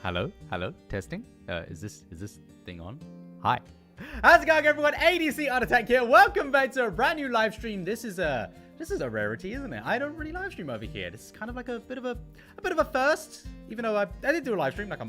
Hello, testing. Is this thing on? Hi. How's it going, everyone? ADC Art Attack here. Welcome back to a brand new live stream. This is a rarity, isn't it? I don't really live stream over here. This is kind of like a bit of a first. Even though I did do a live stream like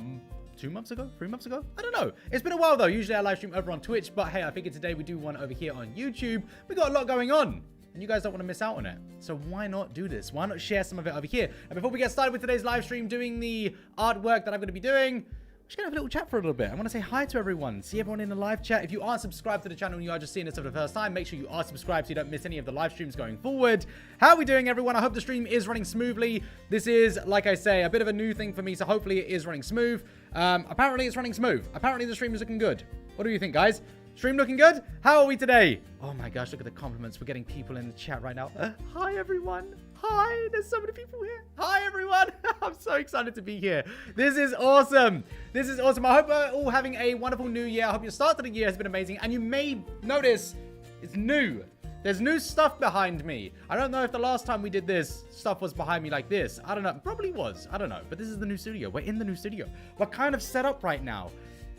2 months ago, 3 months ago. I don't know. It's been a while though. Usually I live stream over on Twitch, but hey, I figured today we do one over here on YouTube. We got a lot going on, and you guys don't want to miss out on it. So why not do this? Why not share some of it over here? And before we get started with today's live stream, doing the artwork that I'm going to be doing, I'm just going to have a little chat for a little bit. I want to say hi to everyone. See everyone in the live chat. If you aren't subscribed to the channel and you are just seeing this for the first time, make sure you are subscribed so you don't miss any of the live streams going forward. How are we doing, everyone? I hope the stream is running smoothly. This is, like I say, a bit of a new thing for me, so hopefully it is running smooth. Apparently it's running smooth. Apparently the stream is looking good. What do you think, guys? Stream looking good? How are we today? Oh my gosh, look at the compliments. We're getting people in the chat right now. Hi, everyone. Hi, there's so many people here. Hi, everyone. I'm so excited to be here. This is awesome. This is awesome. I hope you're all having a wonderful new year. I hope your start to the year has been amazing. And you may notice it's new. There's new stuff behind me. I don't know if the last time we did this, stuff was behind me like this. I don't know. Probably was. I don't know. But this is the new studio. We're in the new studio. We're kind of set up right now.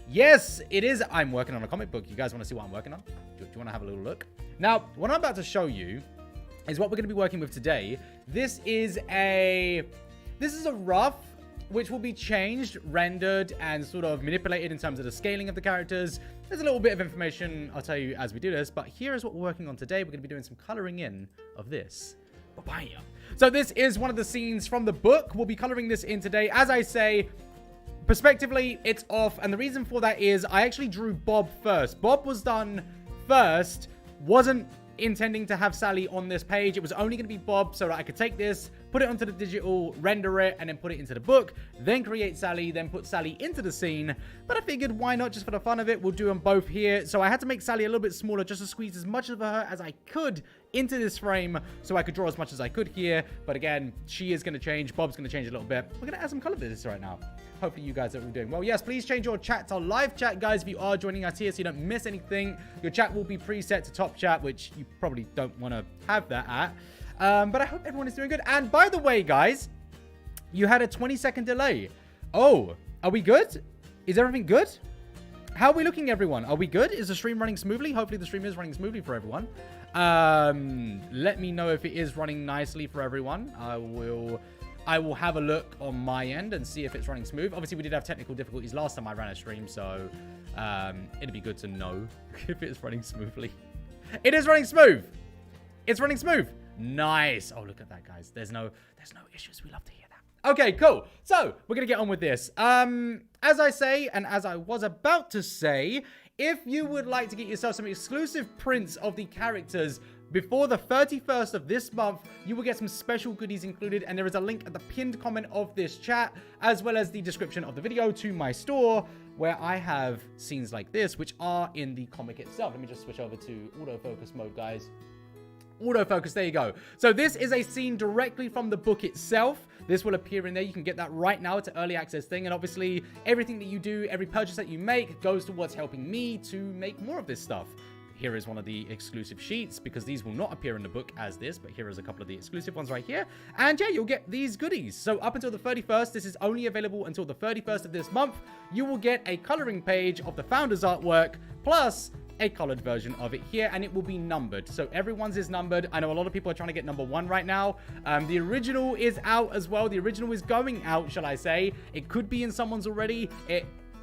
Yes, it is. I'm working on a comic book. You guys want to see what I'm working on? Do you want to have a little look? Now, what I'm about to show you is what we're going to be working with today. This is a rough, which will be changed, rendered, and sort of manipulated in terms of the scaling of the characters. There's a little bit of information I'll tell you as we do this, but here is what we're working on today. We're going to be doing some coloring in of this. Bye-bye. So this is one of the scenes from the book. We'll be coloring this in today. As I say, perspectively, it's off, and the reason for that is I actually drew Bob first. Bob was done first, wasn't intending to have Sally on this page. It was only going to be Bob so that I could take this, put it onto the digital, render it, and then put it into the book, then create Sally, then put Sally into the scene. But I figured, why not, just for the fun of it, we'll do them both here. So I had to make Sally a little bit smaller just to squeeze as much of her as I could into this frame so I could draw as much as I could here. But again, she is going to change. Bob's going to change a little bit. We're going to add some color to this right now. Hopefully you guys are all doing well. Yes, please change your chat to live chat, guys, if you are joining us here so you don't miss anything. Your chat will be preset to top chat, which you probably don't want to have that at. But I hope everyone is doing good. And by the way, guys, you had a 20-second delay. Oh, are we good? Is everything good? How are we looking, everyone? Are we good? Is the stream running smoothly? Hopefully the stream is running smoothly for everyone. Let me know if it is running nicely for everyone. I will have a look on my end and see if it's running smooth. Obviously, we did have technical difficulties last time I ran a stream, so it'd be good to know if it's running smoothly. It is running smooth. It's running smooth. Nice. Oh, look at that, guys. There's no issues. We love to hear that. Okay, cool. So we're going to get on with this. As I say, and as I was about to say, if you would like to get yourself some exclusive prints of the characters before the 31st of this month, you will get some special goodies included, and there is a link at the pinned comment of this chat, as well as the description of the video, to my store, where I have scenes like this, which are in the comic itself. Let me just switch over to autofocus mode, guys. Autofocus, there you go. So this is a scene directly from the book itself. This will appear in there. You can get that right now. It's an early access thing. And obviously, everything that you do, every purchase that you make goes towards helping me to make more of this stuff. Here is one of the exclusive sheets, because these will not appear in the book as this, but here is a couple of the exclusive ones right here. And yeah, you'll get these goodies. So up until the 31st, this is only available until the 31st of this month. You will get a coloring page of the founder's artwork, plus a colored version of it here, and it will be numbered. So everyone's is numbered. I know a lot of people are trying to get number 1 right now. The original is out as well. The original is going out, shall I say. It could be in someone's already.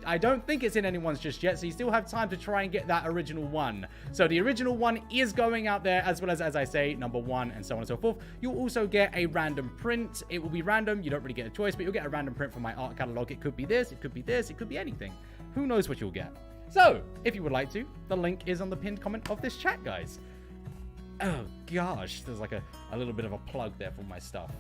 I don't think it's in anyone's just yet, so you still have time to try and get that original one. So the original one is going out there, as well as I say, number 1, and so on and so forth. You'll also get a random print. It will be random. You don't really get a choice, but you'll get a random print from my art catalog. It could be this, it could be this, it could be anything. Who knows what you'll get? So, if you would like to, the link is on the pinned comment of this chat, guys. Oh, gosh. There's like a little bit of a plug there for my stuff.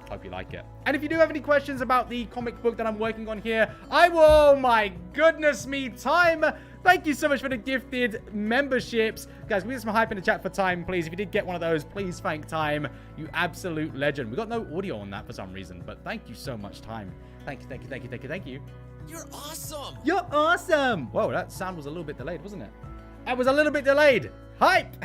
Hope you like it. And if you do have any questions about the comic book that I'm working on here, oh my goodness me, Time. Thank you so much for the gifted memberships. Guys, can we get some hype in the chat for Time, please? If you did get one of those, please thank Time. You absolute legend. We got no audio on that for some reason, but thank you so much, Time. Thank you, thank you, thank you, thank you, thank you. You're awesome. You're awesome. Whoa, that sound was a little bit delayed, wasn't it? That was a little bit delayed. Hype.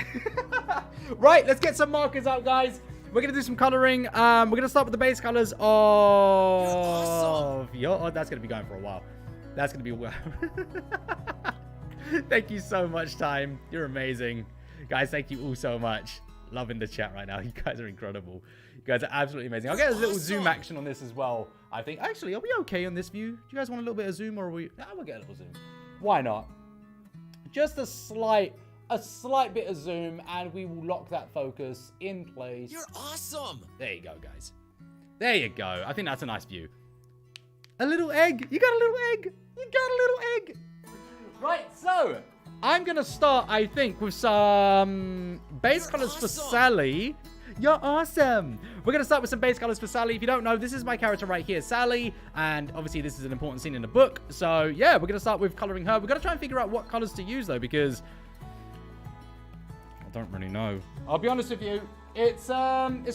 Right, let's get some markers out, guys. we're going to do some coloring. We're going to start with the base colors of... Oh, that's going to be going for a while. That's going to be... Thank you so much, Time. You're amazing. Guys, thank you all so much. Loving the chat right now. You guys are incredible. You guys are absolutely amazing. I'll get a little zoom action on this as well, I think. Actually, are we okay on this view? Do you guys want a little bit of zoom, or are we... we'll get a little zoom. Why not? Just a slight bit of zoom, and we will lock that focus in place. You're awesome. There you go, guys. There you go. I think that's a nice view. A little egg. You got a little egg. You got a little egg. Right, so I'm going to start, I think, with some base colors for Sally. You're awesome. We're going to start with some base colors for Sally. If you don't know, this is my character right here, Sally. And obviously, this is an important scene in the book. So, yeah, we're going to start with coloring her. We're going to try and figure out what colors to use, though, because I don't really know. I'll be honest with you. It's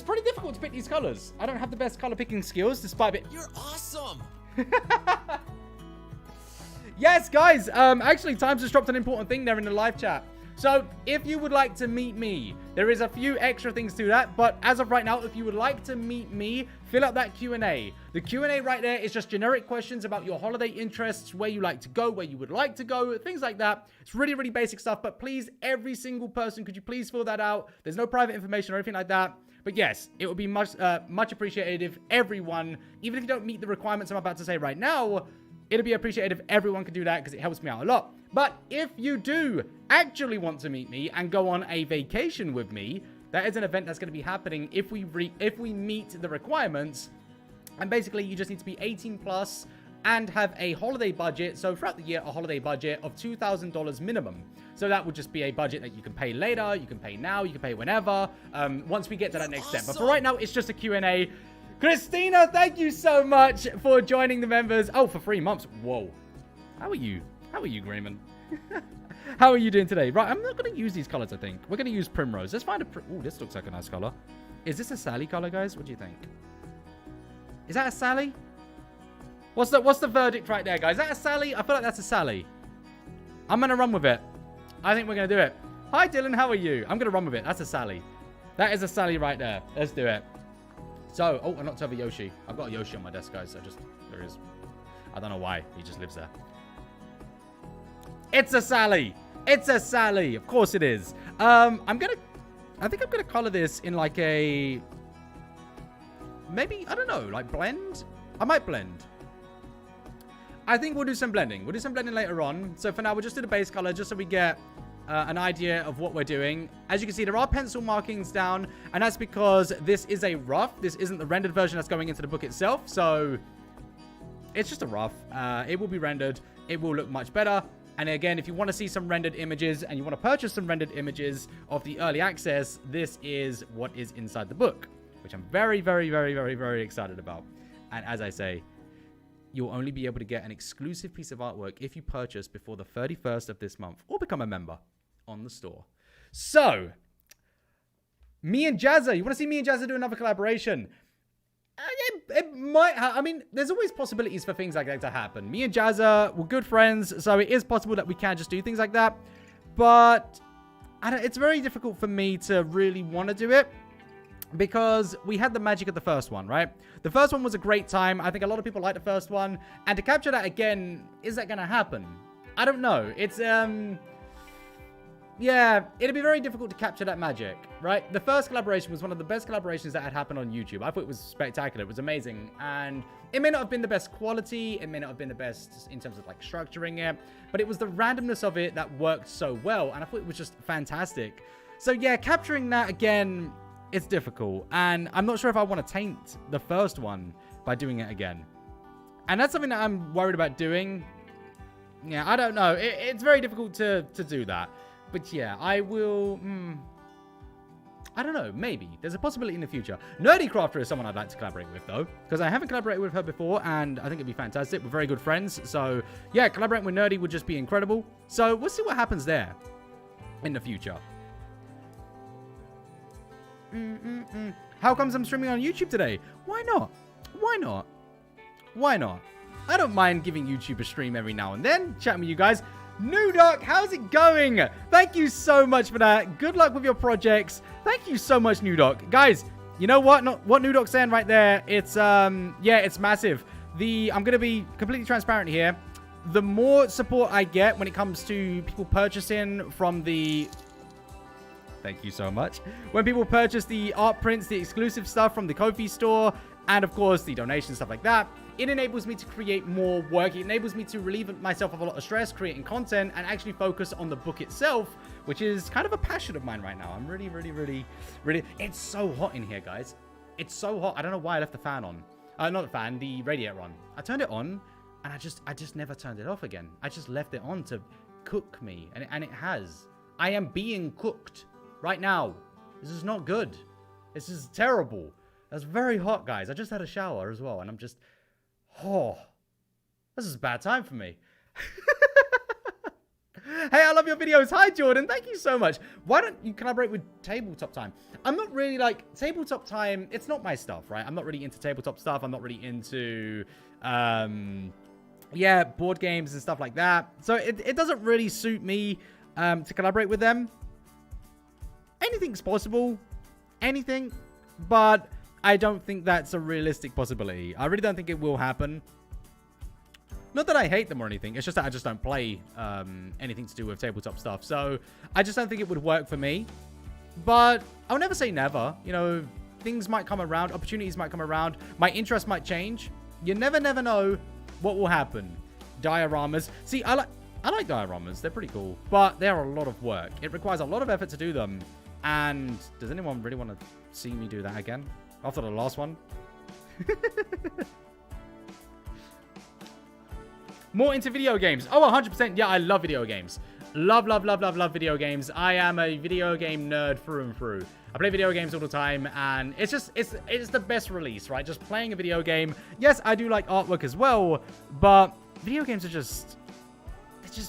pretty difficult to pick these colors. I don't have the best color picking skills, despite it. You're awesome. Yes, guys. Actually, Times just dropped an important thing there in the live chat. So, if you would like to meet me, there is a few extra things to that. But as of right now, if you would like to meet me, fill out that Q&A. The Q&A right there is just generic questions about your holiday interests, where you like to go, where you would like to go, things like that. It's really, really basic stuff. But please, every single person, could you please fill that out? There's no private information or anything like that. But yes, it would be much appreciated if everyone, even if you don't meet the requirements I'm about to say right now, it'd be appreciated if everyone could do that because it helps me out a lot. But if you do actually want to meet me and go on a vacation with me, that is an event that's going to be happening if we meet the requirements. And basically, you just need to be 18 plus and have a holiday budget. So throughout the year, a holiday budget of $2,000 minimum. So that would just be a budget that you can pay later, you can pay now, you can pay whenever, once we get to that next step. But for right now, it's just a Q&A. Christina, thank you so much for joining the members. Oh, for 3 months. Whoa. How are you? How are you, Grayman? How are you doing today? Right, I'm not going to use these colors, I think. We're going to use Primrose. Let's find a... Ooh, this looks like a nice color. Is this a Sally color, guys? What do you think? Is that a Sally? What's the verdict right there, guys? Is that a Sally? I feel like that's a Sally. I'm going to run with it. I think we're going to do it. Hi, Dylan. How are you? I'm going to run with it. That's a Sally. That is a Sally right there. Let's do it. So, oh, I knocked over Yoshi. I've got a Yoshi on my desk, guys. There is. I don't know why. He just lives there. It's a Sally. It's a Sally. Of course it is. I think I'm gonna color this in like a, maybe, I don't know, like blend. I might blend. I think we'll do some blending. We'll do some blending later on. So for now, we'll just do the base color just so we get an idea of what we're doing. As you can see, there are pencil markings down, and that's because this is a rough. This isn't the rendered version that's going into the book itself. So it's just a rough. It will be rendered. It will look much better. And again, if you want to see some rendered images and you want to purchase some rendered images of the early access, this is what is inside the book, which I'm very, very, very, very, very excited about. And as I say, you'll only be able to get an exclusive piece of artwork if you purchase before the 31st of this month or become a member on the store. So, me and Jazza, you want to see me and Jazza do another collaboration? It might I mean, there's always possibilities for things like that to happen. Me and Jazza, we're good friends, so it is possible that we can just do things like that. But it's very difficult for me to really want to do it because we had the magic of the first one, right? The first one was a great time. I think a lot of people like the first one. And to capture that again, is that going to happen? I don't know. It's, yeah, it'd be very difficult to capture that magic, right? The first collaboration was one of the best collaborations that had happened on YouTube. I thought it was spectacular. It was amazing. And it may not have been the best quality. It may not have been the best in terms of like structuring it. But it was the randomness of it that worked so well. And I thought it was just fantastic. So yeah, capturing that again, it's difficult. And I'm not sure if I want to taint the first one by doing it again. And that's something that I'm worried about doing. Yeah, I don't know. It's very difficult to do that. But yeah, I will... I don't know, maybe. There's a possibility in the future. Nerdy Crafter is someone I'd like to collaborate with, though. Because I haven't collaborated with her before, and I think it'd be fantastic. We're very good friends. So, yeah, collaborating with Nerdy would just be incredible. So, we'll see what happens there in the future. How comes I'm streaming on YouTube today? Why not? Why not? Why not? I don't mind giving YouTube a stream every now and then. Chatting with you guys. New Doc, how's it going? Thank you so much for that. Good luck with your projects. Thank you so much, New Doc. Guys, You know what? What New Doc's saying right there, it's, yeah, it's massive. I'm going to be completely transparent here. The more support I get when it comes to people purchasing from the... Thank you so much. When people purchase the art prints, the exclusive stuff from the Ko-fi store, and of course the donations, stuff like that, it enables me to create more work. It enables me to relieve myself of a lot of stress, creating content, and actually focus on the book itself, which is kind of a passion of mine right now. I'm really... It's so hot in here, guys. It's so hot. I don't know why I left the fan on. Not the fan, the radiator on. I turned it on, and I just never turned it off again. I just left it on to cook me, and it has. I am being cooked right now. This is not good. This is terrible. That's very hot, guys. I just had a shower as well, and I'm just... Oh, this is a bad time for me. Hey, I love your videos. Hi, Jordan. Thank you so much. Why don't you collaborate with Tabletop Time? I'm not really like... Tabletop Time, it's not my stuff, right? I'm not really into tabletop stuff. I'm not really into... yeah, board games and stuff like that. So it doesn't really suit me to collaborate with them. Anything's possible. Anything. But I don't think that's a realistic possibility. I really don't think it will happen. Not that I hate them or anything. It's just that I just don't play anything to do with tabletop stuff. So I just don't think it would work for me. But I'll never say never. You know, things might come around. Opportunities might come around. My interest might change. You never know what will happen. Dioramas. See, I like dioramas. They're pretty cool. But they're a lot of work. It requires a lot of effort to do them. And does anyone really want to see me do that again? After the last one? More into video games. Oh, 100%. Yeah, I love video games. Love video games. I am a video game nerd through and through. I play video games all the time, and it's the best release, right? Just playing a video game. Yes, I do like artwork as well, but video games are just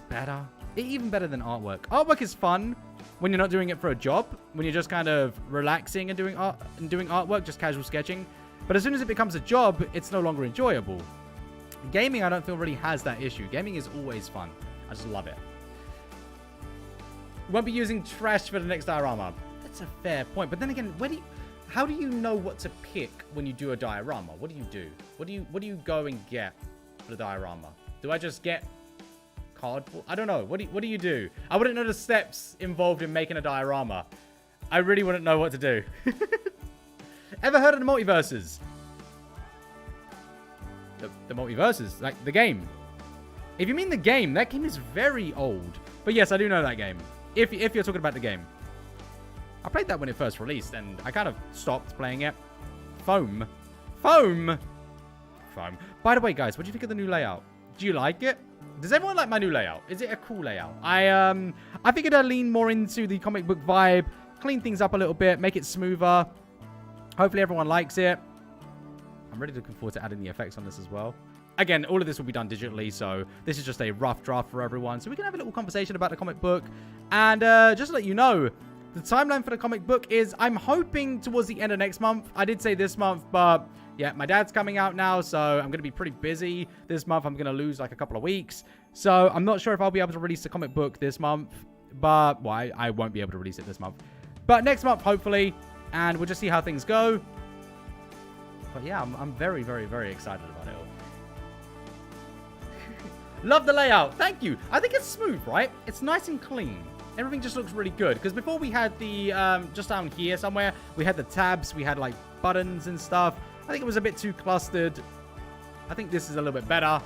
better. They're even better than artwork. Artwork is fun when you're not doing it for a job, when you're just kind of relaxing and doing artwork, just casual sketching. But as soon as it becomes a job, it's no longer enjoyable. Gaming, I don't feel really has that issue. Gaming is always fun. I just love it. Won't be using trash for the next diorama. That's a fair point. But then again, how do you know what to pick when you do a diorama? What do you do? What do you go and get for the diorama? Do I just get cardboard? I don't know. What do you do? I wouldn't know the steps involved in making a diorama. I really wouldn't know what to do. Ever heard of the multiverses? The multiverses, like the game. If you mean the game, that game is very old. But yes, I do know that game. If you're talking about the game. I played that when it first released, and I kind of stopped playing it. Foam. By the way, guys, what do you think of the new layout? Do you like it? Does everyone like my new layout? Is it a cool layout? I figured I'd lean more into the comic book vibe, clean things up a little bit, make it smoother. Hopefully everyone likes it. I'm really looking forward to adding the effects on this as well. Again, all of this will be done digitally, so this is just a rough draft for everyone. So we can have a little conversation about the comic book. And just to let you know, the timeline for the comic book is, I'm hoping towards the end of next month. I did say this month, but yeah, my dad's coming out now, so I'm going to be pretty busy this month. I'm going to lose like a couple of weeks. So I'm not sure if I'll be able to release the comic book this month, but, well, I won't be able to release it this month. But next month, hopefully, and we'll just see how things go. But yeah, I'm very excited about it all. Love the layout. Thank you. I think it's smooth, right? It's nice and clean. Everything just looks really good. Because before we had the, just down here somewhere, we had the tabs. We had, like, buttons and stuff. I think it was a bit too clustered. I think this is a little bit better.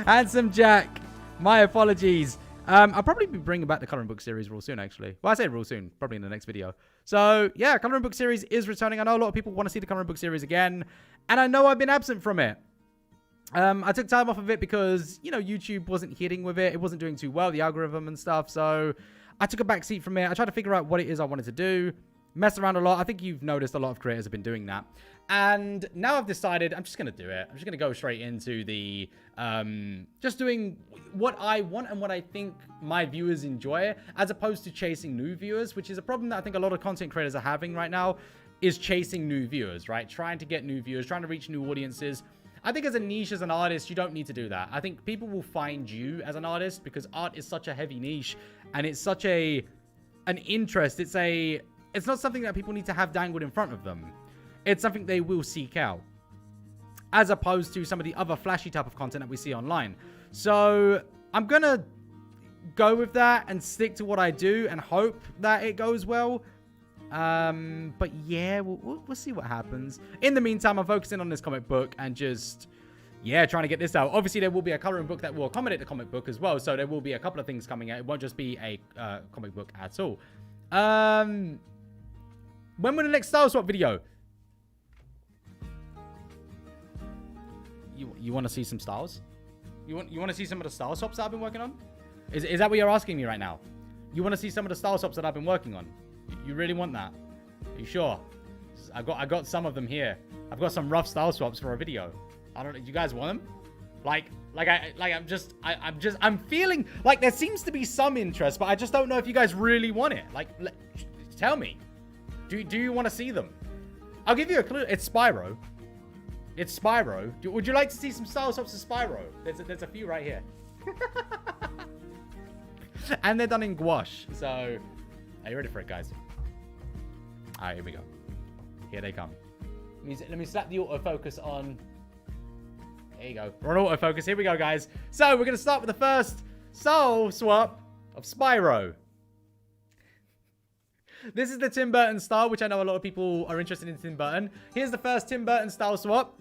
Handsome Jack. My apologies. I'll probably be bringing back the coloring book series real soon, actually. Well, I say real soon, probably in the next video. So, yeah, coloring book series is returning. I know a lot of people want to see the coloring book series again, and I know I've been absent from it. I took time off of it because, you know, YouTube wasn't hitting with it. It wasn't doing too well, the algorithm and stuff. So, I took a back seat from it. I tried to figure out what it is I wanted to do. Messed around a lot. I think you've noticed a lot of creators have been doing that. And now I've decided I'm just going to do it. I'm just going to go straight into the, just doing what I want and what I think my viewers enjoy, as opposed to chasing new viewers, which is a problem that I think a lot of content creators are having right now, is chasing new viewers, right? Trying to get new viewers, trying to reach new audiences. I think as a niche, as an artist, you don't need to do that. I think people will find you as an artist because art is such a heavy niche and it's such an interest. It's not something that people need to have dangled in front of them. It's something they will seek out, as opposed to some of the other flashy type of content that we see online. So I'm going to go with that and stick to what I do and hope that it goes well. But yeah, we'll see what happens. In the meantime, I'm focusing on this comic book and just, yeah, trying to get this out. Obviously, there will be a coloring book that will accommodate the comic book as well. So there will be a couple of things coming out. It won't just be a comic book at all. When will the next style swap video? You want to see some styles? You want to see some of the style swaps that I've been working on? Is that what you're asking me right now? You want to see some of the style swaps that I've been working on? You really want that? Are you sure? I got some of them here. I've got some rough style swaps for a video. I don't know. You guys want them? I'm feeling like there seems to be some interest, but I just don't know if you guys really want it. Like, tell me. Do you want to see them? I'll give you a clue. It's Spyro. It's Spyro. Would you like to see some style swaps of Spyro? There's a few right here. And they're done in gouache. So, are you ready for it, guys? All right, here we go. Here they come. Let me slap the autofocus on. There you go. We're on autofocus. Here we go, guys. So, we're going to start with the first style swap of Spyro. This is the Tim Burton style, which I know a lot of people are interested in Tim Burton. Here's the first Tim Burton style swap.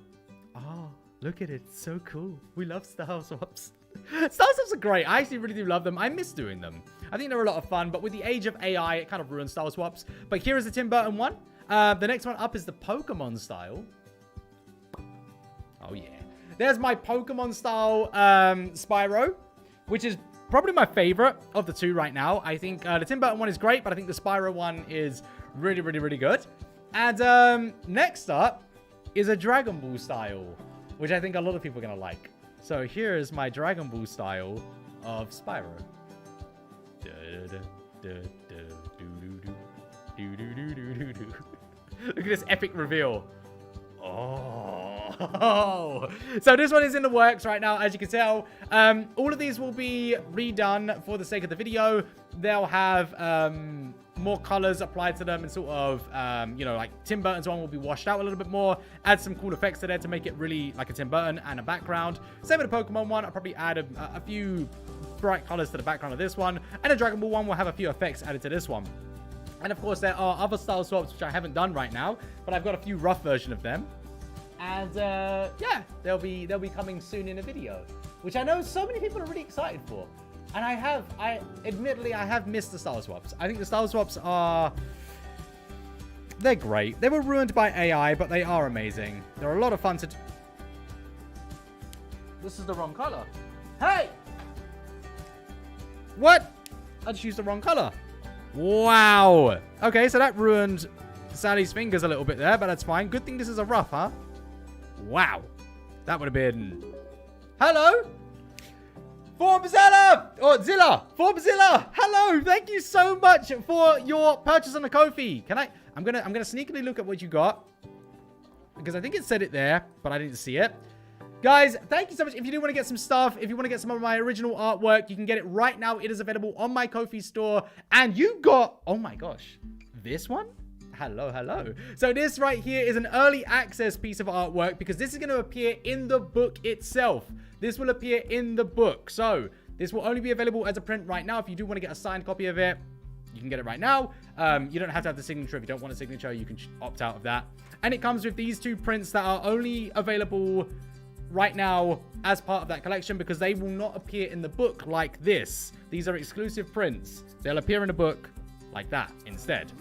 Oh, look at it. It's so cool. We love style swaps. Style swaps are great. I actually really do love them. I miss doing them. I think they're a lot of fun, but with the age of AI, it kind of ruins style swaps. But here is the Tim Burton one. The next one up is the Pokemon style. Oh, yeah. There's my Pokemon style Spyro, which is probably my favorite of the two right now. I think the Tim Burton one is great, but I think the Spyro one is really, really, really good. And next up is a Dragon Ball style, which I think a lot of people are going to like. So here is my Dragon Ball style of Spyro. Look at this epic reveal. Oh, so this one is in the works right now, as you can tell. All of these will be redone for the sake of the video. They'll have more colors applied to them and sort of, you know, like Tim Burton's one will be washed out a little bit more, add some cool effects to there to make it really like a Tim Burton and a background. Same with the Pokemon one. I'll probably add a few bright colors to the background of this one, and the Dragon Ball one will have a few effects added to this one. And of course, there are other style swaps which I haven't done right now, but I've got a few rough version of them. And yeah, they'll be coming soon in a video, which I know so many people are really excited for. And admittedly, I have missed the style swaps. I think the style swaps they're great. They were ruined by AI, but they are amazing. They're a lot of fun to. This is the wrong color. Hey! What? I just used the wrong color. Wow. Okay, so that ruined Sally's fingers a little bit there, but that's fine. Good thing this is a rough, huh? Wow. That would have been... Hello? Formzilla! Or Zilla! Formzilla! Hello! Thank you so much for your purchase on the Ko-fi. I'm gonna sneakily look at what you got, because I think it said it there, but I didn't see it. Guys, thank you so much. If you do want to get some stuff, if you want to get some of my original artwork, you can get it right now. It is available on my Ko-fi store. And you got... Oh my gosh. This one? Hello, hello. So this right here is an early access piece of artwork, because this is going to appear in the book itself. This will appear in the book. So this will only be available as a print right now. If you do want to get a signed copy of it, you can get it right now. You don't have to have the signature. If you don't want a signature, you can opt out of that. And it comes with these two prints that are only available right now as part of that collection, because they will not appear in the book like this. These are exclusive prints. They'll appear in the book like that instead.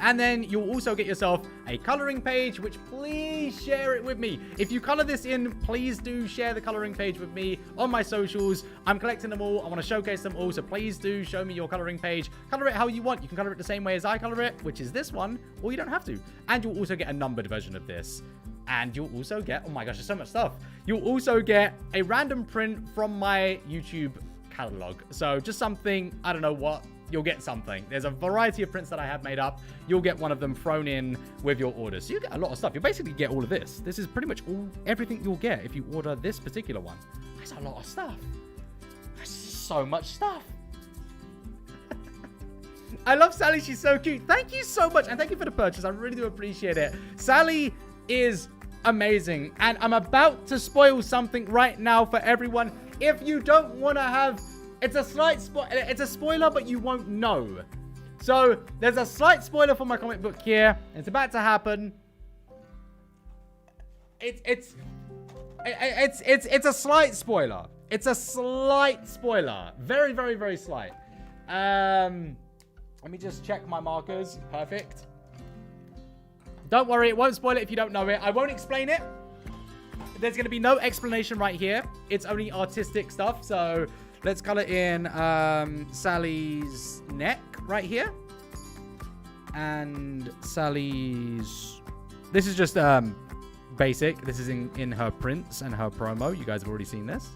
And then you'll also get yourself a coloring page, which please share it with me. If you color this in, please do share the coloring page with me on my socials. I'm collecting them all. I want to showcase them all. So please do show me your coloring page. Color it how you want. You can color it the same way as I color it, which is this one, or you don't have to. And you'll also get a numbered version of this. And you'll also get, oh my gosh, there's so much stuff. You'll also get a random print from my YouTube catalog. So just something, I don't know what, you'll get something. There's a variety of prints that I have made up. You'll get one of them thrown in with your order. So you get a lot of stuff. You basically get all of this. This is pretty much everything you'll get if you order this particular one. That's a lot of stuff. That's so much stuff. I love Sally. She's so cute. Thank you so much. And thank you for the purchase. I really do appreciate it. Sally is amazing. And I'm about to spoil something right now for everyone. If you don't want to have... It's a slight spoiler, but you won't know. So there's a slight spoiler for my comic book here. It's about to happen. It's a slight spoiler. It's a slight spoiler. Very, very, very slight. Let me just check my markers. Perfect. Don't worry, it won't spoil it if you don't know it. I won't explain it. There's going to be no explanation right here. It's only artistic stuff. So let's color in Sally's neck right here. And Sally's... This is just basic. This is in her prints and her promo. You guys have already seen this.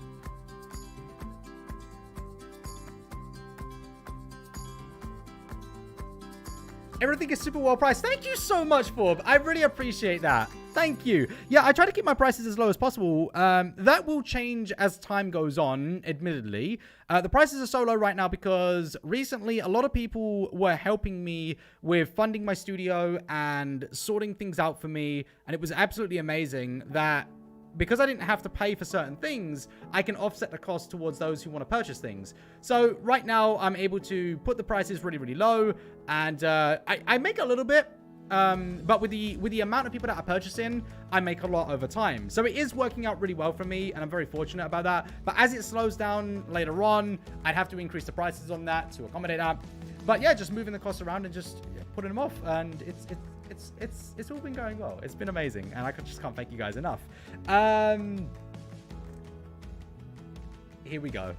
Everything is super well priced. Thank you so much, Forb. I really appreciate that. Thank you. Yeah, I try to keep my prices as low as possible. That will change as time goes on, admittedly. The prices are so low right now because recently a lot of people were helping me with funding my studio and sorting things out for me. And it was absolutely amazing that because I didn't have to pay for certain things, I can offset the cost towards those who want to purchase things. So right now I'm able to put the prices really, really low. And I make a little bit. But with the amount of people that are purchasing, I make a lot over time. So it is working out really well for me, and I'm very fortunate about that. But as it slows down later on, I'd have to increase the prices on that to accommodate that. But yeah, just moving the costs around and just putting them off, and it's all been going well. It's been amazing, and I just can't thank you guys enough. Here we go.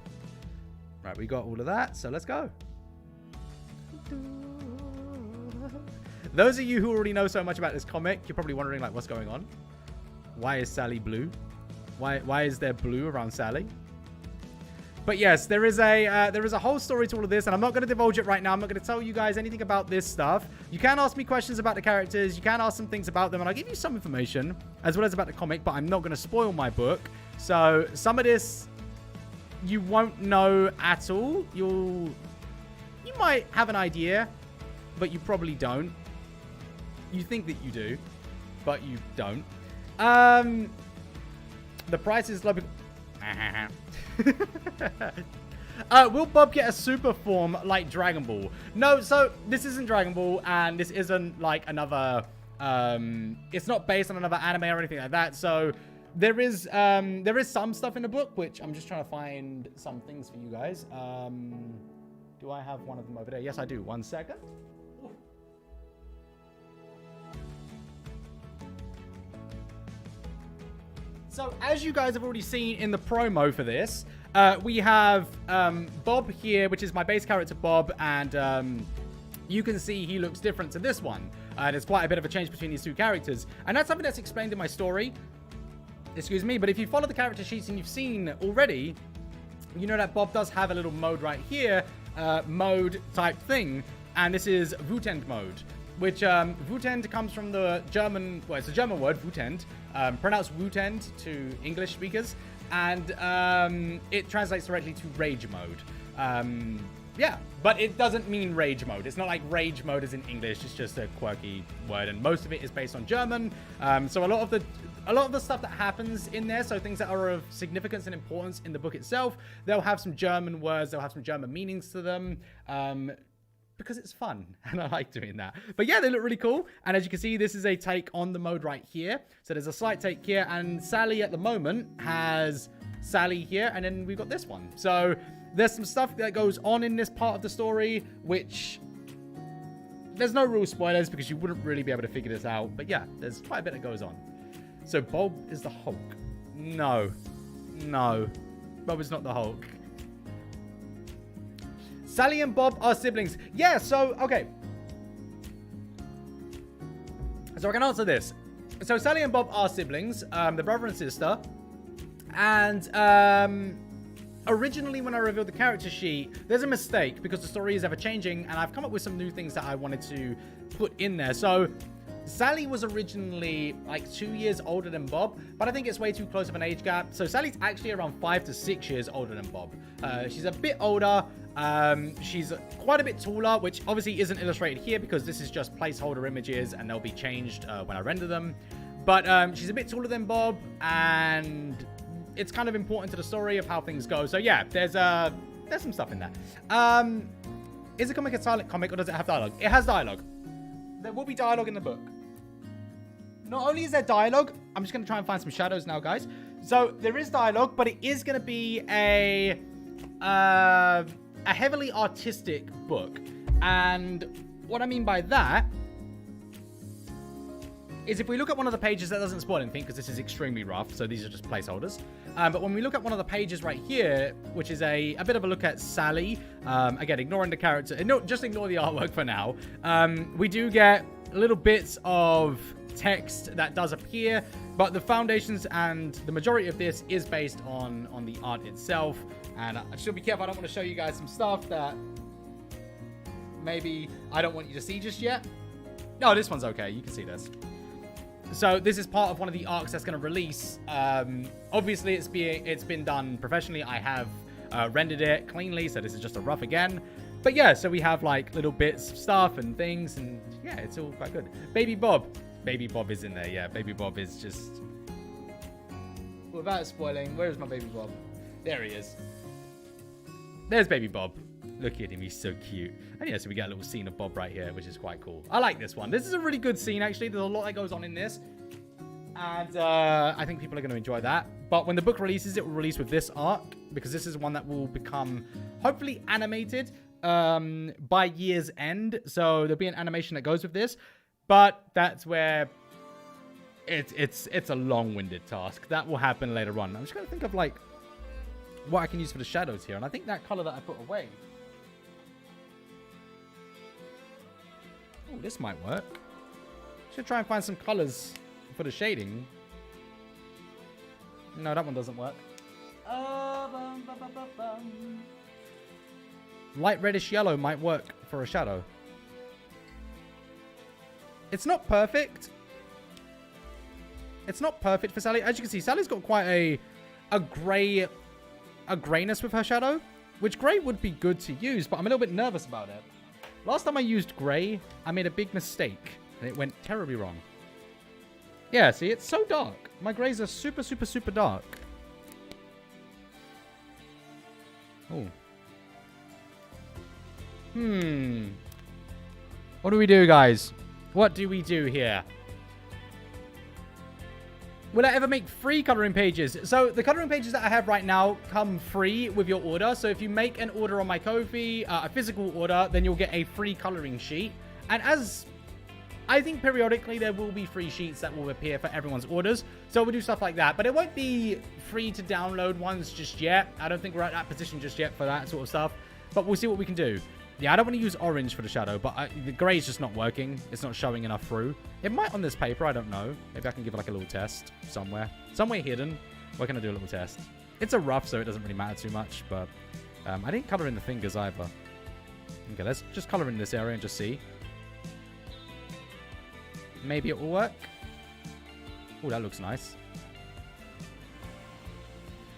Right, we got all of that, so let's go. Those of you who already know so much about this comic, you're probably wondering, like, what's going on? Why is Sally blue? Why is there blue around Sally? But yes, there is a whole story to all of this, and I'm not going to divulge it right now. I'm not going to tell you guys anything about this stuff. You can ask me questions about the characters. You can ask some things about them, and I'll give you some information, as well as about the comic, but I'm not going to spoil my book. So some of this, you won't know at all. You might have an idea, but you probably don't. You think that you do, but you don't. The price is low. Will Bob get a super form like Dragon Ball? No, so this isn't Dragon Ball, and this isn't like another... it's not based on another anime or anything like that, so there is some stuff in the book, which I'm just trying to find some things for you guys. Do I have one of them over there? Yes, I do. 1 second. So, as you guys have already seen in the promo for this, we have Bob here, which is my base character, Bob, and you can see he looks different to this one. There's quite a bit of a change between these two characters, and that's something that's explained in my story. Excuse me, but if you follow the character sheets and you've seen already, you know that Bob does have a little mode right here, mode type thing, and this is Wutend mode. Which, Wutend comes from the German, well, it's a German word, Wutend, pronounced Wutend to English speakers, and it translates directly to rage mode. Yeah, but it doesn't mean rage mode. It's not like rage mode as in English, it's just a quirky word, and most of it is based on German. So a lot of the stuff that happens in there, so things that are of significance and importance in the book itself, they'll have some German words, they'll have some German meanings to them. Because it's fun, and I like doing that. But yeah, they look really cool, and as you can see, this is a take on the mode right here. So there's a slight take here, and Sally at the moment has Sally here, and then we've got this one. So there's some stuff that goes on in this part of the story, which there's no real spoilers because you wouldn't really be able to figure this out. But yeah, there's quite a bit that goes on. So Bob is the Hulk. No, Bob is not the Hulk. Sally and Bob are siblings. Yeah, so, okay. So I can answer this. So Sally and Bob are siblings. They're brother and sister. And Originally, when I revealed the character sheet, there's a mistake because the story is ever changing, and I've come up with some new things that I wanted to put in there. So Sally was originally like 2 years older than Bob, but I think it's way too close of an age gap. So Sally's actually around 5 to 6 years older than Bob. She's a bit older. She's quite a bit taller, which obviously isn't illustrated here because this is just placeholder images and they'll be changed when I render them. But she's a bit taller than Bob, and it's kind of important to the story of how things go. So yeah, there's some stuff in there. Is the comic a silent comic or does it have dialogue? It has dialogue. There will be dialogue in the book. Not only is there dialogue, I'm just going to try and find some shadows now, guys. So there is dialogue, but it is going to be a heavily artistic book. And what I mean by that is if we look at one of the pages, that doesn't spoil anything because this is extremely rough. So these are just placeholders. But when we look at one of the pages right here, which is a bit of a look at Sally, again, ignoring the character, no, just ignore the artwork for now. We do get little bits of text that does appear, but the foundations and the majority of this is based on the art itself. And I should be careful. I don't want to show you guys some stuff that maybe I don't want you to see just yet. No, this one's okay. You can see this. So this is part of one of the arcs that's going to release. Obviously, it's been done professionally. I have rendered it cleanly, so this is just a rough again. But yeah, so we have like little bits of stuff and things, and yeah, it's all quite good. Baby Bob. Baby Bob is in there, yeah. Baby Bob is just... Without spoiling, where is my Baby Bob? There he is. There's Baby Bob. Look at him, he's so cute. And yeah, so we get a little scene of Bob right here, which is quite cool. I like this one. This is a really good scene, actually. There's a lot that goes on in this. And I think people are going to enjoy that. But when the book releases, it will release with this arc, because this is one that will become, hopefully, animated by year's end. So there'll be an animation that goes with this. But that's where it's a long-winded task. That will happen later on. I'm just going to think of, like, what I can use for the shadows here. And I think that color that I put away... Oh, this might work. Should try and find some colors for the shading. No, that one doesn't work. Light reddish yellow might work for a shadow. It's not perfect. It's not perfect for Sally. As you can see, Sally's got quite a grayness with her shadow, which gray would be good to use, but I'm a little bit nervous about it. Last time I used gray, I made a big mistake, and it went terribly wrong. Yeah, see, it's so dark. My grays are super, super, super dark. Oh. What do we do, guys? What do we do here? Will I ever make free coloring pages? So the coloring pages that I have right now come free with your order. So if you make an order on my Ko-fi, a physical order, then you'll get a free coloring sheet. And as I think periodically there will be free sheets that will appear for everyone's orders. So we'll do stuff like that. But it won't be free to download ones just yet. I don't think we're at that position just yet for that sort of stuff. But we'll see what we can do. Yeah, I don't want to use orange for the shadow, but the gray is just not working. It's not showing enough through. It might on this paper, I don't know. Maybe I can give it like a little test somewhere. Somewhere hidden. Where can I do a little test? It's a rough, so it doesn't really matter too much, but I didn't color in the fingers either. Okay, let's just color in this area and just see. Maybe it will work. Oh, that looks nice.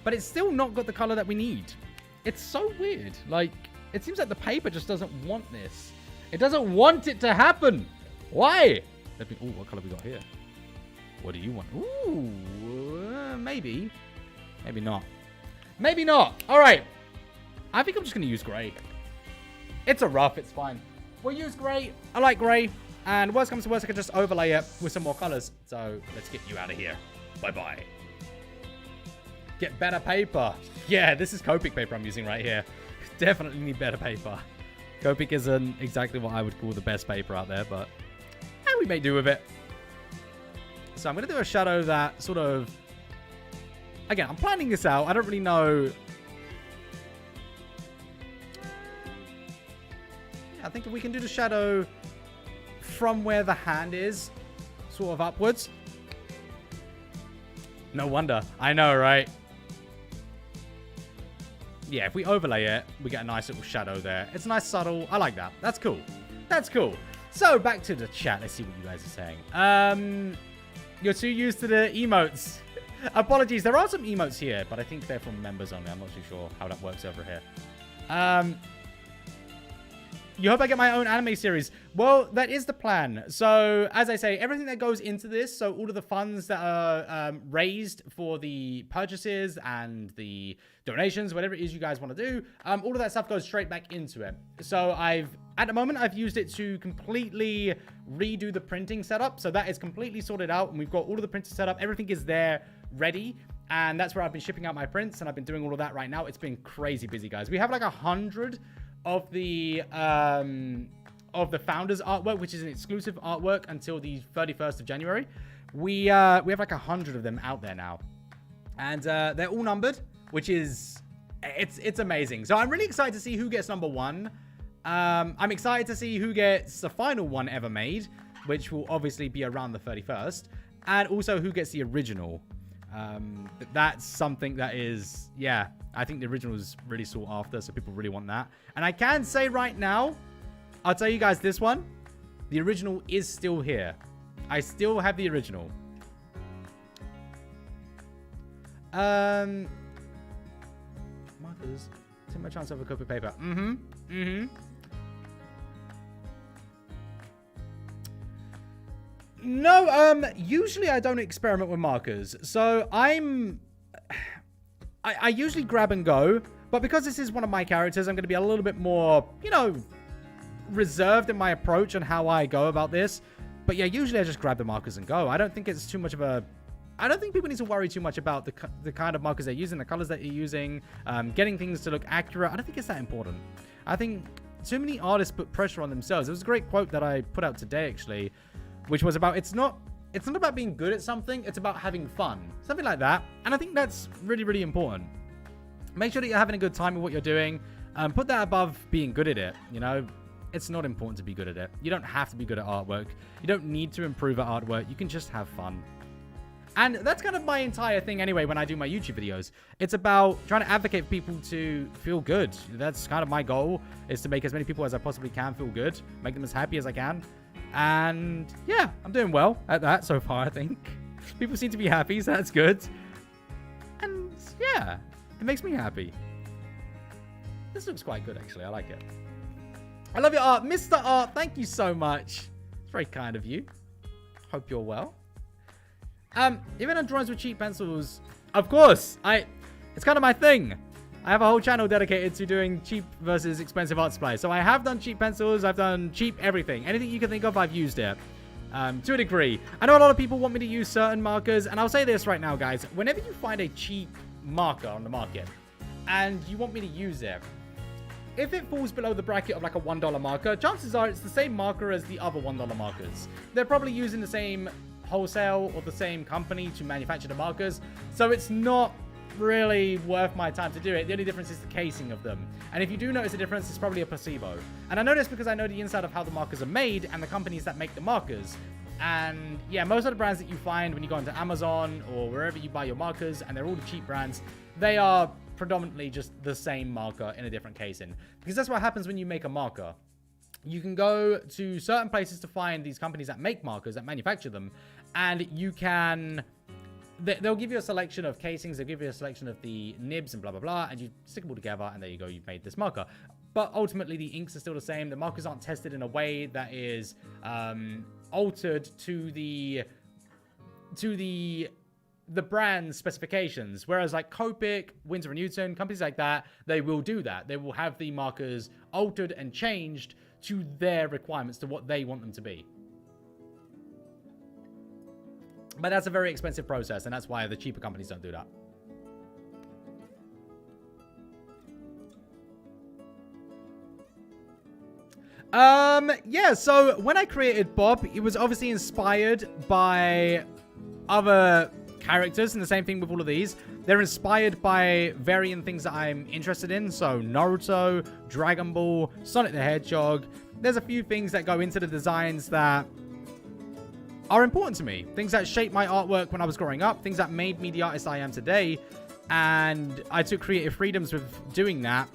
But it's still not got the color that we need. It's so weird. Like... It seems like the paper just doesn't want this. It doesn't want it to happen. Why? Ooh, what color we got here? What do you want? Ooh, maybe. Maybe not. Maybe not. All right. I think I'm just going to use gray. It's a rough. It's fine. We'll use gray. I like gray. And worst comes to worst, I can just overlay it with some more colors. So let's get you out of here. Bye-bye. Get better paper. Yeah, this is Copic paper I'm using right here. Definitely need better paper. Copic isn't exactly what I would call the best paper out there, but we may do with it. So I'm going to do a shadow that sort of... Again, I'm planning this out. I don't really know... Yeah, I think we can do the shadow from where the hand is, sort of upwards. No wonder. I know, right? yeah, if we overlay it, we get a nice little shadow there. It's nice, subtle. I like that. That's cool. That's cool. So back to the chat. Let's see what you guys are saying. You're too used to the emotes. Apologies. There are some emotes here, but I think they're from members only. I'm not too sure how that works over here. You hope I get my own anime series. Well, that is the plan. So, as I say, everything that goes into this, so all of the funds that are raised for the purchases and the donations, whatever it is you guys want to do, all of that stuff goes straight back into it. So, at the moment, I've used it to completely redo the printing setup. So, that is completely sorted out, and we've got all of the printers set up. Everything is there, ready. And that's where I've been shipping out my prints, and I've been doing all of that right now. It's been crazy busy, guys. We have like 100 of the founders artwork, which is an exclusive artwork until the 31st of January. We have like 100 of them out there now, and they're all numbered, which is it's amazing. So I'm really excited to see who gets number 1. I'm excited to see who gets the final one ever made, which will obviously be around the 31st, and also who gets the original. That's something that is, yeah, I think the original is really sought after, so people really want that. And I can say right now, I'll tell you guys this one, the original is still here. I still have the original. Markers. Take my chance of a copy of paper. No, usually I don't experiment with markers. So I usually grab and go, but because this is one of my characters, I'm going to be a little bit more, you know, reserved in my approach on how I go about this. But yeah, usually I just grab the markers and go. I don't think it's too much of a... I don't think people need to worry too much about the kind of markers they're using, the colors that you're using, getting things to look accurate. I don't think it's that important. I think too many artists put pressure on themselves. There was a great quote that I put out today, actually, which was about, it's not about being good at something, it's about having fun. Something like that. And I think that's really, really important. Make sure that you're having a good time with what you're doing. Put that above being good at it. You know, it's not important to be good at it. You don't have to be good at artwork. You don't need to improve at artwork. You can just have fun. And that's kind of my entire thing anyway when I do my YouTube videos. It's about trying to advocate for people to feel good. That's kind of my goal, is to make as many people as I possibly can feel good. Make them as happy as I can. And yeah, I'm doing well at that so far, I think. People seem to be happy, so that's good. And yeah, it makes me happy. This looks quite good, actually. I like it. I love your art. Mr. Art, thank you so much. It's very kind of you. Hope you're well. Even on drawings with cheap pencils, of course, it's kind of my thing. I have a whole channel dedicated to doing cheap versus expensive art supplies. So I have done cheap pencils. I've done cheap everything. Anything you can think of, I've used it. To a degree. I know a lot of people want me to use certain markers. And I'll say this right now, guys. Whenever you find a cheap marker on the market and you want me to use it, if it falls below the bracket of like a $1 marker, chances are it's the same marker as the other $1 markers. They're probably using the same wholesale or the same company to manufacture the markers. So it's not really worth my time to do it. The only difference is the casing of them. And if you do notice a difference, it's probably a placebo. And I know this because I know the inside of how the markers are made and the companies that make the markers. And yeah, most of the brands that you find when you go onto Amazon or wherever you buy your markers, and they're all the cheap brands, they are predominantly just the same marker in a different casing. Because that's what happens when you make a marker. You can go to certain places to find these companies that make markers, that manufacture them, and you can... They'll give you a selection of casings, they'll give you a selection of the nibs and blah, blah, blah, and you stick them all together, and there you go, you've made this marker. But ultimately, the inks are still the same. The markers aren't tested in a way that is altered to the brand specifications. Whereas like Copic, Winsor & Newton, companies like that, they will do that. They will have the markers altered and changed to their requirements, to what they want them to be. But that's a very expensive process, and that's why the cheaper companies don't do that. Yeah, so when I created Bob, it was obviously inspired by other characters, and the same thing with all of these. They're inspired by varying things that I'm interested in. So Naruto, Dragon Ball, Sonic the Hedgehog. There's a few things that go into the designs that are important to me. Things that shaped my artwork when I was growing up. Things that made me the artist I am today. and I took creative freedoms with doing that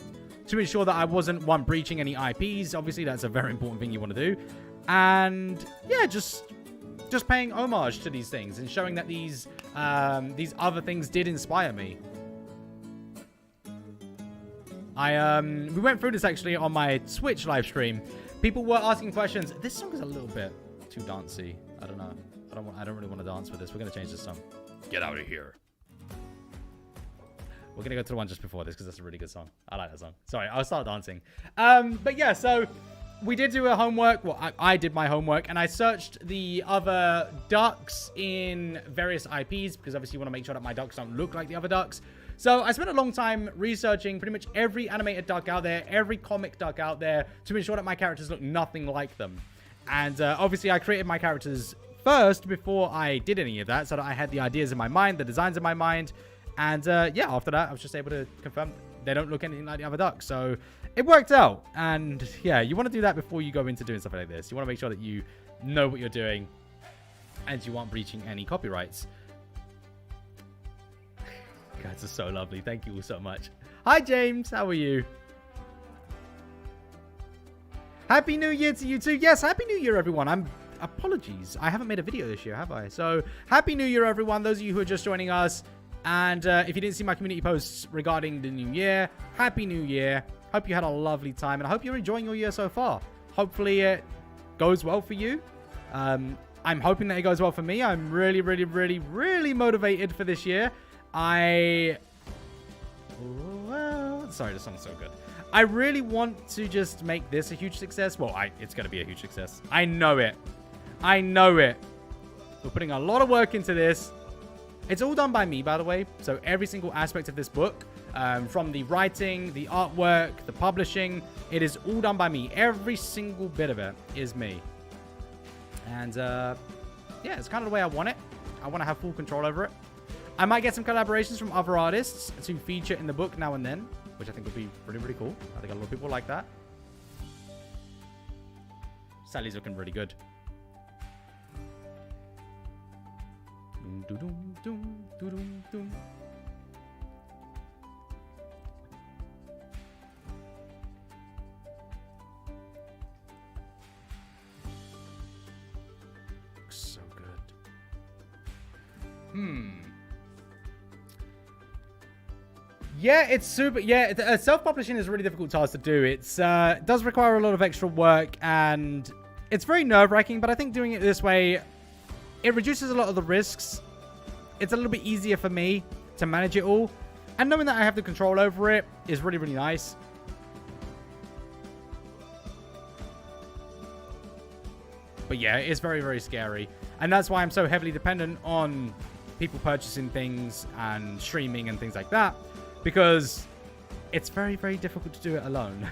to ensure that I wasn't, one, breaching any IPs. Obviously, that's a very important thing you want to do. And yeah, just paying homage to these things and showing that these other things did inspire me. We went through this actually on my Twitch live stream. People were asking questions. This song is a little bit too dancey. I don't know. I don't really want to dance with this. We're gonna change this song. Get out of here. We're gonna go to the one just before this because that's a really good song. I like that song. Sorry, I'll start dancing. But yeah, so we did do a homework. Well, I did my homework and I searched the other ducks in various IPs because obviously you want to make sure that my ducks don't look like the other ducks. So I spent a long time researching pretty much every animated duck out there, every comic duck out there to ensure that my characters look nothing like them. And obviously I created my characters first before I did any of that so that I had the ideas in my mind, the designs in my mind. And yeah, after that, I was just able to confirm they don't look anything like the other ducks. So it worked out. And yeah, you want to do that before you go into doing stuff like this. You want to make sure that you know what you're doing and you aren't breaching any copyrights. Guys are so lovely. Thank you all so much. Hi, James. How are you? Happy New Year to you too. Yes, Happy New Year, everyone. Apologies. I haven't made a video this year, have I? So Happy New Year, everyone. Those of you who are just joining us. And if you didn't see my community posts regarding the new year, Happy New Year. Hope you had a lovely time. And I hope you're enjoying your year so far. Hopefully it goes well for you. I'm hoping that it goes well for me. I'm really, really, really, really motivated for this year. Sorry, the song's so good. I really want to just make this a huge success. Well, it's going to be a huge success. I know it. I know it. We're putting a lot of work into this. It's all done by me, by the way. So every single aspect of this book, from the writing, the artwork, the publishing, it is all done by me. Every single bit of it is me. And yeah, it's kind of the way I want it. I want to have full control over it. I might get some collaborations from other artists to feature in the book now and then, which I think would be really, really cool. I think a lot of people like that. Sally's looking really good. So good. Yeah, it's super. Yeah, self-publishing is a really difficult task to do. It does require a lot of extra work, and it's very nerve-wracking. But I think doing it this way, it reduces a lot of the risks. It's a little bit easier for me to manage it all, and knowing that I have the control over it is really, really nice. But yeah, it's very, very scary, and that's why I'm so heavily dependent on people purchasing things and streaming and things like that. Because it's very, very difficult to do it alone.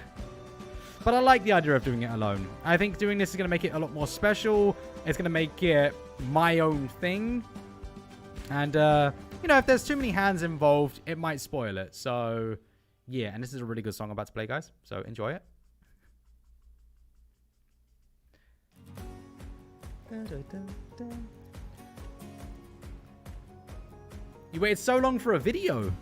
But I like the idea of doing it alone. I think doing this is going to make it a lot more special. It's going to make it my own thing. And, you know, if there's too many hands involved, it might spoil it. So, yeah. And this is a really good song I'm about to play, guys. So, enjoy it. You waited so long for a video.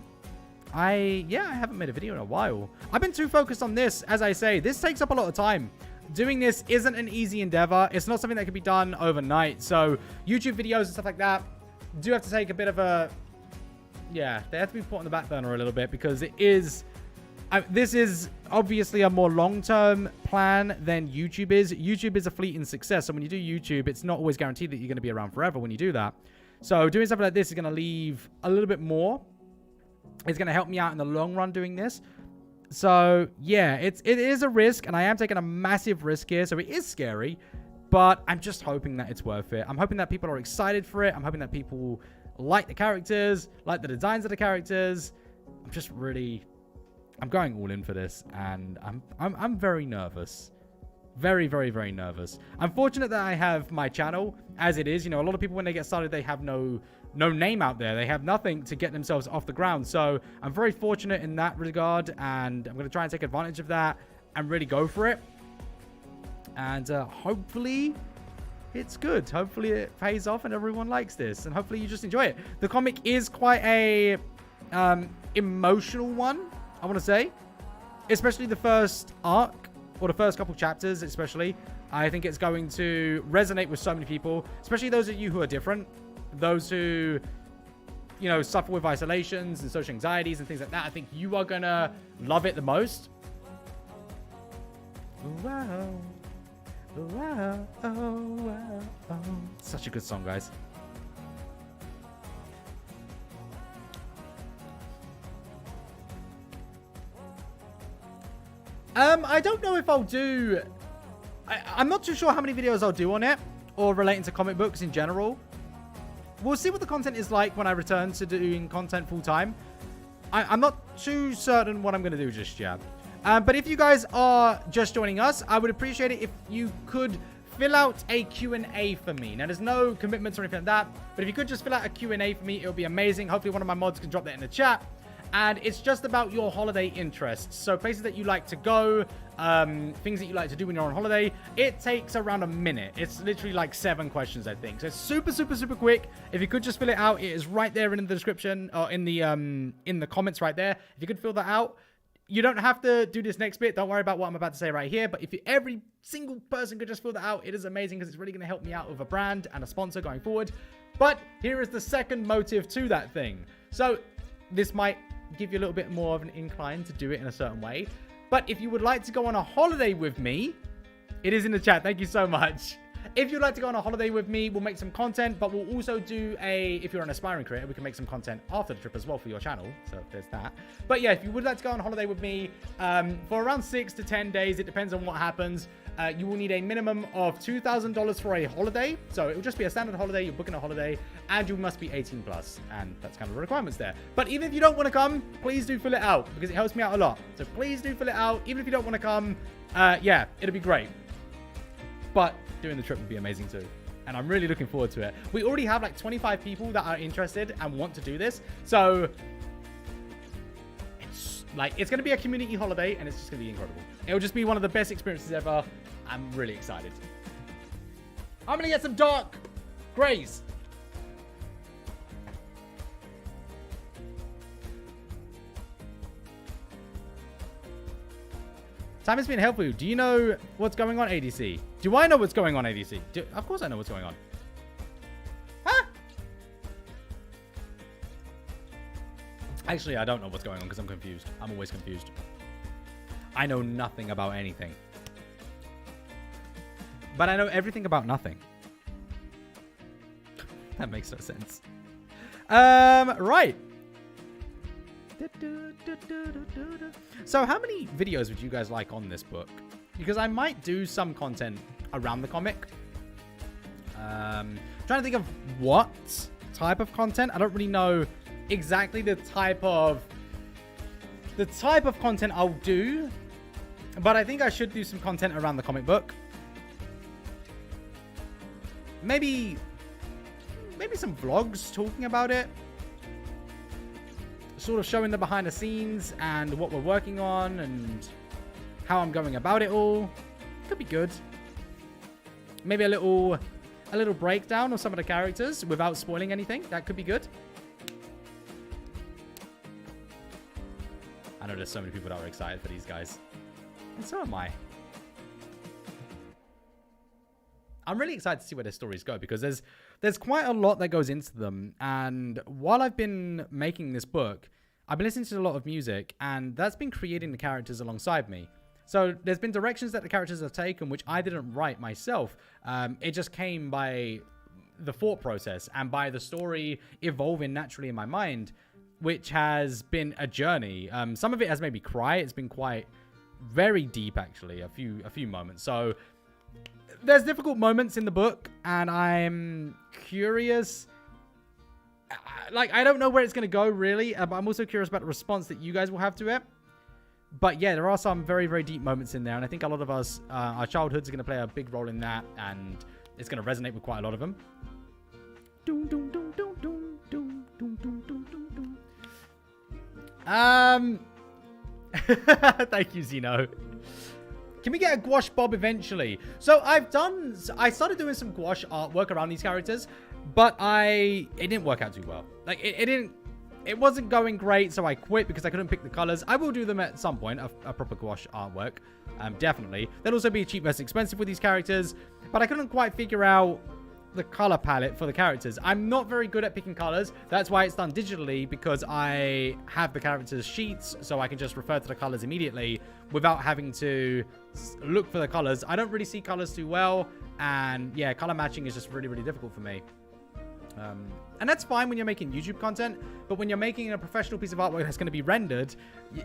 I haven't made a video in a while. I've been too focused on this. As I say, this takes up a lot of time. Doing this isn't an easy endeavor. It's not something that can be done overnight. So YouTube videos and stuff like that do have to take a bit of a... Yeah, they have to be put on the back burner a little bit because it is... this is obviously a more long-term plan than YouTube is. YouTube is a fleeting success. So when you do YouTube, it's not always guaranteed that you're going to be around forever when you do that. So doing something like this is going to leave a little bit more. It's going to help me out in the long run doing this. So, yeah, it is a risk, and I am taking a massive risk here, so it is scary, but I'm just hoping that it's worth it. I'm hoping that people are excited for it. I'm hoping that people like the characters, like the designs of the characters. I'm going all in for this, and I'm very nervous. Very, very, very nervous. I'm fortunate that I have my channel as it is. You know, a lot of people, when they get started, they have no name out there. They have nothing to get themselves off the ground. So I'm very fortunate in that regard, and I'm going to try and take advantage of that and really go for it. And hopefully it's good. Hopefully it pays off and everyone likes this, and hopefully you just enjoy it. The comic is quite a emotional one, I want to say. Especially the first arc, or the first couple chapters especially. I think it's going to resonate with so many people, especially those of you who are different. Those who, you know, suffer with isolations and social anxieties and things like that. I think you are going to love it the most. Wow. Wow. Oh, wow. Oh. Such a good song, guys. I don't know if I'll do... I'm not too sure how many videos I'll do on it, or relating to comic books in general. We'll see what the content is like when I return to doing content full time. I'm not too certain what I'm going to do just yet. But if you guys are just joining us, I would appreciate it if you could fill out a Q&A for me. Now, there's no commitments or anything like that, but if you could just fill out a Q&A for me, it would be amazing. Hopefully, one of my mods can drop that in the chat. And it's just about your holiday interests. So places that you like to go, things that you like to do when you're on holiday. It takes around a minute. It's literally like 7 questions, I think. So it's super, super, super quick. If you could just fill it out, it is right there in the description, or in the comments right there. If you could fill that out, you don't have to do this next bit. Don't worry about what I'm about to say right here. But if every single person could just fill that out, it is amazing, because it's really going to help me out with a brand and a sponsor going forward. But here is the second motive to that thing. So this might give you a little bit more of an incline to do it in a certain way. But if you would like to go on a holiday with me, it is in the chat. Thank you so much. If you'd like to go on a holiday with me, we'll make some content, but we'll also do if you're an aspiring creator, we can make some content after the trip as well for your channel. So there's that. But yeah, if you would like to go on holiday with me for around 6 to 10 days, it depends on what happens. You will need a minimum of $2,000 for a holiday. So it will just be a standard holiday. You're booking a holiday, and you must be 18 plus. And that's kind of the requirements there. But even if you don't want to come, please do fill it out, because it helps me out a lot. So please do fill it out. Even if you don't want to come, yeah, it'll be great. But doing the trip would be amazing too. And I'm really looking forward to it. We already have like 25 people that are interested and want to do this. So it's going to be a community holiday, and it's just going to be incredible. It'll just be one of the best experiences ever. I'm really excited. I'm going to get some dark grays. Time has been helpful. Do you know what's going on, ADC? Do I know what's going on, ADC? Of course I know what's going on. Huh? Actually, I don't know what's going on because I'm confused. I'm always confused. I know nothing about anything. But I know everything about nothing. That makes no sense. Right. So how many videos would you guys like on this book? Because I might do some content around the comic. Trying to think of what type of content. I don't really know exactly the type of content I'll do, but I think I should do some content around the comic book. Maybe some vlogs talking about it. Sort of showing the behind the scenes and what we're working on and how I'm going about it all. Could be good. Maybe a little breakdown of some of the characters without spoiling anything. That could be good. I know there's so many people that are excited for these guys. And so am I. I'm really excited to see where their stories go, because there's quite a lot that goes into them. And while I've been making this book, I've been listening to a lot of music, and that's been creating the characters alongside me. So there's been directions that the characters have taken, which I didn't write myself. It just came by the thought process and by the story evolving naturally in my mind, which has been a journey. Some of it has made me cry. It's been quite very deep, actually, a few moments. So there's difficult moments in the book, and I'm curious. I don't know where it's going to go, really, but I'm also curious about the response that you guys will have to it. But yeah, there are some very, very deep moments in there, and I think a lot of us, our childhoods are going to play a big role in that, and it's going to resonate with quite a lot of them. Thank you, Zeno. Can we get a gouache bob eventually? So I started doing some gouache artwork around these characters, but it didn't work out too well. Like it it wasn't going great, so I quit because I couldn't pick the colors. I will do them at some point, a proper gouache artwork, definitely. There'll also be cheap versus expensive with these characters, but I couldn't quite figure out the color palette for the characters. I'm not very good at picking colors. That's why it's done digitally, because I have the characters sheets, so I can just refer to the colors immediately without having to look for the colors. I don't really see colors too well, and yeah, color matching is just really, really difficult for me. And that's fine when you're making YouTube content, but when you're making a professional piece of artwork that's going to be rendered,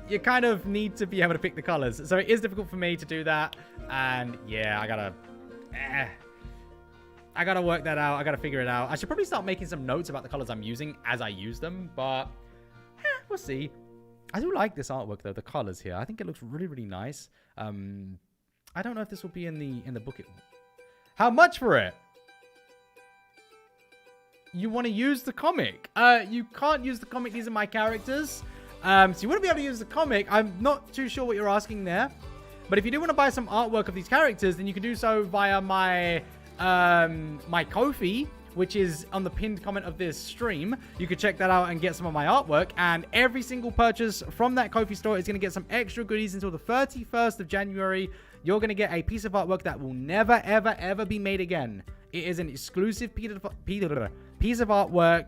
you kind of need to be able to pick the colors. So it is difficult for me to do that, and yeah, I gotta work that out. I gotta figure it out. I should probably start making some notes about the colors I'm using as I use them, but we'll see. I do like this artwork though, the colors here. I think it looks really, really nice. I don't know if this will be in the book. How much for it? You want to use the comic? You can't use the comic. These are my characters. So you wouldn't be able to use the comic. I'm not too sure what you're asking there. But if you do want to buy some artwork of these characters, then you can do so via my Ko-fi, which is on the pinned comment of this stream. You could check that out and get some of my artwork. And every single purchase from that Ko-fi store is going to get some extra goodies until the 31st of January. You're going to get a piece of artwork that will never, ever, ever be made again. It is an exclusive piece of artwork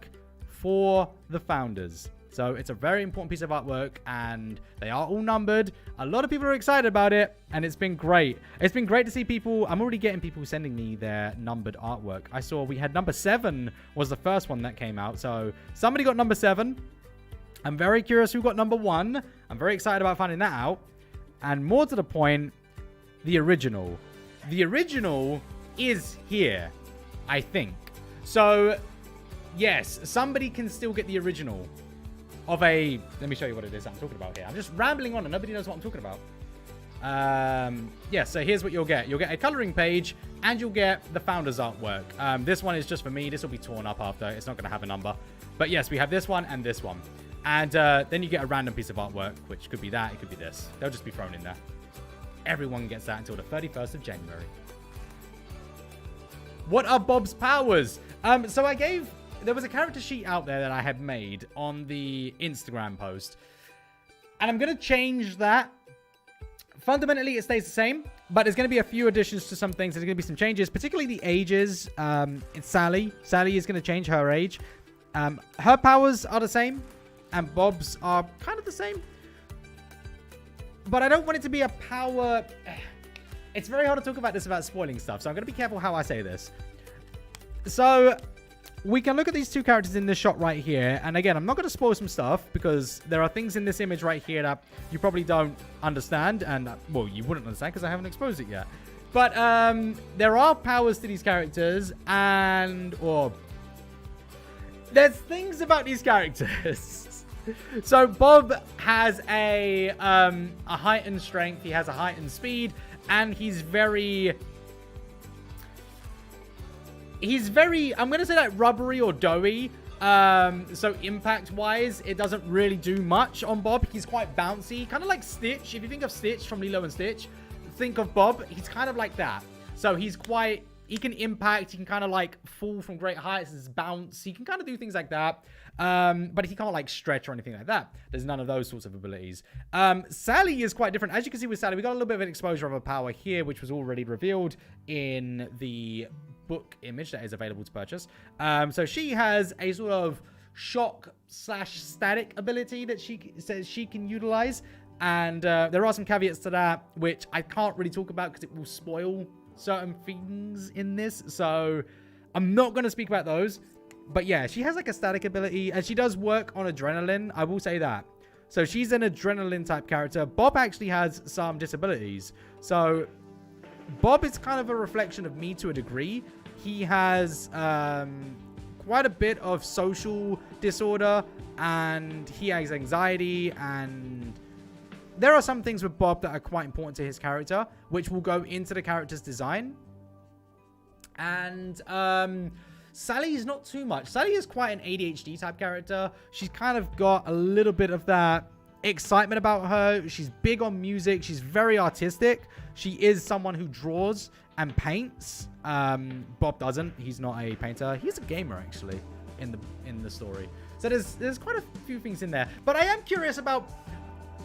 for the founders. So it's a very important piece of artwork, and they are all numbered. A lot of people are excited about it, and it's been great. It's been great to see people. I'm already getting people sending me their numbered artwork. I saw we had number 7 was the first one that came out. So somebody got number 7. I'm very curious who got number 1. I'm very excited about finding that out. And more to the point, the original. The original is here, I think. So yes, somebody can still get the original of a... Let me show you what it is I'm talking about here. I'm just rambling on and nobody knows what I'm talking about. Yeah, so here's what you'll get. You'll get a coloring page and you'll get the founder's artwork. This one is just for me. This will be torn up after. It's not going to have a number. But yes, we have this one and this one. And then you get a random piece of artwork, which could be that. It could be this. They'll just be thrown in there. Everyone gets that until the 31st of January. What are Bob's powers? So I gave... There was a character sheet out there that I had made on the Instagram post. And I'm going to change that. Fundamentally, it stays the same. But there's going to be a few additions to some things. There's going to be some changes, particularly the ages. It's Sally. Sally is going to change her age. Her powers are the same. And Bob's are kind of the same. But I don't want it to be a power... It's very hard to talk about this without spoiling stuff. So I'm going to be careful how I say this. So... we can look at these two characters in this shot right here. And again, I'm not going to spoil some stuff because there are things in this image right here that you probably don't understand. And, well, you wouldn't understand because I haven't exposed it yet. But there are powers to these characters and... or there's things about these characters. So Bob has a heightened strength. He has a heightened speed. And he's very... I'm going to say like rubbery or doughy. So impact-wise, it doesn't really do much on Bob. He's quite bouncy. Kind of like Stitch. If you think of Stitch from Lilo and Stitch, think of Bob. He's kind of like that. So he's quite... he can impact. He can kind of like fall from great heights. His bounce. He can kind of do things like that. But he can't like stretch or anything like that. There's none of those sorts of abilities. Sally is quite different. As you can see with Sally, we got a little bit of an exposure of her power here, which was already revealed in the... book image that is available to purchase. So she has a sort of shock/static ability that she says she can utilize, and there are some caveats to that which I can't really talk about because it will spoil certain things in this, so I'm not going to speak about those. But yeah, she has like a static ability and she does work on adrenaline, I will say that. So she's an adrenaline type character. Bob actually has some disabilities, so Bob is kind of a reflection of me to a degree. He has quite a bit of social disorder and he has anxiety, and there are some things with Bob that are quite important to his character, which will go into the character's design. And Sally is not too much. Sally is quite an ADHD type character. She's kind of got a little bit of that excitement about her. She's big on music. She's very artistic. She is someone who draws and paints. Bob doesn't. He's not a painter. He's a gamer actually in the story. So there's quite a few things in there. But I am curious about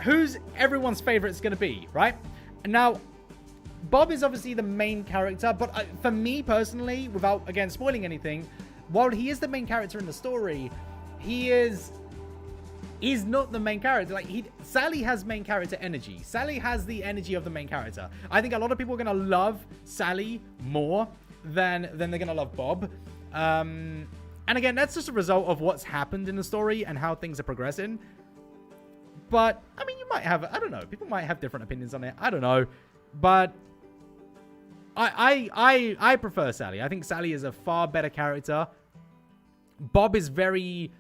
who's everyone's favorite is going to be, right? Now, Bob is obviously the main character, but for me personally, without, again, spoiling anything, while he is the main character in the story, he's not the main character. Like, Sally has main character energy. Sally has the energy of the main character. I think a lot of people are going to love Sally more than they're going to love Bob. And again, that's just a result of what's happened in the story and how things are progressing. But, I mean, you might have, I don't know, people might have different opinions on it. I don't know. But I prefer Sally. I think Sally is a far better character. Bob is very,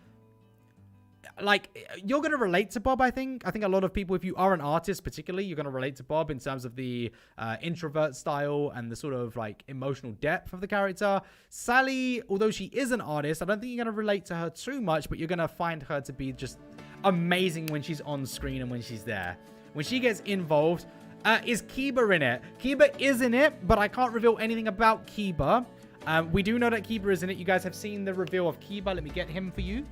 like, you're going to relate to Bob, I think. I think a lot of people, if you are an artist particularly, you're going to relate to Bob in terms of the introvert style and the sort of, like, emotional depth of the character. Sally, although she is an artist, I don't think you're going to relate to her too much, but you're going to find her to be just amazing when she's on screen and when she's there. When she gets involved, is Kiba in it? Kiba is in it, but I can't reveal anything about Kiba. We do know that Kiba is in it. You guys have seen the reveal of Kiba. Let me get him for you.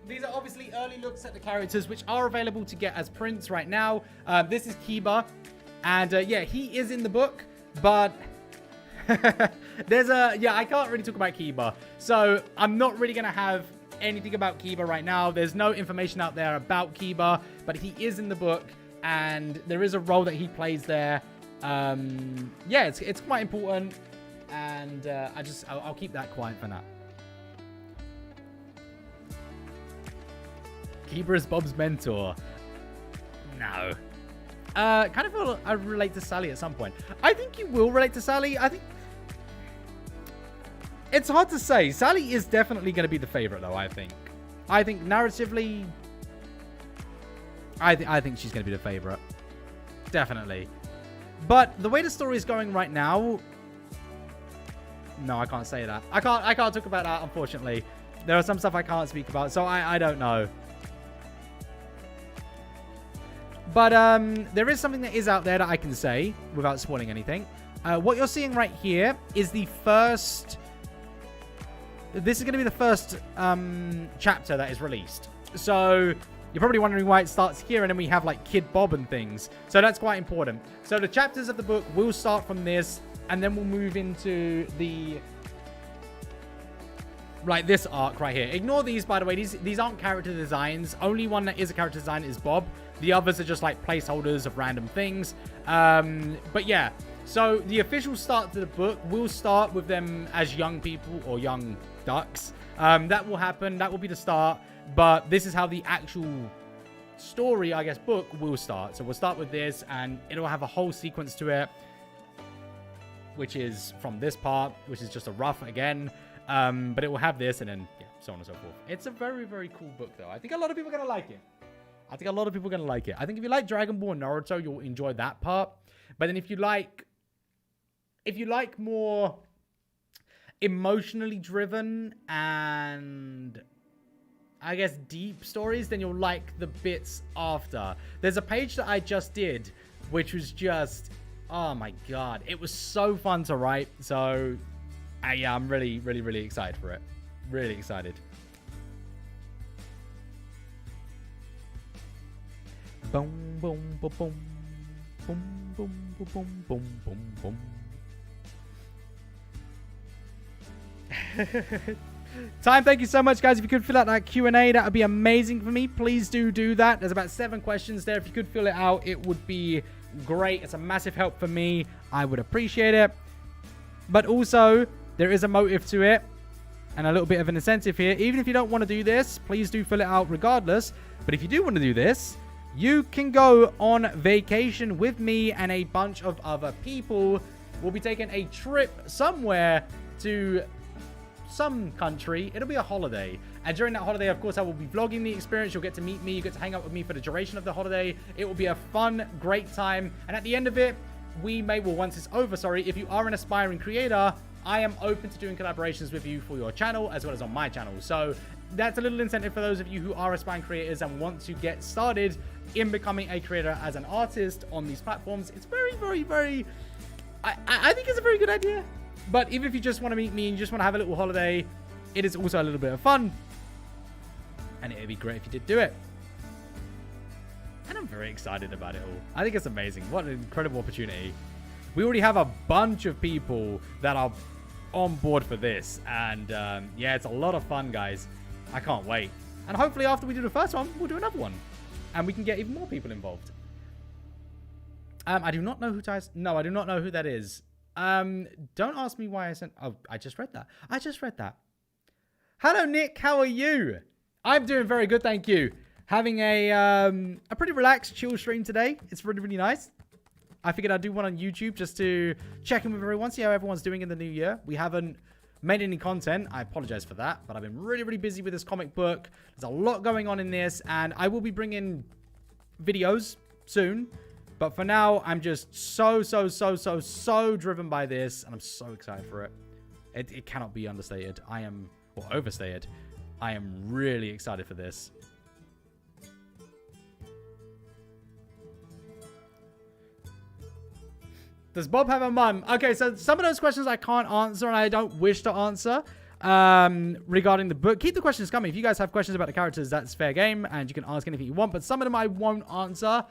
These are obviously early looks at the characters, which are available to get as prints right now. This is Kiba. And yeah, he is in the book, but I can't really talk about Kiba. So I'm not really going to have anything about Kiba right now. There's no information out there about Kiba, but he is in the book and there is a role that he plays there. Yeah, it's quite important. And I'll keep that quiet for now. Kiba is Bob's mentor. No. Kind of feel I relate to Sally at some point. I think you will relate to Sally. I think it's hard to say. Sally is definitely going to be the favorite, though, I think. I think narratively, I think she's going to be the favorite. Definitely. But the way the story is going right now, no, I can't say that. I can't talk about that, unfortunately. There are some stuff I can't speak about, so I don't know. But there is something that is out there that I can say without spoiling anything. What you're seeing right here is the first... This is going to be the first chapter that is released. So you're probably wondering why it starts here and then we have like Kid Bob and things. So that's quite important. So the chapters of the book will start from this and then we'll move into the... Like this arc right here. Ignore these, by the way. These aren't character designs. Only one that is a character design is Bob. The others are just like placeholders of random things. But yeah. So the official start to the book will start with them as young people or young ducks. That will happen. That will be the start. But this is how the actual story, I guess, book will start. So we'll start with this and it'll have a whole sequence to it. Which is from this part, which is just a rough again. But it will have this and then, yeah, so on and so forth. It's a very, very cool book, though. I think a lot of people are going to like it. I think if you like Dragon Ball and Naruto, you'll enjoy that part. But then if you like more emotionally driven and I guess deep stories, then you'll like the bits after. There's a page that I just did, which was just, oh my God. It was so fun to write. So... yeah, I'm really, really, really excited for it. Really excited. Boom, boom, boom, boom. Boom, boom, boom, boom, boom, boom, boom. Time, thank you so much, guys. If you could fill out that Q&A, that would be amazing for me. Please do that. There's about 7 questions there. If you could fill it out, it would be great. It's a massive help for me. I would appreciate it. But also... there is a motive to it and a little bit of an incentive here. Even if you don't want to do this, please do fill it out regardless. But if you do want to do this, you can go on vacation with me and a bunch of other people. We'll be taking a trip somewhere to some country. It'll be a holiday. And during that holiday, of course, I will be vlogging the experience. You'll get to meet me. You get to hang out with me for the duration of the holiday. It will be a fun, great time. And at the end of it, we may, well, once it's over, sorry, if you are an aspiring creator, I am open to doing collaborations with you for your channel as well as on my channel. So that's a little incentive for those of you who are aspiring creators and want to get started in becoming a creator as an artist on these platforms. It's very, very, very I think it's a very good idea. But even if you just want to meet me and you just want to have a little holiday, it is also a little bit of fun. And it would be great if you did do it. And I'm very excited about it all. I think it's amazing. What an incredible opportunity. We already have a bunch of people that are on board for this. And yeah, it's a lot of fun, guys. I can't wait. And hopefully after we do the first one, we'll do another one. And we can get even more people involved. I do not know who ties. No, I do not know who that is. Don't ask me why I sent. Oh, I just read that. I just read that. Hello, Nick. How are you? I'm doing very good, thank you. Having a pretty relaxed, chill stream today. It's really, really nice. I figured I'd do one on YouTube just to check in with everyone, see how everyone's doing in the new year. We haven't made any content. I apologize for that, but I've been really, really busy with this comic book. There's a lot going on in this, and I will be bringing videos soon. But for now, I'm just so driven by this, and I'm so excited for it. It cannot be understated. Or overstated. I am really excited for this. Does Bob have a mum? Okay, so some of those questions I can't answer, and I don't wish to answer regarding the book. Keep the questions coming. If you guys have questions about the characters, that's fair game, and you can ask anything you want. But some of them I won't answer.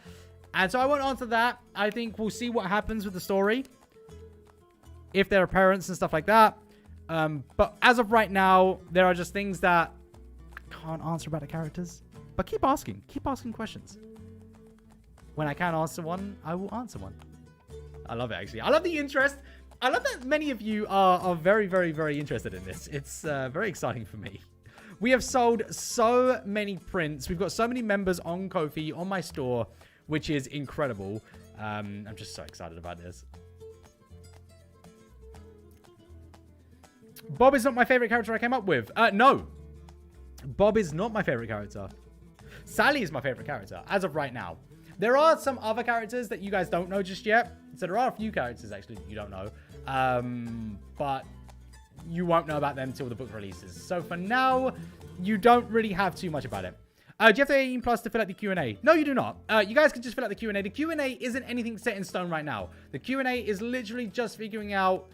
And so I won't answer that. I think we'll see what happens with the story. If there are parents and stuff like that. But as of right now, there are just things that I can't answer about the characters. But keep asking. Keep asking questions. When I can answer one, I will answer one. I love it, actually. I love the interest. I love that many of you are very, very, very interested in this. It's very exciting for me. We have sold so many prints. We've got so many members on Ko-fi, on my store, which is incredible. I'm just so excited about this. Bob is not my favorite character I came up with. No. Bob is not my favorite character. Sally is my favorite character, as of right now. There are some other characters that you guys don't know just yet. So there are a few characters, actually, that you don't know. But you won't know about them until the book releases. So for now, you don't really have too much about it. Do you have to 18 plus to fill out the Q&A? No, you do not. You guys can just fill out the Q&A. The Q&A isn't anything set in stone right now. The Q&A is literally just figuring out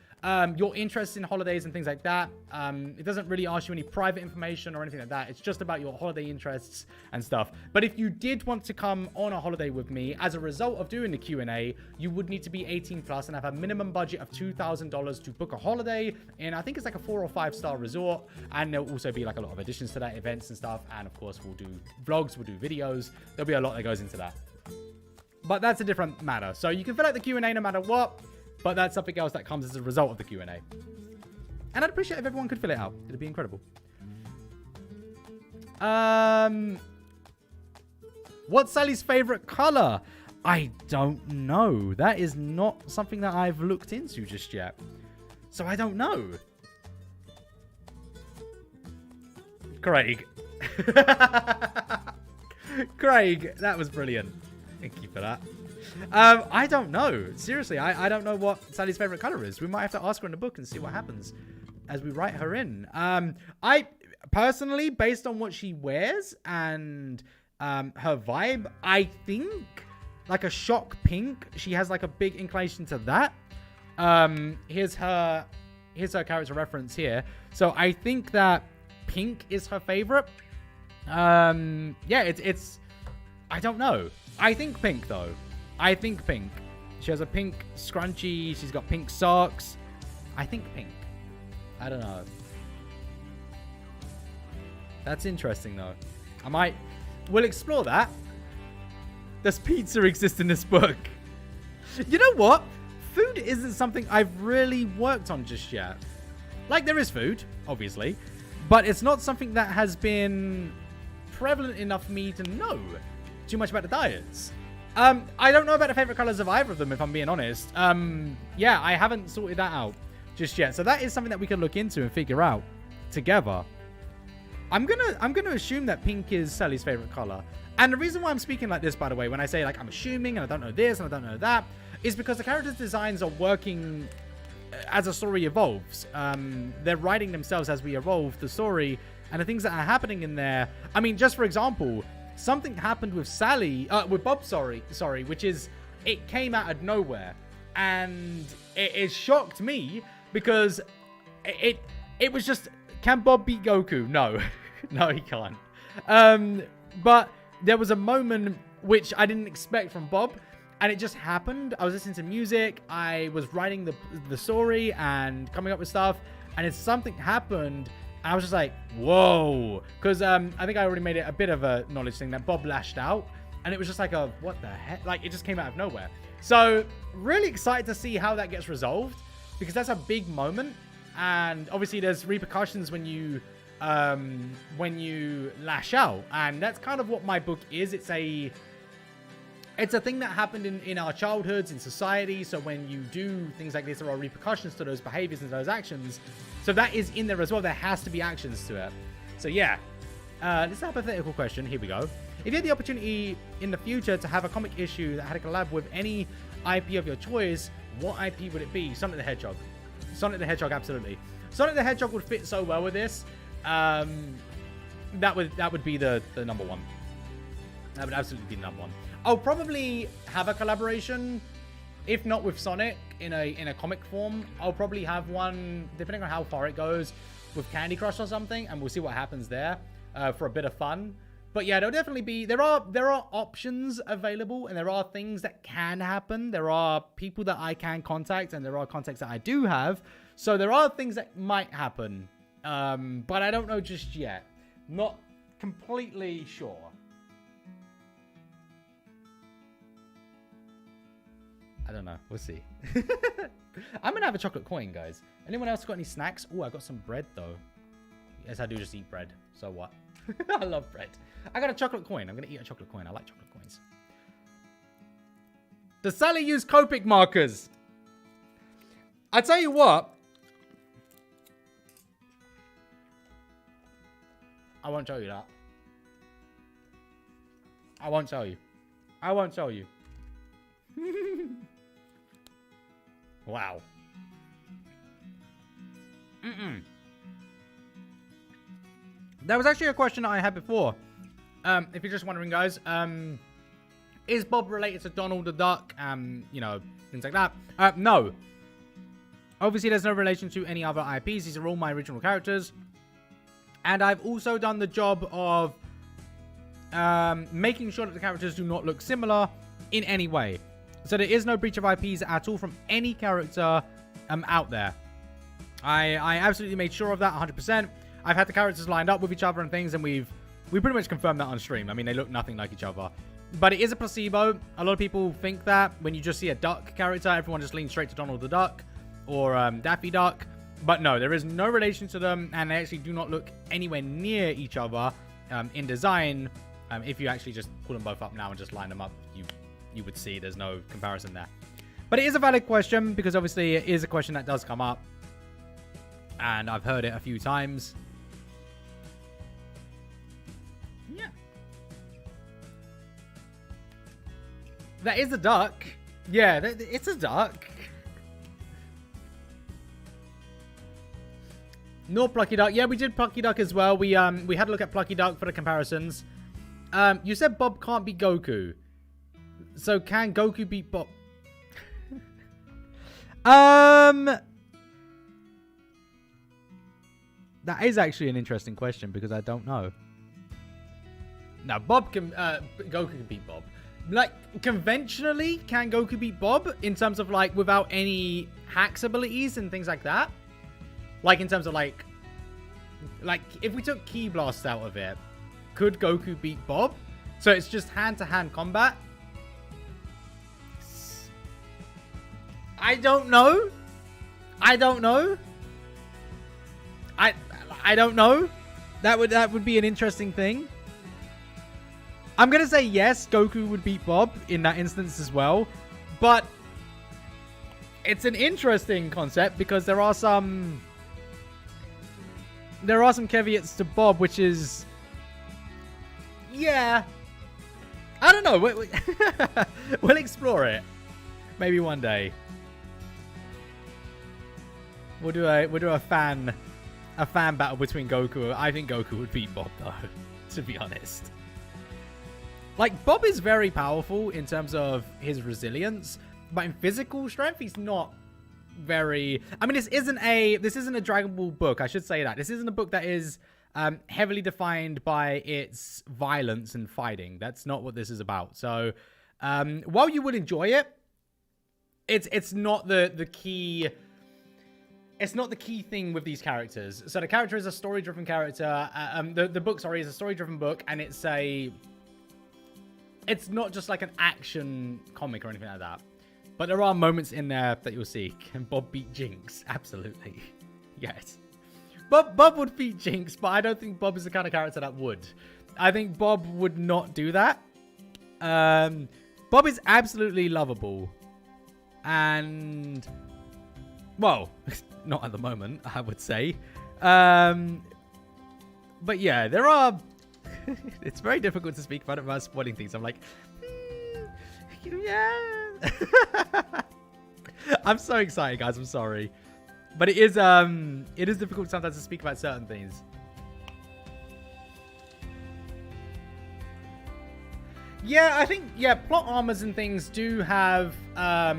your interests in holidays and things like that. It doesn't really ask you any private information or anything like that. It's just about your holiday interests and stuff. But if you did want to come on a holiday with me, as a result of doing the Q&A, you would need to be 18 plus and have a minimum budget of $2,000 to book a holiday. And I think it's like a 4 or 5 star resort. And there'll also be like a lot of additions to that, events and stuff. And of course, we'll do vlogs, we'll do videos. There'll be a lot that goes into that. But that's a different matter. So you can fill out the Q&A no matter what. But that's something else that comes as a result of the Q&A. And I'd appreciate if everyone could fill it out. It'd be incredible. What's Sally's favorite color? I don't know. That is not something that I've looked into just yet. So I don't know. Craig. Craig, that was brilliant. Thank you for that. I don't know. Seriously, I don't know what Sally's favorite color is. We might have to ask her in the book and see what happens as we write her in. I personally, based on what she wears and her vibe, I think like a shock pink. She has like a big inclination to that. Here's her character reference here. So I think that pink is her favorite. Yeah, it's I don't know. I think pink though. I think pink. She has a pink scrunchie. She's got pink socks. I think pink. I don't know. That's interesting though. We'll explore that. Does pizza exist in this book? You know what? Food isn't something I've really worked on just yet. Like, there is food, obviously. But it's not something that has been prevalent enough for me to know too much about the diets. I don't know about the favorite colors of either of them, if I'm being honest. Yeah, I haven't sorted that out just yet. So that is something that we can look into and figure out together. I'm gonna assume that pink is Sally's favorite color. And the reason why I'm speaking like this, by the way, when I say like I'm assuming and I don't know this and I don't know that, is because the characters' designs are working as a story evolves. They're writing themselves as we evolve the story, and the things that are happening in there. I mean, just for example, something happened with Sally, with Bob, sorry, which is, it came out of nowhere. And it shocked me because it was just, can Bob beat Goku? No. No, he can't. But there was a moment which I didn't expect from Bob, and it just happened. I was listening to music, I was writing the story and coming up with stuff, and it's something happened, and I was just like, whoa. Because I think I already made it a bit of a knowledge thing that Bob lashed out, and it was just like a, what the heck? Like, it just came out of nowhere. So, really excited to see how that gets resolved, because that's a big moment, and obviously there's repercussions when you lash out, and that's kind of what my book is. It's a thing that happened in our childhoods, in society. So when you do things like this, there are repercussions to those behaviors and those actions. So that is in there as well. There has to be actions to it. So yeah, this is a hypothetical question. Here we go. If you had the opportunity in the future to have a comic issue that had a collab with any IP of your choice, what IP would it be? Sonic the Hedgehog. Sonic the Hedgehog, absolutely. Sonic the Hedgehog would fit so well with this. That would be the number one. That would absolutely be the number one. I'll probably have a collaboration, if not with Sonic in a comic form. I'll probably have one, depending on how far it goes, with Candy Crush or something, and we'll see what happens there for a bit of fun. But yeah, there'll definitely be, there are options available, and there are things that can happen. There are people that I can contact, and there are contacts that I do have. So there are things that might happen, but I don't know just yet. Not completely sure. I don't know. We'll see. I'm going to have a chocolate coin, guys. Anyone else got any snacks? Oh, I got some bread, though. Yes, I do just eat bread. So what? I love bread. I got a chocolate coin. I'm going to eat a chocolate coin. I like chocolate coins. Does Sally use Copic markers? I tell you what. I won't tell you that. I won't tell you. I won't tell you. Wow. That was actually a question that I had before. If you're just wondering, guys, is Bob related to Donald the Duck? You know, things like that. No. Obviously, there's no relation to any other IPs. These are all my original characters. And I've also done the job of making sure that the characters do not look similar in any way. So there is no breach of IPs at all from any character out there. I absolutely made sure of that 100%. I've had the characters lined up with each other and things, and we pretty much confirmed that on stream. I mean, they look nothing like each other. But it is a placebo. A lot of people think that when you just see a duck character, everyone just leans straight to Donald the Duck or Daffy Duck. But no, there is no relation to them, and they actually do not look anywhere near each other in design. If you actually just pull them both up now and just line them up, you would see there's no comparison there. But it is a valid question, because obviously it is a question that does come up, and I've heard it a few times. Yeah. That is a duck. Yeah, it's a duck. No Plucky Duck. Yeah, we did Plucky Duck as well. We had a look at Plucky Duck for the comparisons. You said Bob can't beat Goku. So can Goku beat Bob? That is actually an interesting question, because I don't know. Now, Bob can Goku can beat Bob. Like, conventionally, can Goku beat Bob in terms of, like, without any hacks abilities and things like that? Like, in terms of, like, if we took Ki Blast out of it, could Goku beat Bob? So it's just hand-to-hand combat? I don't know. I don't know. I don't know. That would be an interesting thing. I'm going to say yes, Goku would beat Bob in that instance as well. But it's an interesting concept, because there are some caveats to Bob, which is, yeah, I don't know. We'll explore it. Maybe one day. We'll do a fan battle between Goku. I think Goku would beat Bob, though, to be honest. Like, Bob is very powerful in terms of his resilience. but in physical strength, he's not very... I mean, this isn't a Dragon Ball book. I should say that. This isn't a book that is heavily defined by its violence and fighting. That's not what this is about. So while you would enjoy it, it's not the key... It's not the key thing with these characters. So the character is a story-driven character. The book, sorry, is a story-driven book, and it's not just like an action comic or anything like that. But there are moments in there that you'll see. Can Bob beat Jinx? Absolutely. Yes. Bob would beat Jinx, but I don't think Bob is the kind of character that would. I think Bob would not do that. Bob is absolutely lovable. And... well, not at the moment, I would say. But yeah, there are... it's very difficult to speak about it without spoiling things. I'm like, yeah. I'm so excited, guys. I'm sorry. But it is difficult sometimes to speak about certain things. Yeah, I think, plot armors and things do have a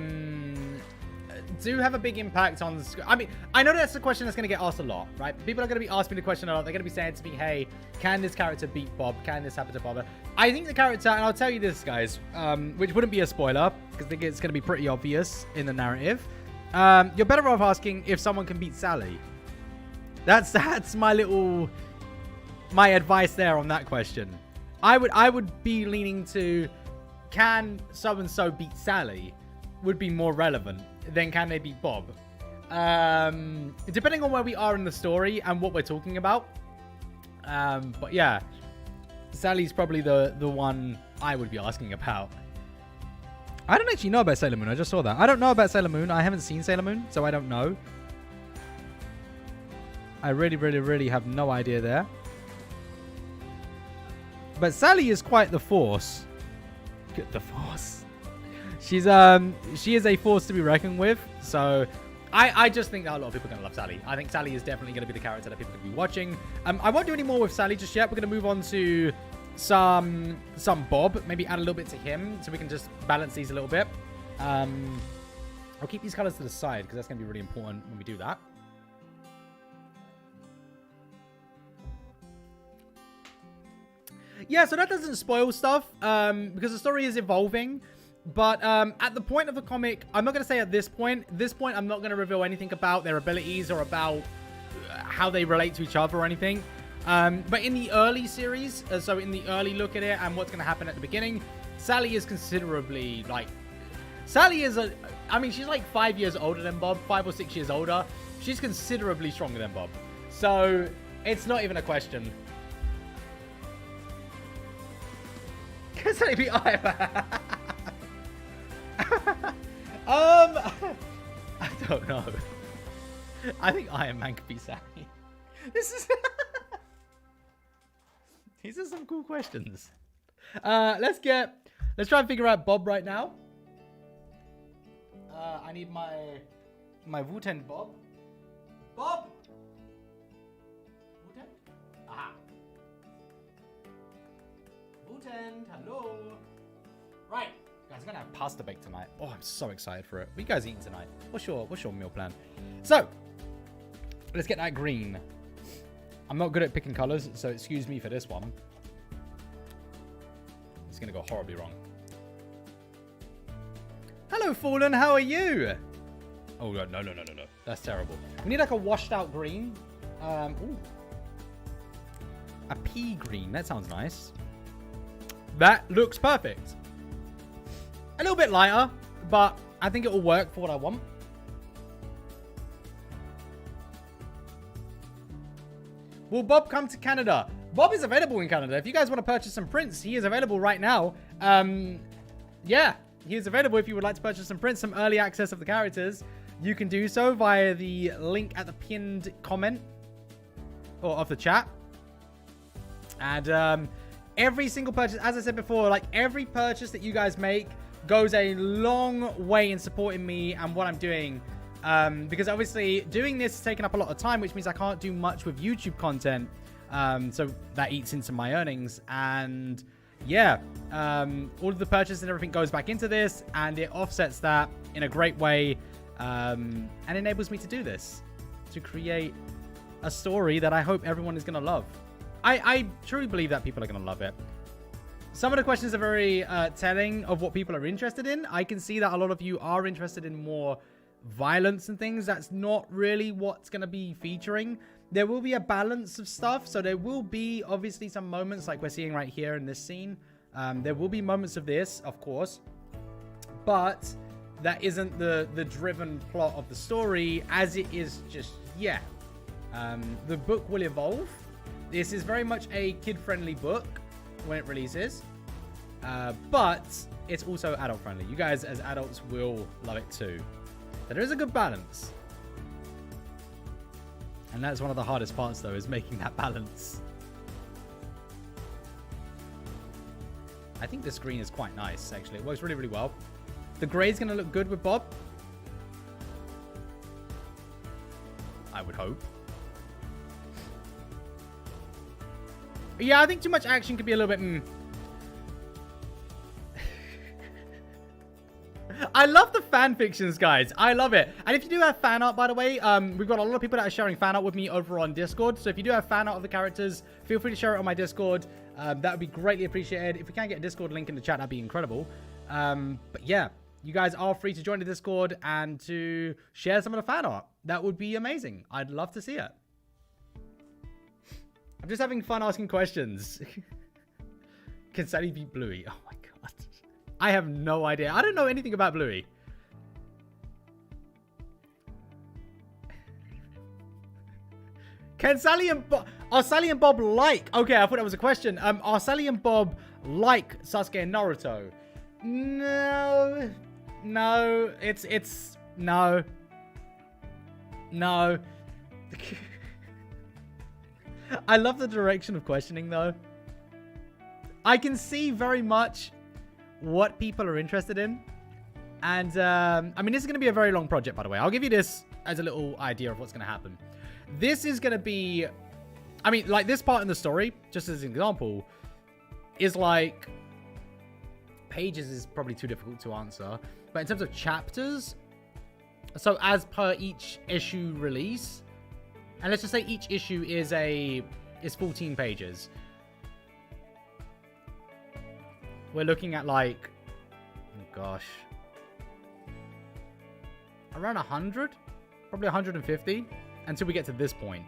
big impact on the script. I mean, I know that's a question that's going to get asked a lot, right? People are going to be asking me the question a lot. They're going to be saying to me, hey, can this character beat Bob? Can this happen to Bob? I think the character, and I'll tell you this, guys, which wouldn't be a spoiler, because I think it's going to be pretty obvious in the narrative. You're better off asking if someone can beat Sally. That's my advice there on that question. I would be leaning to, can so-and-so beat Sally? Would be more relevant. Then can they beat Bob? Depending on where we are in the story and what we're talking about. But yeah, Sally's probably the one I would be asking about. I don't actually know about Sailor Moon. I just saw that. I don't know about Sailor Moon. I haven't seen Sailor Moon, so I don't know. I really have no idea there. But Sally is quite the force. The force. She is a force to be reckoned with. So I just think that a lot of people are going to love Sally. I think Sally is definitely going to be the character that people are going to be watching. I won't do any more with Sally just yet. We're going to move on to some Bob. Maybe add a little bit to him so we can just balance these a little bit. I'll keep these colors to the side because that's going to be really important when we do that. Yeah, so that doesn't spoil stuff because the story is evolving. But at the point of the comic, I'm not going to say at this point. I'm not going to reveal anything about their abilities or about how they relate to each other or anything. But in the early series, so in the early look at it and what's going to happen at the beginning, Sally is considerably, like... Sally is I mean, she's like 5 years older than Bob, 5 or 6 years older. She's considerably stronger than Bob. So it's not even a question. Can Sally be Iron? I don't know. I think Iron Man could be Sally. This is... These are some cool questions. Let's try and figure out Bob right now. I need my Wu-Tang Bob. Bob! Wu-Tang? Aha. Wu-Tang, hello. Right. Guys, I'm gonna have pasta bake tonight. Oh, I'm so excited for it. What are you guys eating tonight? What's your meal plan? So, let's get that green. I'm not good at picking colors, so excuse me for this one. It's gonna go horribly wrong. Hello, Fallen. How are you? Oh, no. That's terrible. We need like a washed out green. Ooh. A pea green. That sounds nice. That looks perfect. A little bit lighter, but I think it will work for what I want. Will Bob come to Canada? Bob is available in Canada. If you guys want to purchase some prints, he is available right now. Yeah, he is available if you would like to purchase some prints, some early access of the characters. You can do so via the link at the pinned comment or of the chat. And every single purchase, as I said before, like every purchase that you guys make goes a long way in supporting me and what I'm doing. Because obviously doing this is taking up a lot of time, which means I can't do much with YouTube content. So that eats into my earnings. And yeah, all of the purchase and everything goes back into this and it offsets that. in a great way and enables me to do this, to create a story that I hope everyone is going to love. I truly believe that people are going to love it. Some of the questions are very telling of what people are interested in. I can see that a lot of you are interested in more violence and things. That's not really what's going to be featuring. There will be a balance of stuff. So there will be obviously some moments like we're seeing right here in this scene. There will be moments of this, of course. But that isn't the driven plot of the story as it is just yet. The book will evolve. This is very much a kid-friendly book when it releases. But it's also adult-friendly. You guys as adults will love it too. So there is a good balance. And that's one of the hardest parts, though, is making that balance. I think the screen is quite nice, actually. It works really, really well. The gray's going to look good with Bob. I would hope. Yeah, I think too much action could be a little bit... I love the fan fictions, guys. I love it. And if you do have fan art, by the way, we've got a lot of people that are sharing fan art with me over on Discord. So if you do have fan art of the characters, feel free to share it on my Discord. That would be greatly appreciated. If we can get a Discord link in the chat, that'd be incredible. But yeah, you guys are free to join the Discord and to share some of the fan art. That would be amazing. I'd love to see it. I'm just having fun asking questions. Can Sally beat Bluey? Oh my god. I have no idea. I don't know anything about Bluey. Can Sally and Bob... Are Sally and Bob like... Okay, I thought that was a question. Are Sally and Bob like Sasuke and Naruto? No. No. It's... No. No. I love the direction of questioning, though. I can see very much what people are interested in. And, I mean, this is going to be a very long project, by the way. I'll give you this as a little idea of what's going to happen. This is going to be... I mean, like, this part in the story, just as an example, is like... Pages is probably too difficult to answer. But in terms of chapters... So, as per each issue release... And let's just say each issue is 14 pages. We're looking at like, oh gosh, around 100, probably 150 until we get to this point.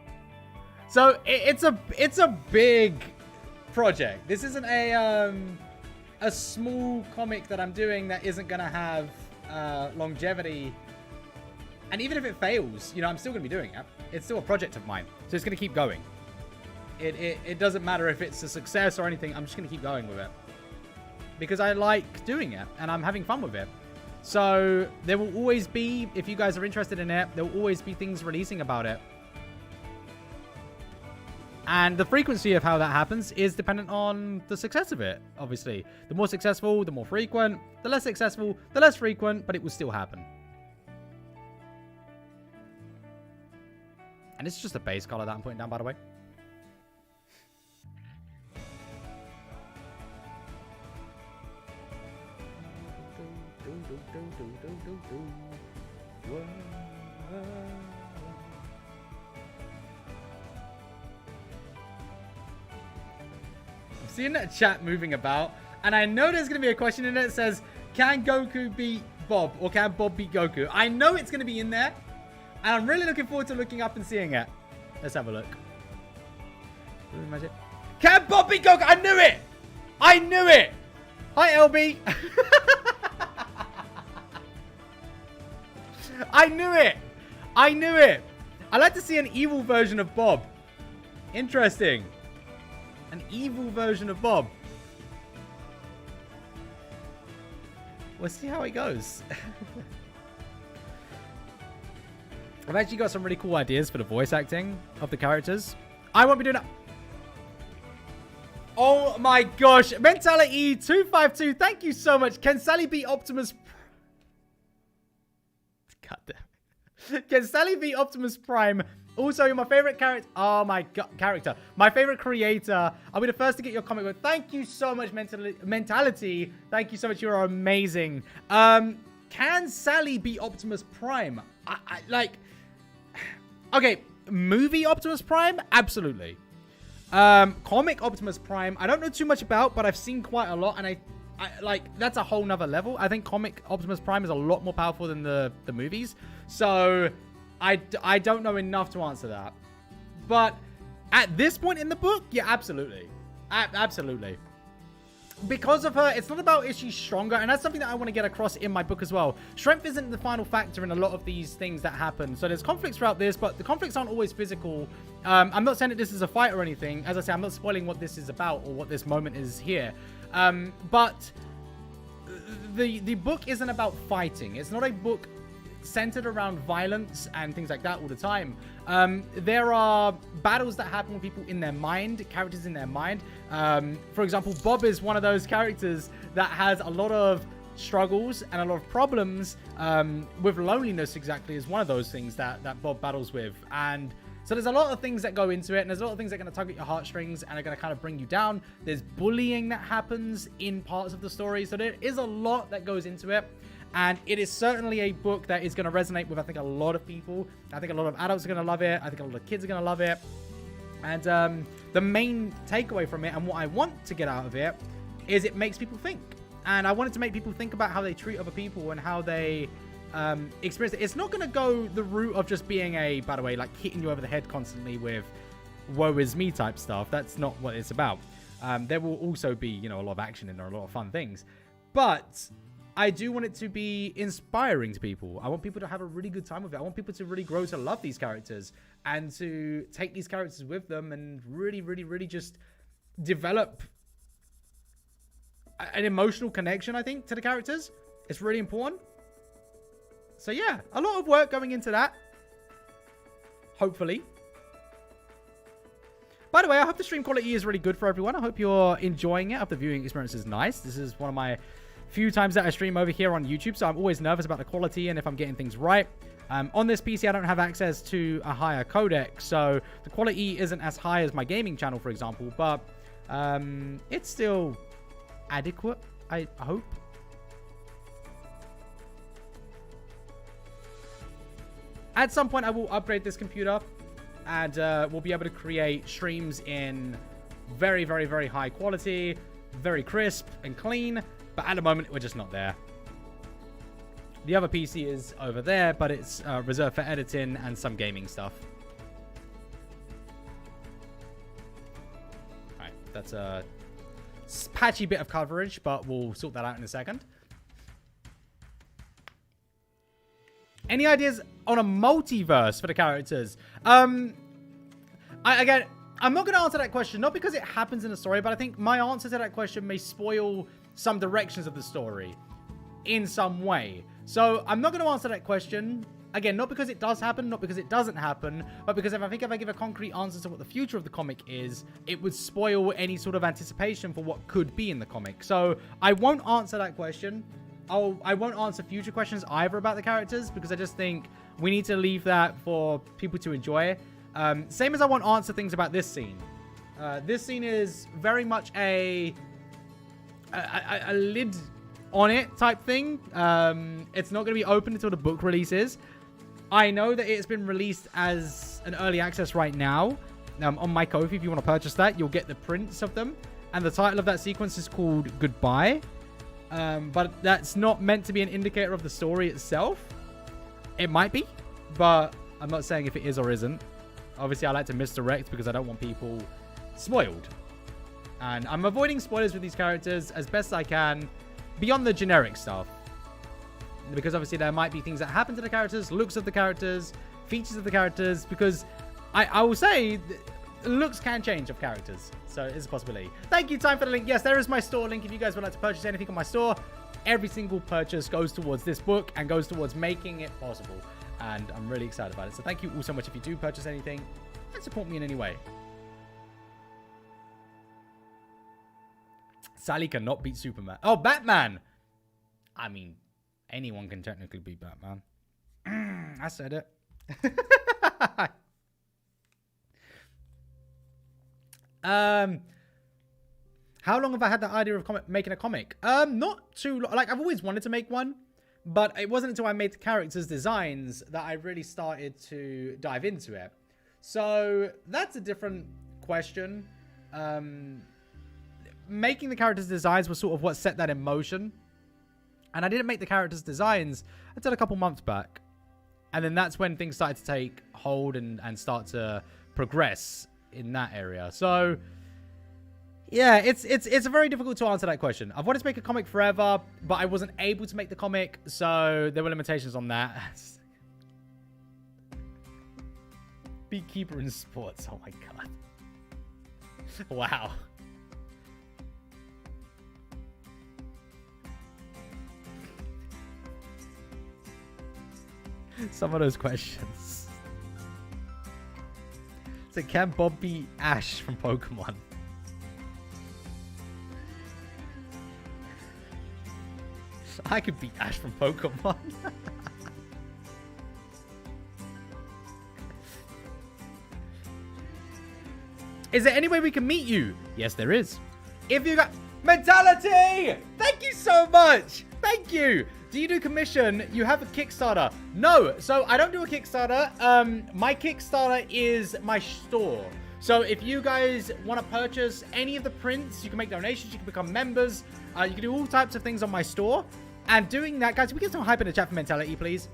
So it's a big project. This isn't a small comic that I'm doing that isn't gonna have longevity. And even if it fails, you know, I'm still gonna be doing it. It's still a project of mine, so it's gonna keep going. It doesn't matter if it's a success or anything. I'm just gonna keep going with it. Because I like doing it, and I'm having fun with it. So, there will always be, if you guys are interested in it, there will always be things releasing about it. And the frequency of how that happens is dependent on the success of it, obviously. The more successful, the more frequent. The less successful, the less frequent, but it will still happen. And it's just a base color that I'm putting down, by the way. I'm seeing that chat moving about, and I know there's going to be a question in it that says, can Goku beat Bob, or can Bob beat Goku? I know it's going to be in there, and I'm really looking forward to looking up and seeing it. Let's have a look. Can Bob beat Goku? I knew it! I knew it! Hi, LB! I knew it! I knew it! I'd like to see an evil version of Bob. Interesting. An evil version of Bob. We'll see how it goes. I've actually got some really cool ideas for the voice acting of the characters. I won't be doing that. Oh my gosh. Mentality 252. Thank you so much. Can Sally beat Optimus? God damn it. Can Sally beat Optimus Prime? Also, my favorite character. Oh my god, character. My favorite creator. I'll be the first to get your comic book. Thank you so much, Mentality. Thank you so much. You're amazing. Can can Sally be Optimus Prime? Okay, movie Optimus Prime? Absolutely. Comic Optimus Prime, I don't know too much about, but I've seen quite a lot, and I like, that's a whole nother level. I think comic Optimus Prime is a lot more powerful than the movies. So I don't know enough to answer that. But at this point in the book, yeah, absolutely. Absolutely. Because of her, it's not about is she stronger, and that's something that I want to get across in my book as well. Strength isn't the final factor in a lot of these things that happen. So there's conflicts throughout this, but the conflicts aren't always physical. I'm not saying that this is a fight or anything. As I say, I'm not spoiling what this is about or what this moment is here. But the book isn't about fighting. It's not a book centered around violence and things like that all the time. There are battles that happen with people in their mind, characters in their mind. For example, Bob is one of those characters that has a lot of struggles and a lot of problems with loneliness. Exactly, is one of those things that Bob battles with. And so there's a lot of things that go into it, and there's a lot of things that are going to tug at your heartstrings and are going to kind of bring you down. There's bullying that happens in parts of the story, so there is a lot that goes into it. And it is certainly a book that is going to resonate with, I think, a lot of people. I think a lot of adults are going to love it. I think a lot of kids are going to love it. And the main takeaway from it, and what I want to get out of it, is it makes people think. And I wanted to make people think about how they treat other people and how they experience it. It's not going to go the route of just being by the way, like hitting you over the head constantly with woe is me type stuff. That's not what it's about. There will also be, you know, a lot of action and there are a lot of fun things. But I do want it to be inspiring to people. I want people to have a really good time with it. I want people to really grow to love these characters and to take these characters with them and really, really, really just develop an emotional connection, I think, to the characters. It's really important. So yeah, a lot of work going into that. Hopefully. By the way, I hope the stream quality is really good for everyone. I hope you're enjoying it. I hope the viewing experience is nice. This is one of my few times that I stream over here on YouTube, so I'm always nervous about the quality and if I'm getting things right. On this PC, I don't have access to a higher codec, so the quality isn't as high as my gaming channel, for example, but it's still adequate, I hope. At some point, I will upgrade this computer, and we'll be able to create streams in very, very, very high quality, very crisp and clean. But at the moment, we're just not there. The other PC is over there, but it's reserved for editing and some gaming stuff. Alright, that's a patchy bit of coverage, but we'll sort that out in a second. Any ideas on a multiverse for the characters? Again, I'm not going to answer that question, not because it happens in the story, but I think my answer to that question may spoil some directions of the story in some way. So I'm not going to answer that question. Again, not because it does happen, not because it doesn't happen, but because if I give a concrete answer to what the future of the comic is, it would spoil any sort of anticipation for what could be in the comic. So I won't answer that question. I won't answer future questions either about the characters, because I just think we need to leave that for people to enjoy. Same as I won't answer things about this scene. This scene is very much a lid on it type thing. It's not going to be open until the book releases. I know that it's been released as an early access right now. On my Ko-fi, if you want to purchase that, you'll get the prints of them. And the title of that sequence is called Goodbye. But that's not meant to be an indicator of the story itself. It might be, but I'm not saying if it is or isn't. Obviously, I like to misdirect because I don't want people spoiled. And I'm avoiding spoilers with these characters as best I can, beyond the generic stuff. Because obviously there might be things that happen to the characters, looks of the characters, features of the characters, because I will say looks can change of characters. So it's a possibility. Thank you, Time, for the link. Yes, there is my store link if you guys would like to purchase anything on my store. Every single purchase goes towards this book and goes towards making it possible. And I'm really excited about it. So thank you all so much if you do purchase anything and support me in any way. Sally cannot beat Superman. Oh, Batman! I mean, anyone can technically beat Batman. I said it. How long have I had the idea of making a comic? Not too long. Like, I've always wanted to make one, But it wasn't until I made the characters' designs that I really started to dive into it. So that's a different question. Making the characters' designs was sort of what set that in motion. And I didn't make the characters' designs until a couple months back. And then that's when things started to take hold and start to progress in that area. So yeah, it's very difficult to answer that question. I've wanted to make a comic forever, but I wasn't able to make the comic, so there were limitations on that. Beekeeper in sports. Oh my god. Wow. Some of those questions. So can Bob beat Ash from Pokemon? I could beat Ash from Pokemon. Is there any way we can meet you? Yes, there is. If you got mentality, thank you so much. Thank you. Do you do commission? You have a Kickstarter? No. So I don't do a Kickstarter. My Kickstarter is my store. So if you guys want to purchase any of the prints, you can make donations, you can become members, you can do all types of things on my store. And doing that, guys, can we get some hype in the chat for mentality, please?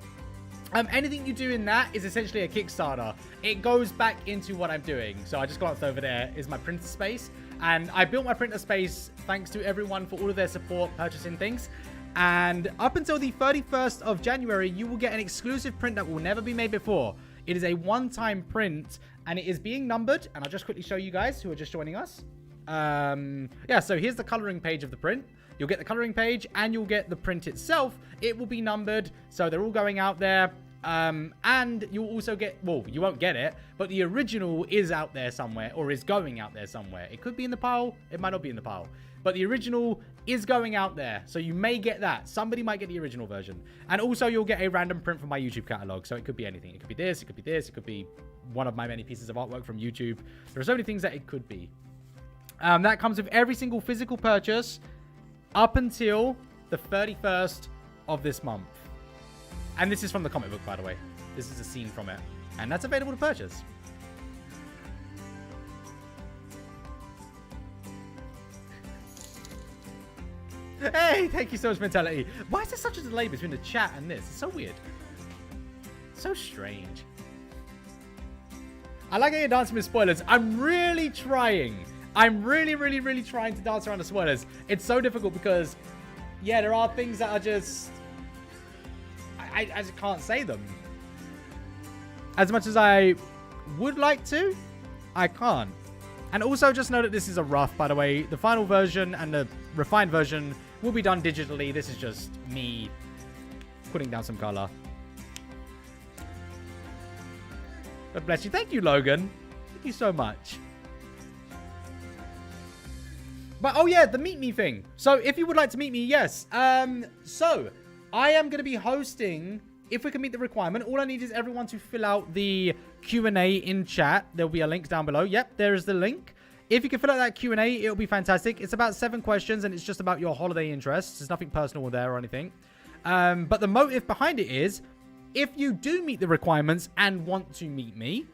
Anything you do in that is essentially a Kickstarter. It goes back into what I'm doing. So I just glanced over there is my printer space. And I built my printer space thanks to everyone for all of their support purchasing things. And up until the 31st of January, you will get an exclusive print that will never be made before. It is a one-time print and it is being numbered. And I'll just quickly show you guys who are just joining us. Yeah, so here's the coloring page of the print. You'll get the coloring page and you'll get the print itself. It will be numbered. So they're all going out there. And you'll also get, well, you won't get it, but the original is out there somewhere or is going out there somewhere. It could be in the pile. It might not be in the pile, but the original is going out there. So you may get that. Somebody might get the original version. And also you'll get a random print from my YouTube catalog. So it could be anything. It could be this. It could be this. It could be one of my many pieces of artwork from YouTube. There are so many things that it could be. That comes with every single physical purchase up until the 31st of this month. And this is from the comic book, by the way. This is a scene from it. And that's available to purchase. Hey, thank you so much, Mentality. Why is there such a delay between the chat and this? It's so weird. So strange. I like how you're dancing with spoilers. I'm really trying. I'm really trying to dance around the spoilers. It's so difficult because, yeah, there are things that are just... I just can't say them. As much as I would like to, I can't. And also just know that this is a rough, by the way. The final version and the refined version will be done digitally. This is just me putting down some color. God bless you. Thank you, Logan. Thank you so much. But, oh yeah, the meet me thing. So, if you would like to meet me, yes. So, I am going to be hosting, if we can meet the requirement, all I need is everyone to fill out the Q&A in chat. There'll be a link down below. Yep, there is the link. If you can fill out that Q&A, it'll be fantastic. It's about 7 questions, and it's just about your holiday interests. There's nothing personal there or anything. But the motive behind it is, if you do meet the requirements and want to meet me,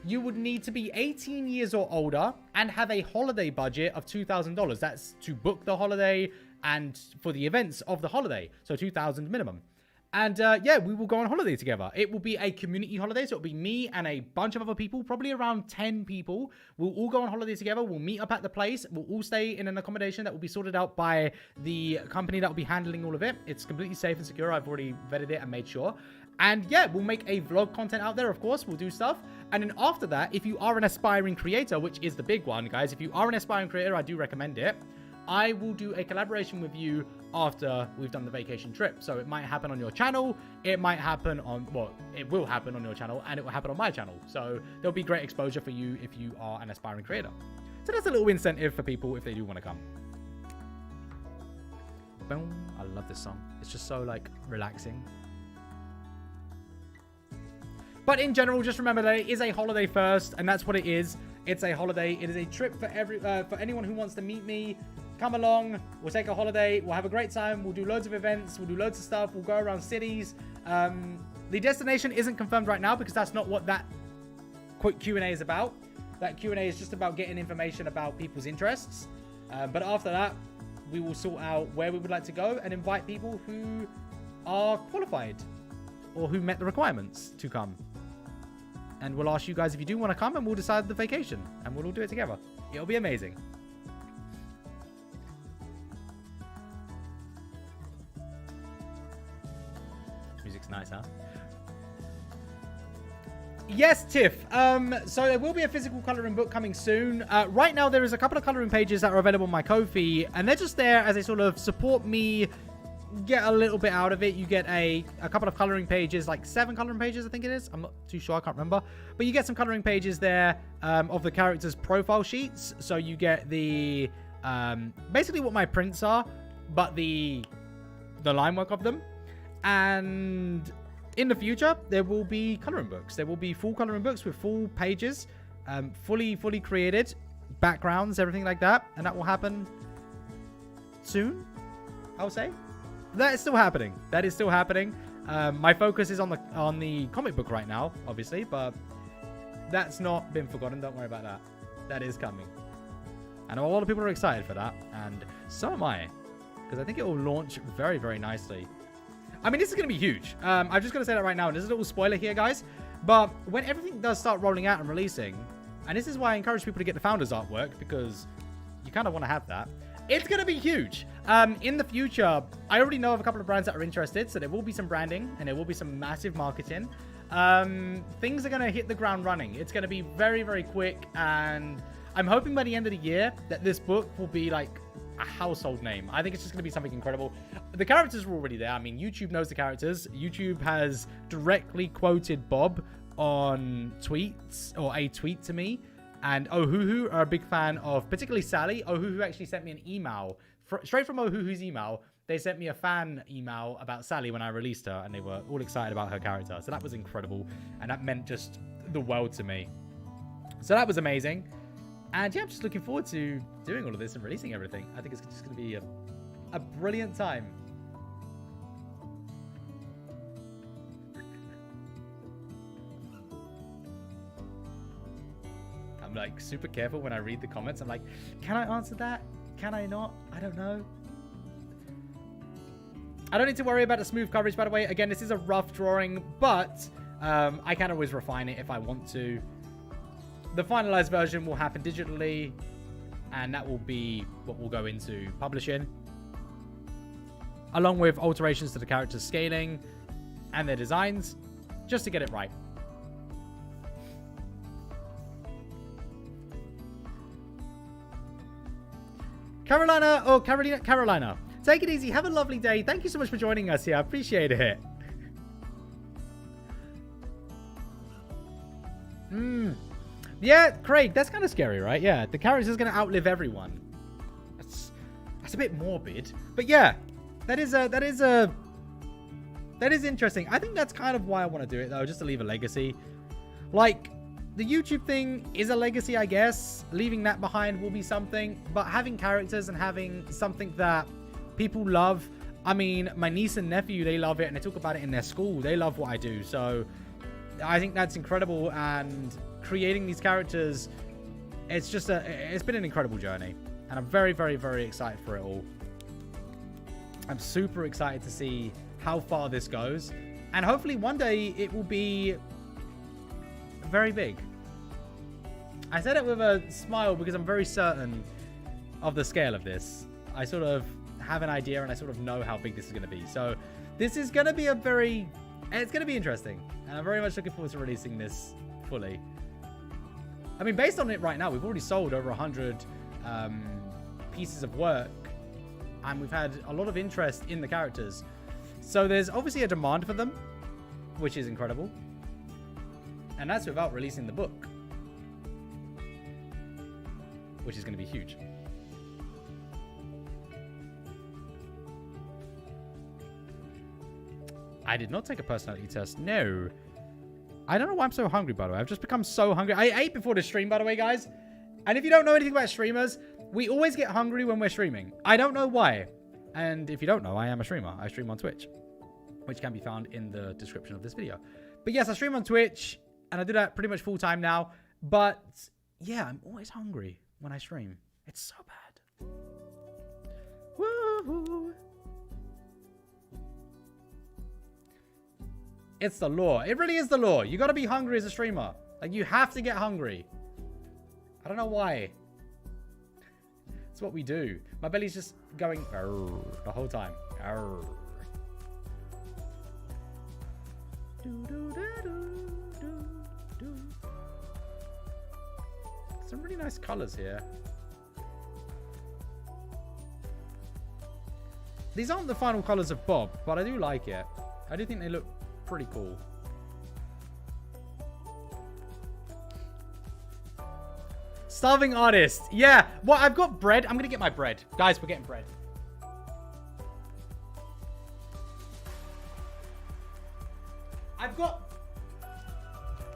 you would need to be 18 years or older and have a holiday budget of $2,000. That's to book the holiday and for the events of the holiday. So $2,000 minimum. And yeah, we will go on holiday together. It will be a community holiday. So it'll be me and a bunch of other people, probably around 10 people. We'll all go on holiday together. We'll meet up at the place. We'll all stay in an accommodation that will be sorted out by the company that will be handling all of it. It's completely safe and secure. I've already vetted it and made sure. And yeah, we'll make a vlog content out there, of course. We'll do stuff. And then after that, if you are an aspiring creator, which is the big one, guys, if you are an aspiring creator, I do recommend it. I will do a collaboration with you after we've done the vacation trip. So it might happen on your channel. It might happen on, well, it will happen on your channel and it will happen on my channel. So there'll be great exposure for you if you are an aspiring creator. So that's a little incentive for people if they do want to come. Boom. I love this song. It's just so like relaxing. But in general, just remember that it is a holiday first, and that's what it is. It's a holiday. It is a trip for anyone who wants to meet me. come along. We'll take a holiday. We'll have a great time. We'll do loads of events. We'll do loads of stuff. We'll go around cities. The destination isn't confirmed right now because that's not what that quick Q&A is about. That Q&A is just about getting information about people's interests. But after that, we will sort out where we would like to go and invite people who are qualified or who met the requirements to come. And we'll ask you guys if you do want to come, and we'll decide the vacation and we'll all do it together. It'll be amazing. Music's nice, huh? Yes, Tiff. So there will be a physical coloring book coming soon. Right now, there is a couple of coloring pages that are available on my Ko-fi, and they're just there as a sort of support me get a little bit out of it. You get a couple of coloring pages, like 7 coloring pages, I think it is. I'm not too sure. I can't remember. But you get some coloring pages there of the characters' profile sheets. So you get the basically what my prints are, but the line work of them. And in the future, there will be coloring books. There will be full coloring books with full pages, fully created, backgrounds, everything like that. And that will happen soon, I'll say. That is still happening. That is still happening. My focus is on the comic book right now, obviously, but that's not been forgotten. Don't worry about that. That is coming. I know a lot of people are excited for that, and so am I, because I think it will launch very, very nicely. I mean, this is going to be huge. I'm just going to say that right now. And there's a little spoiler here, guys. But when everything does start rolling out and releasing, and this is why I encourage people to get the founders artwork, because you kind of want to have that. It's going to be huge. In the future, I already know of a couple of brands that are interested. So there will be some branding and there will be some massive marketing. Things are going to hit the ground running. It's going to be very, very quick. And I'm hoping by the end of the year that this book will be like a household name. I think it's just going to be something incredible. The characters are already there. I mean, YouTube knows the characters. YouTube has directly quoted Bob on tweets, or a tweet to me. And Ohuhu are a big fan of, particularly Sally. Ohuhu actually sent me an email, straight from Ohuhu's email. They sent me a fan email about Sally when I released her, and they were all excited about her character. So that was incredible, and that meant just the world to me. So that was amazing. And yeah, I'm just looking forward to doing all of this and releasing everything. I think it's just going to be a brilliant time. I'm like super careful when I read the comments. I'm like, can I answer that? Can I not? I don't know. I don't need to worry about the smooth coverage, by the way. Again, this is a rough drawing, but I can always refine it if I want to. The finalized version will happen digitally, and that will be what will go into publishing, along with alterations to the characters' scaling and their designs, just to get it right. Carolina, take it easy. Have a lovely day. Thank you so much for joining us here. I appreciate it. Yeah, Craig, that's kind of scary, right? Yeah, the character's going to outlive everyone. That's a bit morbid. But yeah, that is interesting. I think that's kind of why I want to do it, though, just to leave a legacy. Like, the YouTube thing is a legacy, I guess. Leaving that behind will be something. But having characters and having something that people love. I mean, my niece and nephew, they love it, and they talk about it in their school. They love what I do. So I think that's incredible, and creating these characters, it's been an incredible journey, and I'm very, very, very excited for it all. I'm super excited to see how far this goes, and hopefully one day it will be very big. I said it with a smile because I'm very certain of the scale of this. I sort of have an idea, and I sort of know how big this is going to be. So this is going to be it's going to be interesting, and I'm very much looking forward to releasing this fully. I mean, based on it right now, we've already sold over 100 pieces of work, and we've had a lot of interest in the characters. So there's obviously a demand for them, which is incredible. And that's without releasing the book, which is going to be huge. I did not take a personality test. No. I don't know why I'm so hungry, by the way. I've just become so hungry. I ate before the stream, by the way, guys. And if you don't know anything about streamers, We always get hungry when we're streaming. I don't know why. And if you don't know, I am a streamer. I stream on Twitch, which can be found in the description of this video. But yes, I stream on Twitch, and I do that pretty much full time now. But yeah, I'm always hungry when I stream. It's so bad. Woo-hoo. It's the law. It really is the law. You gotta be hungry as a streamer. Like, you have to get hungry. I don't know why. It's what we do. My belly's just going the whole time. Some really nice colors here. These aren't the final colors of Bob, but I do like it. I do think they look pretty cool. Starving artist. Yeah. Well, I've got bread. I'm going to get my bread. Guys, we're getting bread. I've got...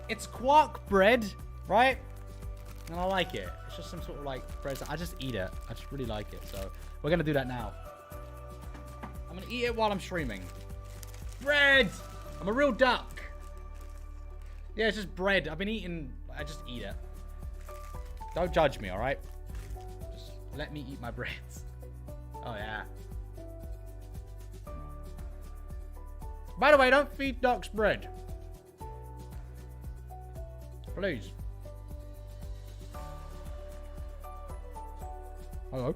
It's quark bread, right? And I like it. It's just some sort of like bread. I just eat it. I just really like it. So we're going to do that now. I'm going to eat it while I'm streaming. Bread! I'm a real duck. Yeah, it's just bread. I've been eating... I just eat it. Don't judge me, alright? Just let me eat my breads. Oh, yeah. By the way, don't feed ducks bread. Please. Hello.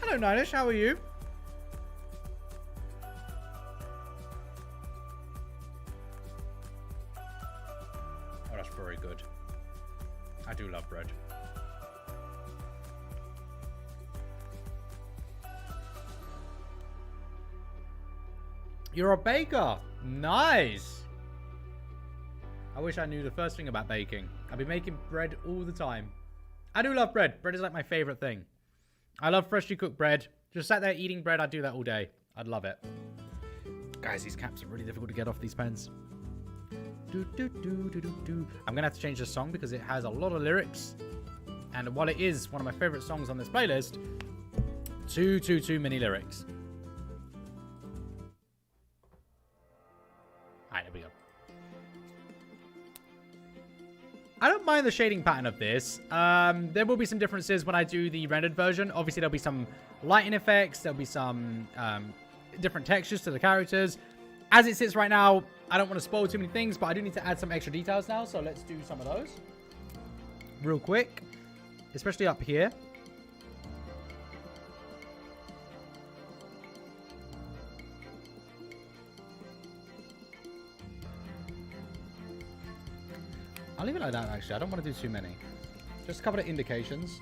Hello, Ninish. How are you? Oh, that's very good. I do love bread. You're a baker. Nice. I wish I knew the first thing about baking. I've been making bread all the time. I do love bread. Bread is like my favorite thing. I love freshly cooked bread. Just sat there eating bread. I'd do that all day. I'd love it. Guys, these caps are really difficult to get off these pens. I'm going to have to change this song because it has a lot of lyrics. And while it is one of my favorite songs on this playlist, too many lyrics. Alright, there we go. I don't mind the shading pattern of this. There will be some differences when I do the rendered version. Obviously, there'll be some lighting effects. There'll be some different textures to the characters. As it sits right now, I don't want to spoil too many things, but I do need to add some extra details now. So let's do some of those real quick, especially up here. I'll leave it like that, actually. I don't want to do too many. Just a couple of indications.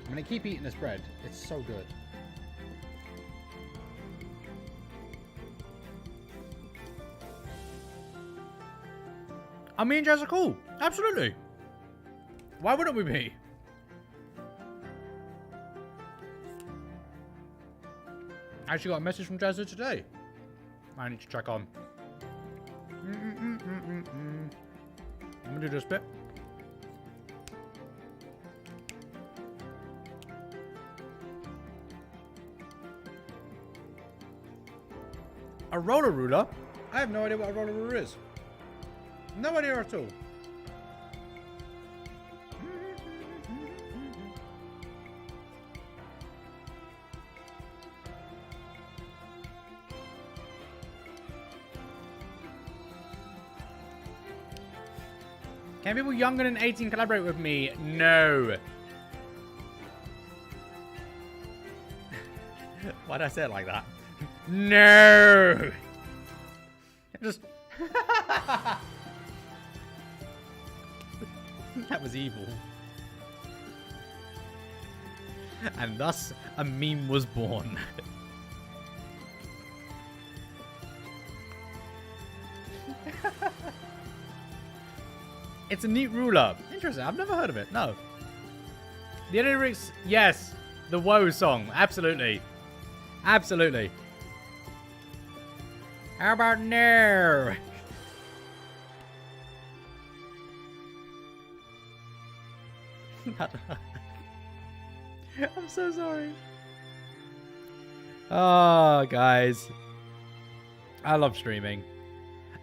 I'm going to keep eating this bread. It's so good. Me and Jazz are cool. Absolutely. Why wouldn't we be? I actually got a message from Jazz today. I need to check on. I'm gonna do this bit. A roller ruler? I have no idea what a roller ruler is. No idea at all. Can people younger than 18 collaborate with me? No. Why did I say it like that? No. Just... That was evil. And thus, a meme was born. It's a neat ruler. Interesting. I've never heard of it. No. The lyrics, yes. The woe song. Absolutely. Absolutely. How about no? I'm so sorry. Oh, guys. I love streaming.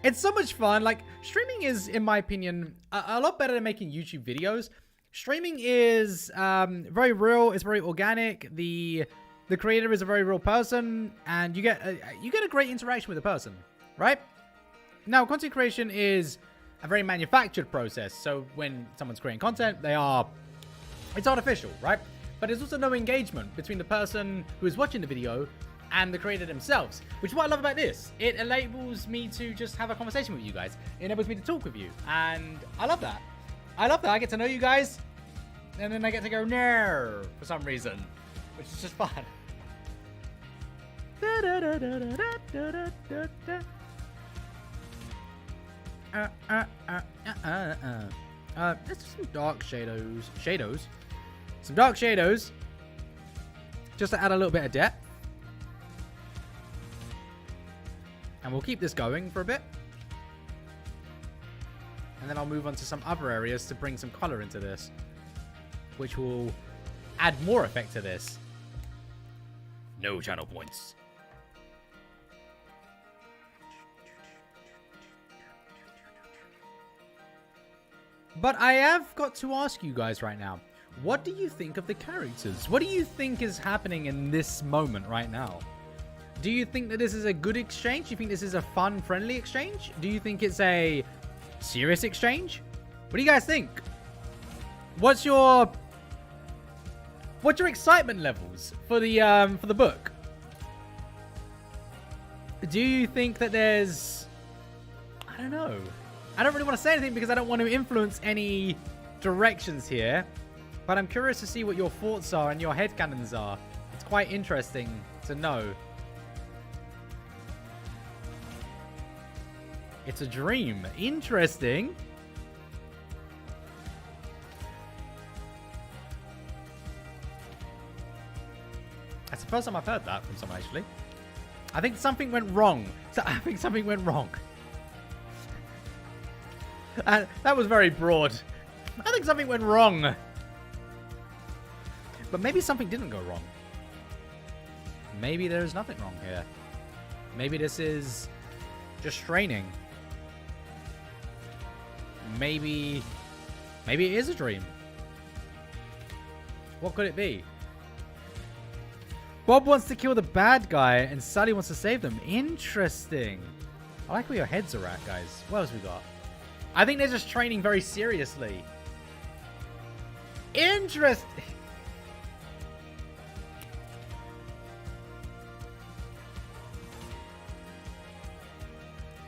It's so much fun. Like, streaming is, in my opinion, a lot better than making YouTube videos. Streaming is very real. It's very organic. The creator is a very real person, and you get a great interaction with the person, right? Now, content creation is a very manufactured process. So when someone's creating content, it's artificial, right? But there's also no engagement between the person who is watching the video and the creator themselves, which is what I love about this. It enables me to just have a conversation with you guys. It enables me to talk with you, and I love that. I love that. I get to know you guys, and then I get to go no for some reason, which is just fun. Let's do some dark shadows. Some dark shadows, just to add a little bit of depth. And we'll keep this going for a bit. And then I'll move on to some other areas to bring some color into this, which will add more effect to this. No channel points. But I have got to ask you guys right now, what do you think of the characters? What do you think is happening in this moment right now? Do you think that this is a good exchange? Do you think this is a fun, friendly exchange? Do you think it's a serious exchange? What do you guys think? What's your excitement levels for the book? Do you think that there's... I don't know. I don't really want to say anything because I don't want to influence any directions here. But I'm curious to see what your thoughts are and your headcanons are. It's quite interesting to know. It's a dream. Interesting. That's the first time I've heard that from someone, actually. I think something went wrong. That was very broad. I think something went wrong. But maybe something didn't go wrong. Maybe there's nothing wrong here. Maybe this is just training. Maybe it is a dream. What could it be? Bob wants to kill the bad guy and Sally wants to save them. Interesting. I like where your heads are at, guys. What else we got? I think they're just training very seriously. Interesting.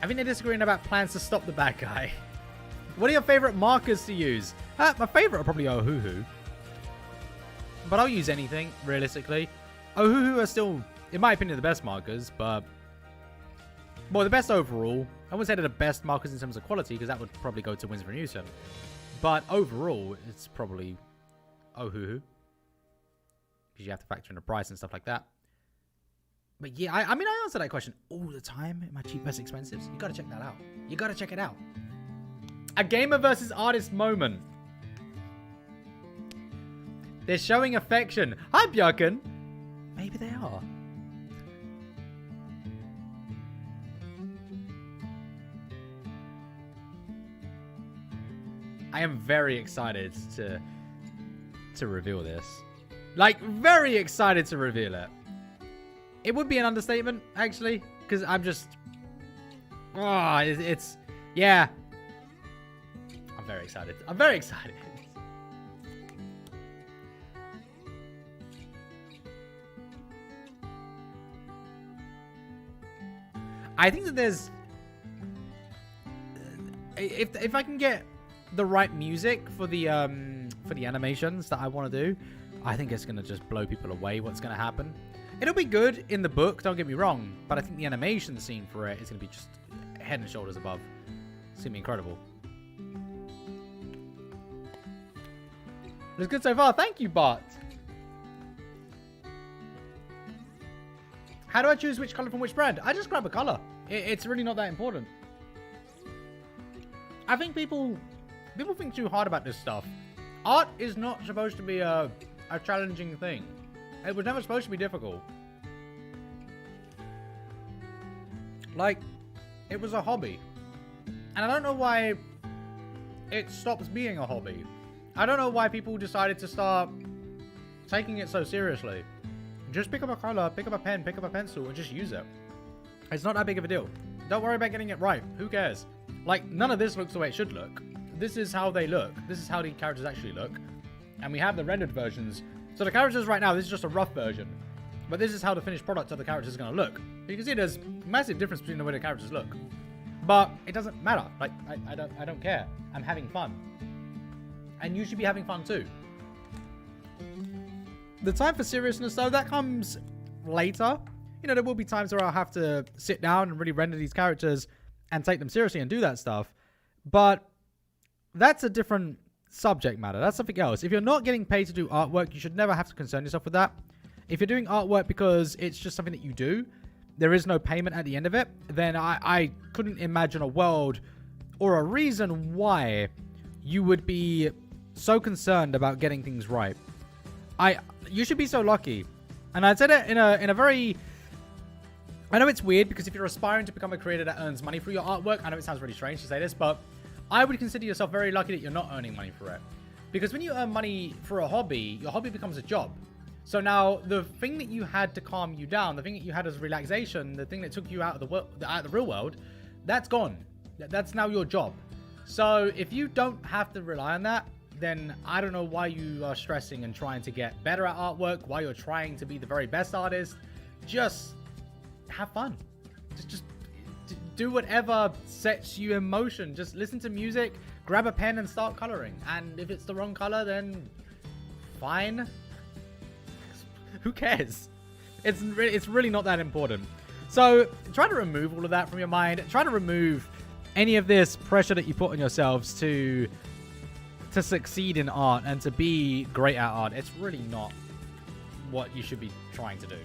I think they're disagreeing about plans to stop the bad guy. What are your favorite markers to use? My favorite are probably Ohuhu. But I'll use anything, realistically. Ohuhu are still, in my opinion, the best markers, but... Well, the best overall. I wouldn't say they're the best markers in terms of quality, because that would probably go to Winsor & Newton. But overall, it's probably Ohuhu. Because you have to factor in the price and stuff like that. But yeah, I mean, I answer that question all the time in my cheap versus expensives. You gotta check that out. You gotta check it out. A gamer versus artist moment. They're showing affection. Hi, Björken. Maybe they are. I am very excited to reveal this. Like, very excited to reveal it. It would be an understatement, actually, because I'm just... Oh, it's... Yeah. I'm very excited. I'm very excited. I think that there's... If I can get the right music for the animations that I want to do, I think it's going to just blow people away what's going to happen. It'll be good in the book, don't get me wrong, but I think the animation scene for it is going to be just head and shoulders above. It's going to be incredible. It's good so far. Thank you, Bart. How do I choose which color from which brand? I just grab a color. It's really not that important. I think people think too hard about this stuff. Art is not supposed to be a challenging thing. It was never supposed to be difficult. Like, it was a hobby. And I don't know why it stops being a hobby. I don't know why people decided to start taking it so seriously. Just pick up a color, pick up a pen, pick up a pencil, and just use it. It's not that big of a deal. Don't worry about getting it right. Who cares? Like, none of this looks the way it should look. This is how they look. This is how the characters actually look. And we have the rendered versions. So the characters right now, this is just a rough version. But this is how the finished product of the characters is going to look. You can see there's massive difference between the way the characters look. But it doesn't matter. Like, I don't care. I'm having fun. And you should be having fun too. The time for seriousness, though, that comes later. You know, there will be times where I'll have to sit down and really render these characters and take them seriously and do that stuff. But that's a different subject matter. That's something else. If you're not getting paid to do artwork, you should never have to concern yourself with that. If you're doing artwork because it's just something that you do, there is no payment at the end of it, then I couldn't imagine a world or a reason why you would be so concerned about getting things right. You should be so lucky. And I'd say that in a very... I know it's weird because if you're aspiring to become a creator that earns money through your artwork, I know it sounds really strange to say this, but I would consider yourself very lucky that you're not earning money for it. Because when you earn money for a hobby, your hobby becomes a job. So now the thing that you had to calm you down, the thing that you had as relaxation, the thing that took you out of the real world, that's gone. That's now your job. So if you don't have to rely on that, then I don't know why you are stressing and trying to get better at artwork, why you're trying to be the very best artist. Just have fun. Just do whatever sets you in motion. Just listen to music, grab a pen and start coloring. And if it's the wrong color, then fine. Who cares? It's really not that important. So try to remove all of that from your mind. Try to remove any of this pressure that you put on yourselves to succeed in art and to be great at art. It's really not what you should be trying to do.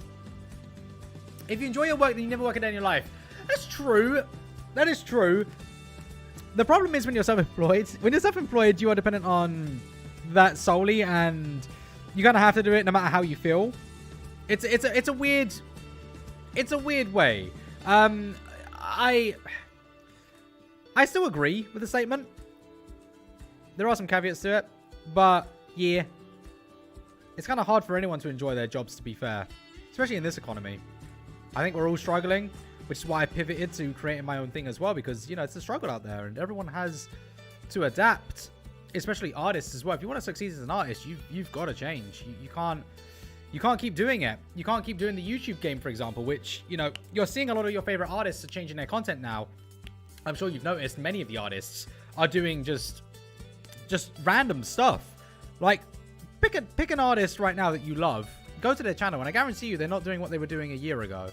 If you enjoy your work, then you never work a day in your life. That's true. That is true. The problem is when you're self-employed. When you're self-employed, you are dependent on that solely, and you kind of have to do it no matter how you feel. It's a weird way. I still agree with the statement. There are some caveats to it, but yeah, it's kind of hard for anyone to enjoy their jobs, to be fair, especially in this economy. I think we're all struggling, which is why I pivoted to creating my own thing as well, because, you know, it's a struggle out there and everyone has to adapt, especially artists as well. If you want to succeed as an artist, you've got to change. You can't keep doing it. You can't keep doing the YouTube game, for example, which, you know, you're seeing a lot of your favorite artists are changing their content now. I'm sure you've noticed many of the artists are doing just random stuff. Like, pick an artist right now that you love, go to their channel, and I guarantee you they're not doing what they were doing a year ago.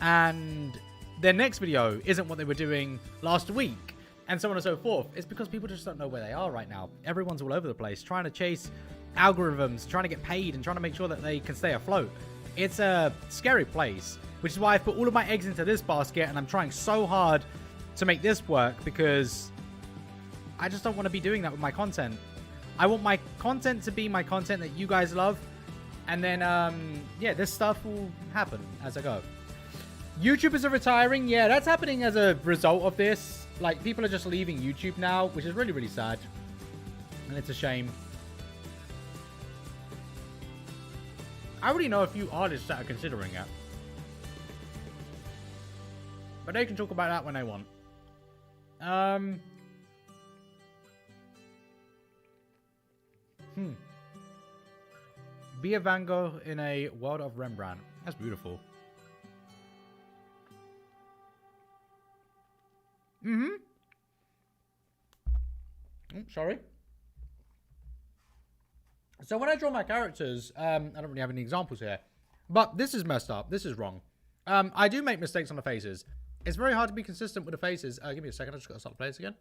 And their next video isn't what they were doing last week, and so on and so forth. It's because people just don't know where they are right now. Everyone's all over the place, trying to chase algorithms, trying to get paid, and trying to make sure that they can stay afloat. It's a scary place, which is why I've put all of my eggs into this basket, and I'm trying so hard to make this work, because I just don't want to be doing that with my content. I want my content to be my content that you guys love, and then, yeah, this stuff will happen as I go. YouTubers are retiring. Yeah, that's happening as a result of this. Like, people are just leaving YouTube now, which is really, really sad. And it's a shame. I already know a few artists that are considering it. But they can talk about that when they want. Be a Van Gogh in a world of Rembrandt. That's beautiful. Sorry. So when I draw my characters, I don't really have any examples here, but this is messed up. This is wrong. I do make mistakes on the faces. It's very hard to be consistent with the faces. Give me a second. I just got to start the place again.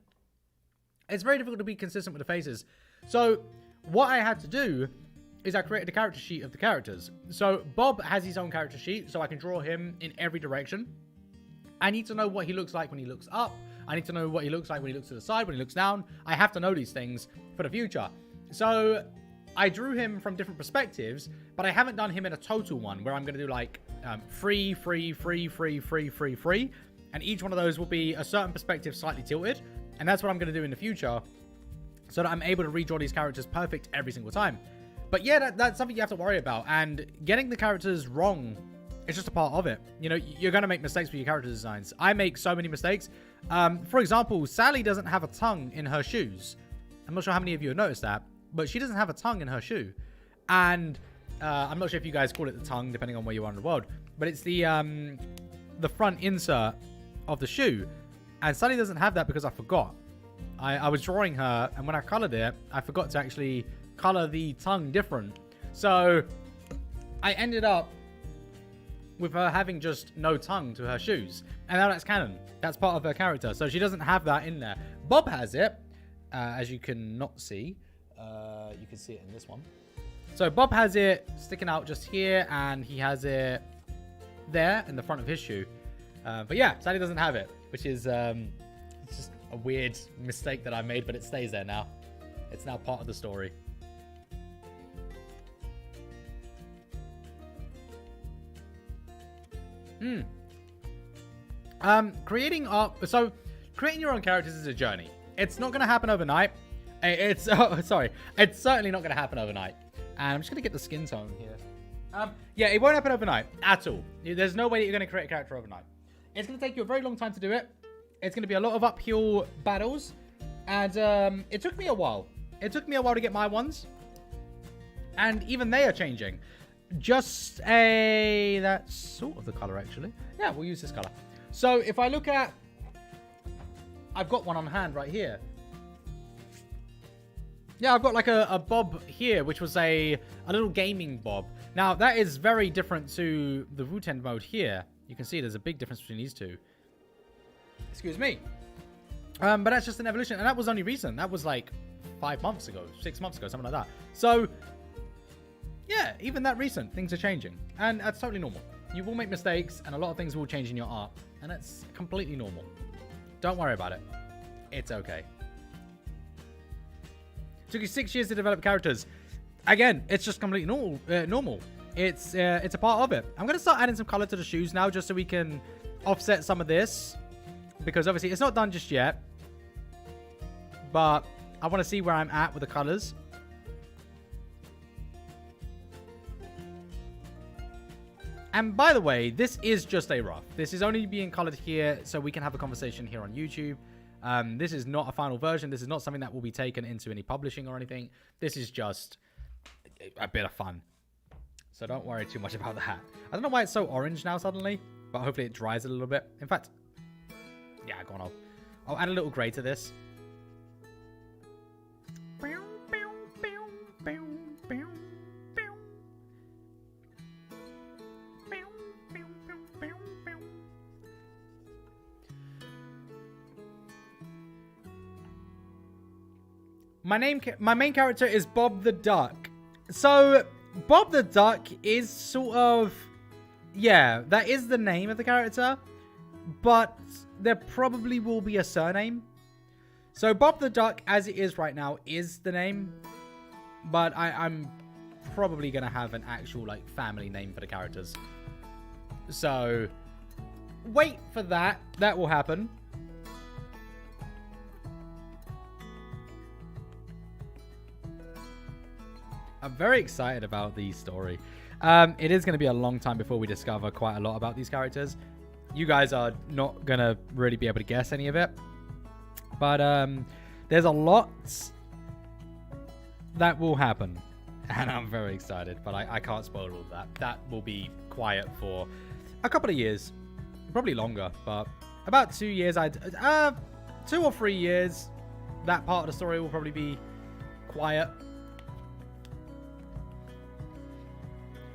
It's very difficult to be consistent with the faces. So what I had to do is I created a character sheet of the characters. So Bob has his own character sheet, so I can draw him in every direction. I need to know what he looks like when he looks up. I need to know what he looks like when he looks to the side, when he looks down. I have to know these things for the future. So I drew him from different perspectives, but I haven't done him in a total one where I'm going to do like free. And each one of those will be a certain perspective slightly tilted. And that's what I'm going to do in the future so that I'm able to redraw these characters perfect every single time. But yeah, that's something you have to worry about. And getting the characters wrong is just a part of it. You know, you're going to make mistakes with your character designs. I make so many mistakes. For example, Sally doesn't have a tongue in her shoes. I'm not sure how many of you have noticed that, but she doesn't have a tongue in her shoe. And I'm not sure if you guys call it the tongue, depending on where you are in the world, but it's the front insert of the shoe. And Sally doesn't have that because I forgot. I was drawing her, and when I colored it, I forgot to actually color the tongue different. So I ended up with her having just no tongue to her shoes. And now that's canon. That's part of her character. So she doesn't have that in there. Bob has it, as you can not see. You can see it in this one. So Bob has it sticking out just here, and he has it there in the front of his shoe. But yeah, Sally doesn't have it, which is it's just a weird mistake that I made, but it stays there now. It's now part of the story. Creating your own characters is a journey. It's not going to happen overnight. It's certainly not going to happen overnight. And I'm just going to get the skin tone here. Yeah, it won't happen overnight at all. There's no way that you're going to create a character overnight. It's going to take you a very long time to do it. It's going to be a lot of uphill battles. And it took me a while. It took me a while to get my ones. And even they are changing. That's sort of the color, actually. Yeah, we'll use this color. So if I look at... I've got one on hand right here. Yeah, I've got like a Bob here, which was a little gaming Bob. Now, that is very different to the Wutend mode here. You can see there's a big difference between these two. Excuse me. But that's just an evolution. And that was only recent. That was like 5 months ago, 6 months ago, something like that. So, yeah, even that recent, things are changing. And that's totally normal. You will make mistakes, and a lot of things will change in your art. And that's completely normal. Don't worry about it. It's okay. Took you 6 years to develop characters. Again, it's just completely normal. It's a part of it. I'm going to start adding some color to the shoes now, just so we can offset some of this. Because obviously, it's not done just yet. But I want to see where I'm at with the colors. And by the way, this is just a rough. This is only being colored here so we can have a conversation here on YouTube. This is not a final version. This is not something that will be taken into any publishing or anything. This is just a bit of fun. So don't worry too much about that. I don't know why it's so orange now suddenly, but hopefully it dries a little bit. In fact, yeah, go on. I'll add a little gray to this. My main character is Bob the Duck. So, Bob the Duck is sort of... Yeah, that is the name of the character. But there probably will be a surname. So, Bob the Duck, as it is right now, is the name. But I'm probably going to have an actual, like, family name for the characters. So, wait for that. That will happen. I'm very excited about the story. It is going to be a long time before we discover quite a lot about these characters. You guys are not going to really be able to guess any of it. But there's a lot that will happen. And I'm very excited. But I can't spoil all of that. That will be quiet for a couple of years. Probably longer. But about 2 years. 2 or 3 years. That part of the story will probably be quiet.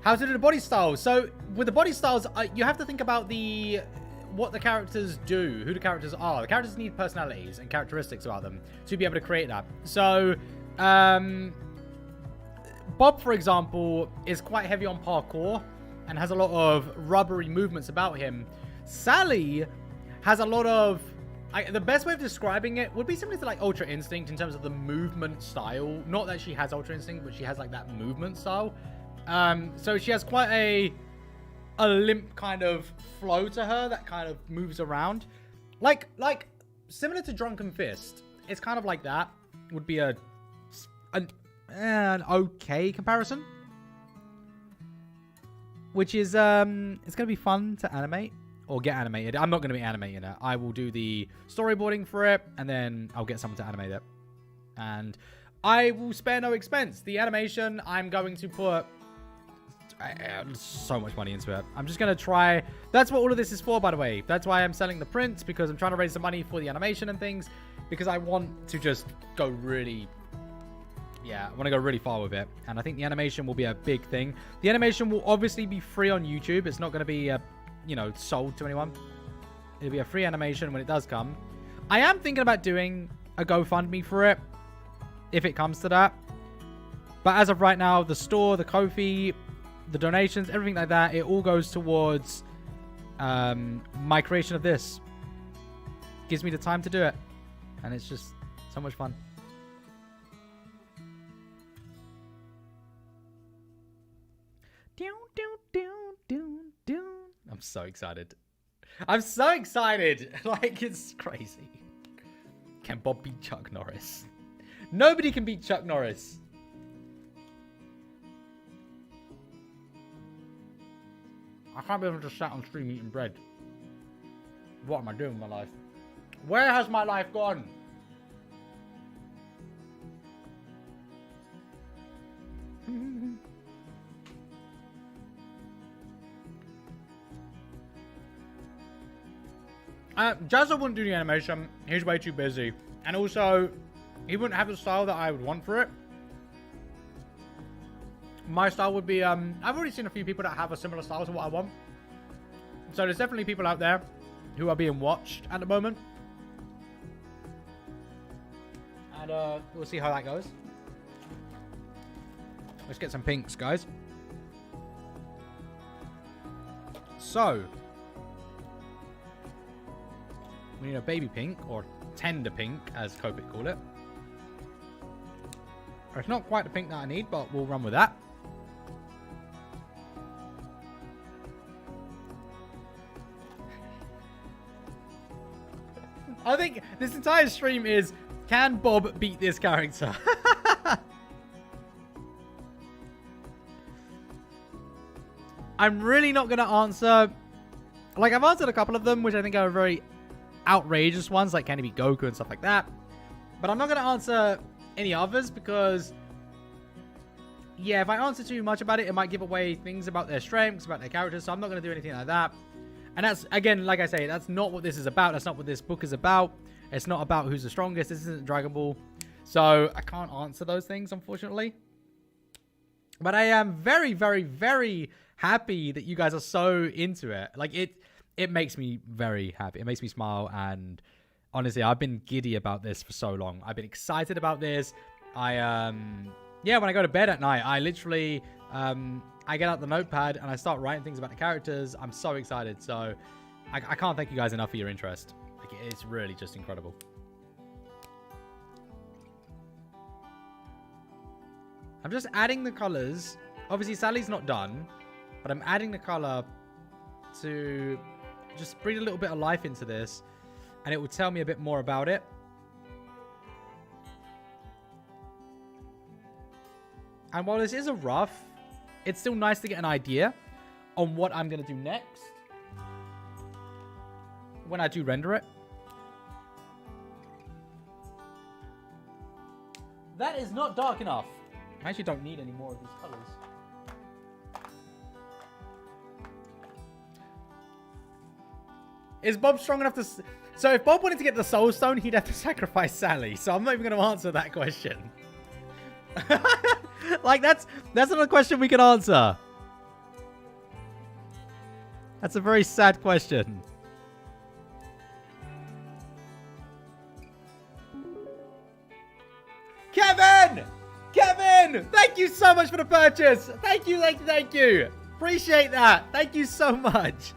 How to do the body styles. So with the body styles, you have to think about what the characters do, who the characters are. The characters need personalities and characteristics about them to be able to create that. So Bob, for example, is quite heavy on parkour and has a lot of rubbery movements about him. Sally has a lot of... the best way of describing it would be similar to like Ultra Instinct in terms of the movement style. Not that she has Ultra Instinct, but she has like that movement style. So she has quite a limp kind of flow to her that kind of moves around. Like similar to Drunken Fist. It's kind of like that. Would be an okay comparison. Which is, it's going to be fun to animate. Or get animated. I'm not going to be animating it. I will do the storyboarding for it, and then I'll get someone to animate it. And I will spare no expense. The animation, I'm going to put so much money into it. I'm just going to try... That's what all of this is for, by the way. That's why I'm selling the prints, because I'm trying to raise some money for the animation and things, because I want to just go really... Yeah, I want to go really far with it. And I think the animation will be a big thing. The animation will obviously be free on YouTube. It's not going to be a... sold to anyone. It'll be a free animation when it does come. I am thinking about doing a GoFundMe for it, if it comes to that. But as of right now, the store, the Ko-fi, the donations, everything like that, it all goes towards my creation of this. Gives me the time to do it. And it's just so much fun. I'm so excited. I'm so excited. Like, it's crazy. Can Bob beat Chuck Norris? Nobody can beat Chuck Norris. I can't believe I just sat on stream eating bread. What am I doing with my life? Where has my life gone? Jazza wouldn't do the animation. He's way too busy. And also, he wouldn't have the style that I would want for it. My style would be, I've already seen a few people that have a similar style to what I want. So there's definitely people out there who are being watched at the moment. And we'll see how that goes. Let's get some pinks, guys. So... we need a baby pink, or tender pink, as Copic call it. It's not quite the pink that I need, but we'll run with that. I think this entire stream is, can Bob beat this character? I'm really not going to answer... Like, I've answered a couple of them, which I think are very... outrageous ones, like can he be Goku and stuff like that, but I'm not going to answer any others because yeah, if I answer too much about it, it might give away things about their strengths, about their characters, so I'm not going to do anything like that. And that's, again, like I say, that's not what this is about. That's not what this book is about. It's not about who's the strongest. This isn't Dragon Ball, so I can't answer those things, unfortunately. But I am very, very, very happy that you guys are so into it. Like, it makes me very happy. It makes me smile, and honestly, I've been giddy about this for so long. I've been excited about this. Yeah, when I go to bed at night, I literally, I get out the notepad and I start writing things about the characters. I'm so excited. So I can't thank you guys enough for your interest. Like, it's really just incredible. I'm just adding the colors. Obviously, Sally's not done, but I'm adding the color to just breathe a little bit of life into this, and it will tell me a bit more about it. And while this is a rough, it's still nice to get an idea on what I'm going to do next when I do render it. That is not dark enough. I actually don't need any more of these colors. Is Bob strong enough to... So if Bob wanted to get the Soul Stone, he'd have to sacrifice Sally. So I'm not even going to answer that question. Like, that's not a question we can answer. That's a very sad question. Kevin! Kevin! Kevin, thank you so much for the purchase. Thank you, thank you, thank you. Appreciate that. Thank you so much.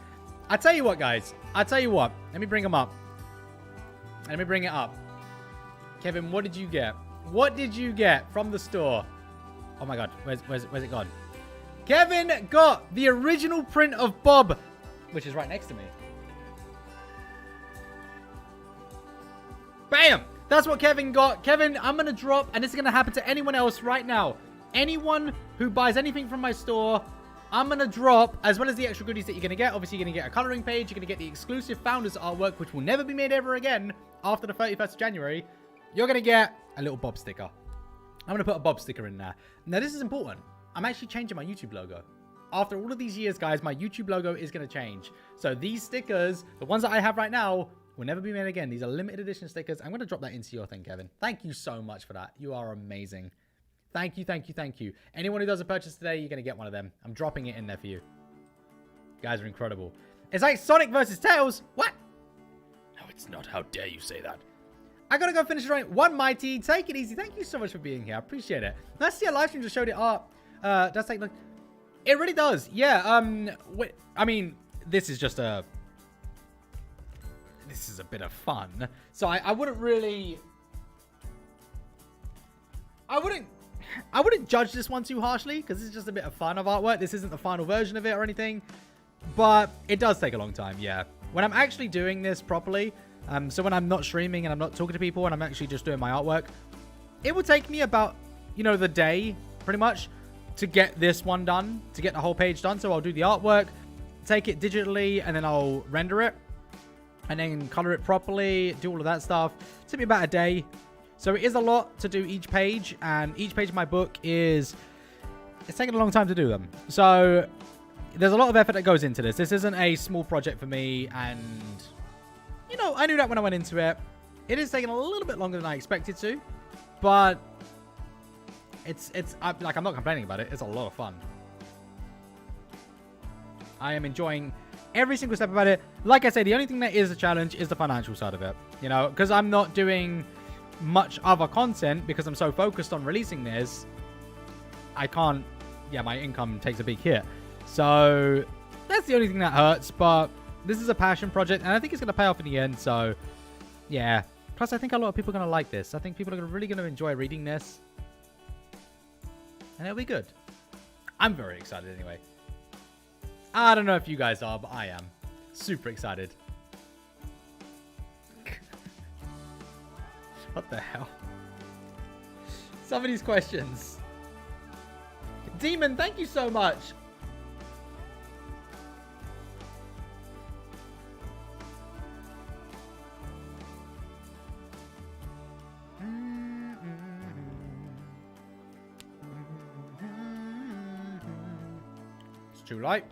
I tell you what, guys. I tell you what. Let me bring him up. Let me bring it up. Kevin, what did you get? What did you get from the store? Oh my God, where's it gone? Kevin got the original print of Bob, which is right next to me. Bam! That's what Kevin got. Kevin, I'm going to drop, and this is going to happen to anyone else right now. Anyone who buys anything from my store, I'm going to drop, as well as the extra goodies that you're going to get. Obviously, you're going to get a coloring page. You're going to get the exclusive Founders artwork, which will never be made ever again after the 31st of January. You're going to get a little Bob sticker. I'm going to put a Bob sticker in there. Now, this is important. I'm actually changing my YouTube logo. After all of these years, guys, my YouTube logo is going to change. So these stickers, the ones that I have right now, will never be made again. These are limited edition stickers. I'm going to drop that into your thing, Kevin. Thank you so much for that. You are amazing. Thank you, thank you, thank you. Anyone who does a purchase today, you're going to get one of them. I'm dropping it in there for you. You guys are incredible. It's like Sonic versus Tails. What? No, it's not. How dare you say that? I gotta go finish it. One Mighty, take it easy. Thank you so much for being here. I appreciate it. Let's see a live stream just showed it up. That's like, it really does. Yeah. I mean, this is just a bit of fun. So I wouldn't really, I wouldn't judge this one too harshly because it's just a bit of fun of artwork. This isn't the final version of it or anything, but it does take a long time. Yeah. When I'm actually doing this properly, so when I'm not streaming and I'm not talking to people and I'm actually just doing my artwork, it would take me about, the day pretty much to get this one done, to get the whole page done. So I'll do the artwork, take it digitally, and then I'll render it and then color it properly, do all of that stuff. It took me about a day. So it is a lot to do each page, and each page of my book it's taking a long time to do them. So there's a lot of effort that goes into this. This isn't a small project for me, and I knew that when I went into it. It is taking a little bit longer than I expected to, but I'm not complaining about it. It's a lot of fun. I am enjoying every single step about it. Like I say, the only thing that is a challenge is the financial side of it, because I'm not doing much other content because I'm so focused on releasing this. I can't, my income takes a big hit. So that's the only thing that hurts, but this is a passion project, and I think it's going to pay off in the end, so yeah. Plus, I think a lot of people are going to like this. I think people are really going to enjoy reading this, and it'll be good. I'm very excited anyway. I don't know if you guys are, but I am. Super excited. What the hell? Some of these questions. Demon, thank you so much. It's too light.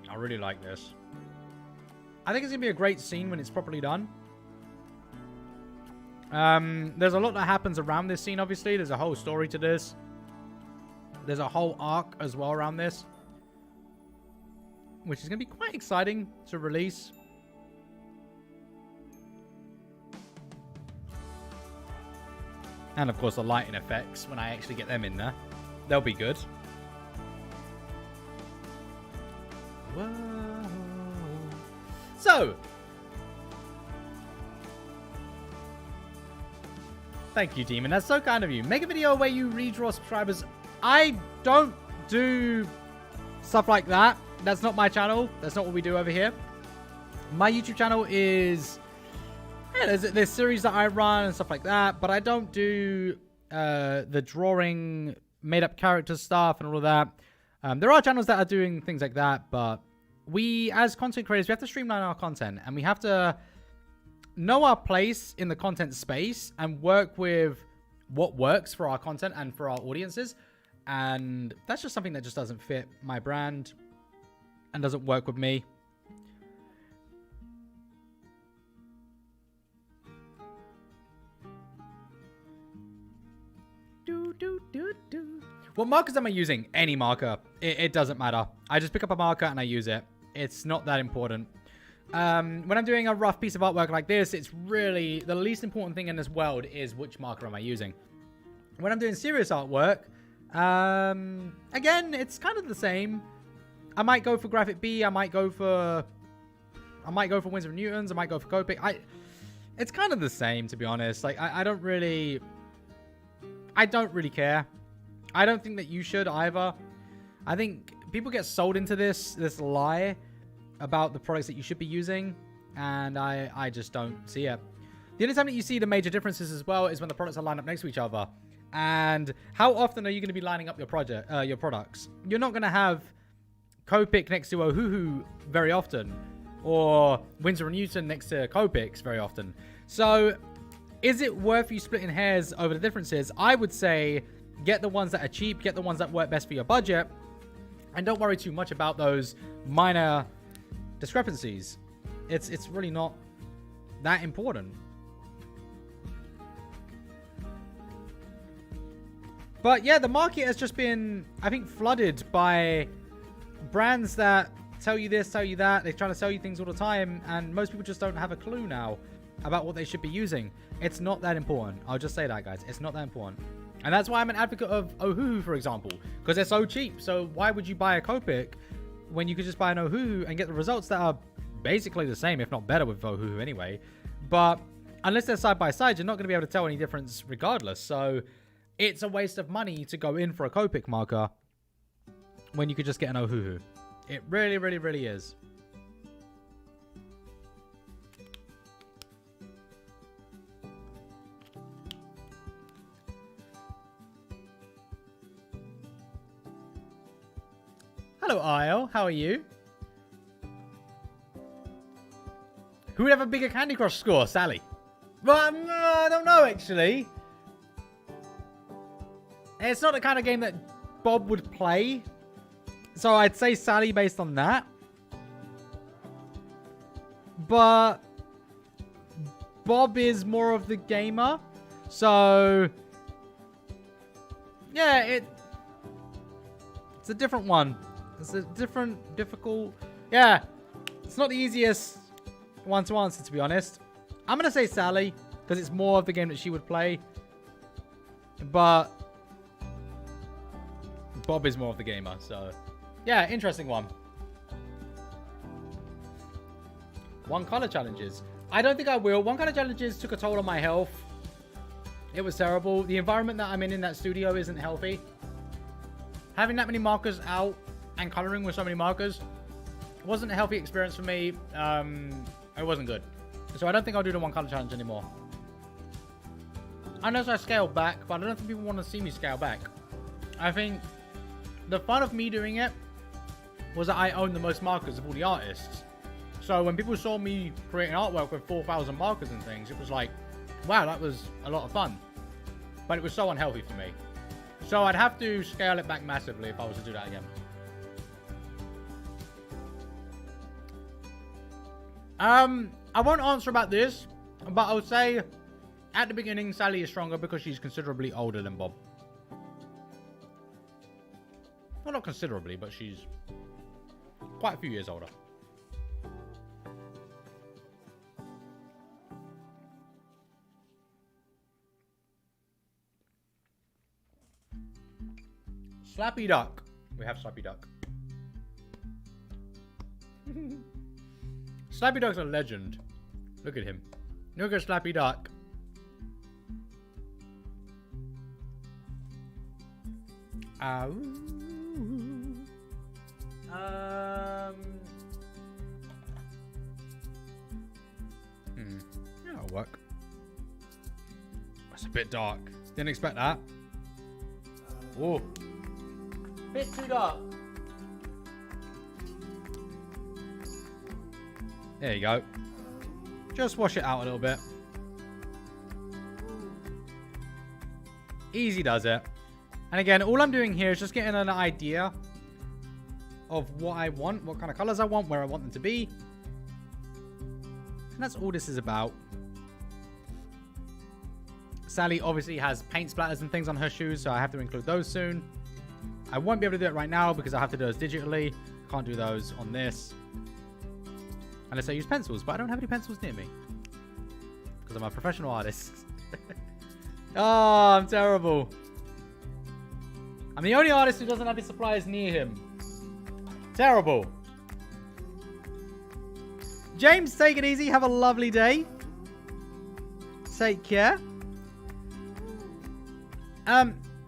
I really like this. I think it's going to be a great scene when it's properly done. There's a lot that happens around this scene, obviously. There's a whole story to this. There's a whole arc as well around this, which is going to be quite exciting to release. And, of course, the lighting effects, when I actually get them in there, they'll be good. Whoa. So, thank you, Demon. That's so kind of you. Make a video where you redraw subscribers. I don't do stuff like that. That's not my channel. That's not what we do over here. My YouTube channel is... there's series that I run and stuff like that, but I don't do the drawing, made-up character stuff and all of that. There are channels that are doing things like that, but we, as content creators, we have to streamline our content, and we have to know our place in the content space and work with what works for our content and for our audiences. And that's just something that just doesn't fit my brand and doesn't work with me. What markers am I using? Any marker. It doesn't matter. I just pick up a marker and I use it. It's not that important. When I'm doing a rough piece of artwork like this, it's really the least important thing in this world is which marker am I using. When I'm doing serious artwork, again, it's kind of the same. I might go for Graphic B. I might go for Winsor & Newton's. I might go for Copic. It's kind of the same, to be honest. Like, I don't really care. I don't think that you should either. I think people get sold into this lie about the products that you should be using, and I just don't see it. The only time that you see the major differences as well is when the products are lined up next to each other. And how often are you going to be lining up your products? You're not going to have Copic next to Ohuhu very often, or Winsor & Newton next to Copics very often. So is it worth you splitting hairs over the differences? I would say get the ones that are cheap, get the ones that work best for your budget, and don't worry too much about those minor discrepancies. It's really not that important. But yeah, the market has just been, I think, flooded by brands that tell you this, tell you that. They're trying to sell you things all the time, and most people just don't have a clue now about what they should be using. It's not that important. I'll just say that, guys. It's not that important. And that's why I'm an advocate of Ohuhu, for example, because they're so cheap. So why would you buy a Copic when you could just buy an Ohuhu and get the results that are basically the same, if not better with Ohuhu anyway? But unless they're side by side, you're not going to be able to tell any difference regardless. So it's a waste of money to go in for a Copic marker when you could just get an Ohuhu. It really, really, really is. Hello, Isle. How are you? Who would have a bigger Candy Crush score? Sally. Well, I don't know, actually. It's not the kind of game that Bob would play. So I'd say Sally based on that. But Bob is more of the gamer. So yeah, it's a different one. It's a different, difficult. Yeah, it's not the easiest one to answer, to be honest. I'm going to say Sally because it's more of the game that she would play. But Bob is more of the gamer, so yeah, interesting one. One color challenges. I don't think I will. One color challenges took a toll on my health. It was terrible. The environment that I'm in that studio isn't healthy. Having that many markers out and coloring with so many markers wasn't a healthy experience for me. It wasn't good. So I don't think I'll do the one color challenge anymore. Unless I scale back, but I don't think people want to see me scale back. I think the fun of me doing it was that I own the most markers of all the artists. So when people saw me creating artwork with 4,000 markers and things, it was like, wow, that was a lot of fun. But it was so unhealthy for me. So I'd have to scale it back massively if I was to do that again. I won't answer about this, but I'll say at the beginning, Sally is stronger because she's considerably older than Bob. Well, not considerably, but she's quite a few years older. Slappy Duck. We have Slappy Duck. Slappy Duck's a legend. Look at him. Look at Slappy Duck. Yeah, that'll work. That's a bit dark. Didn't expect that. Oh. Bit too dark. There you go. Just wash it out a little bit. Easy does it. And again, all I'm doing here is just getting an idea of what I want, what kind of colors I want, where I want them to be. And that's all this is about. Sally obviously has paint splatters and things on her shoes, so I have to include those soon. I won't be able to do it right now because I have to do those digitally. Can't do those on this. Unless I use pencils, but I don't have any pencils near me. Because I'm a professional artist. Oh, I'm terrible. I'm the only artist who doesn't have his suppliers near him. Terrible. James, take it easy. Have a lovely day. Take care.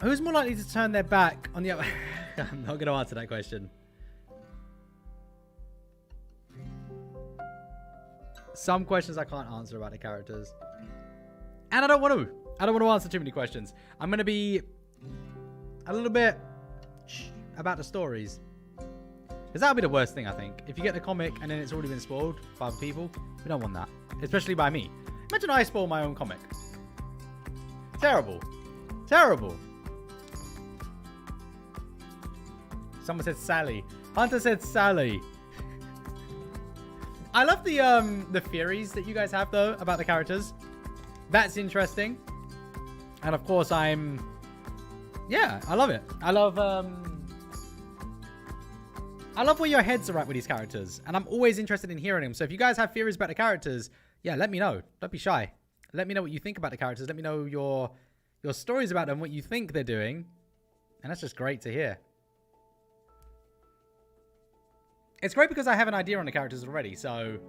Who's more likely to turn their back on the other... I'm not going to answer that question. Some questions I can't answer about the characters. And I don't want to. I don't want to answer too many questions. I'm going to be a little bit about the stories. Because that would be the worst thing, I think. If you get the comic and then it's already been spoiled by other people, we don't want that. Especially by me. Imagine I spoil my own comic. Terrible. Terrible. Someone said Sally. Hunter said Sally. I love the theories that you guys have, though, about the characters. That's interesting. And, of course, yeah, I love it. I love where your heads are at with these characters. And I'm always interested in hearing them. So if you guys have theories about the characters, yeah, let me know. Don't be shy. Let me know what you think about the characters. Let me know your stories about them, what you think they're doing. And that's just great to hear. It's great because I have an idea on the characters already, so...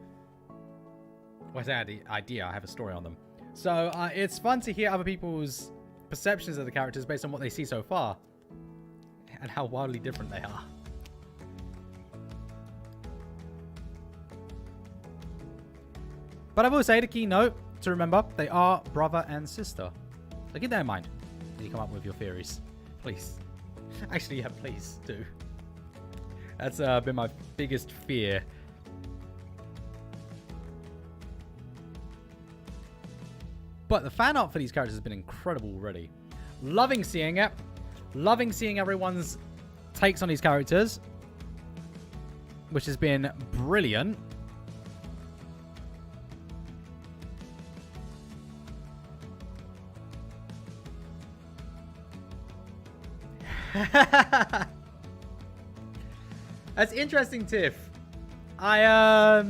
Well, I say the idea, I have a story on them. So, it's fun to hear other people's perceptions of the characters based on what they see so far. And how wildly different they are. But I will say the key note to remember, they are brother and sister. So keep that in mind when you come up with your theories. Please. Actually, yeah, please do. That's been my biggest fear. But the fan art for these characters has been incredible already. Loving seeing it. Loving seeing everyone's takes on these characters. Which has been brilliant. That's interesting, Tiff. I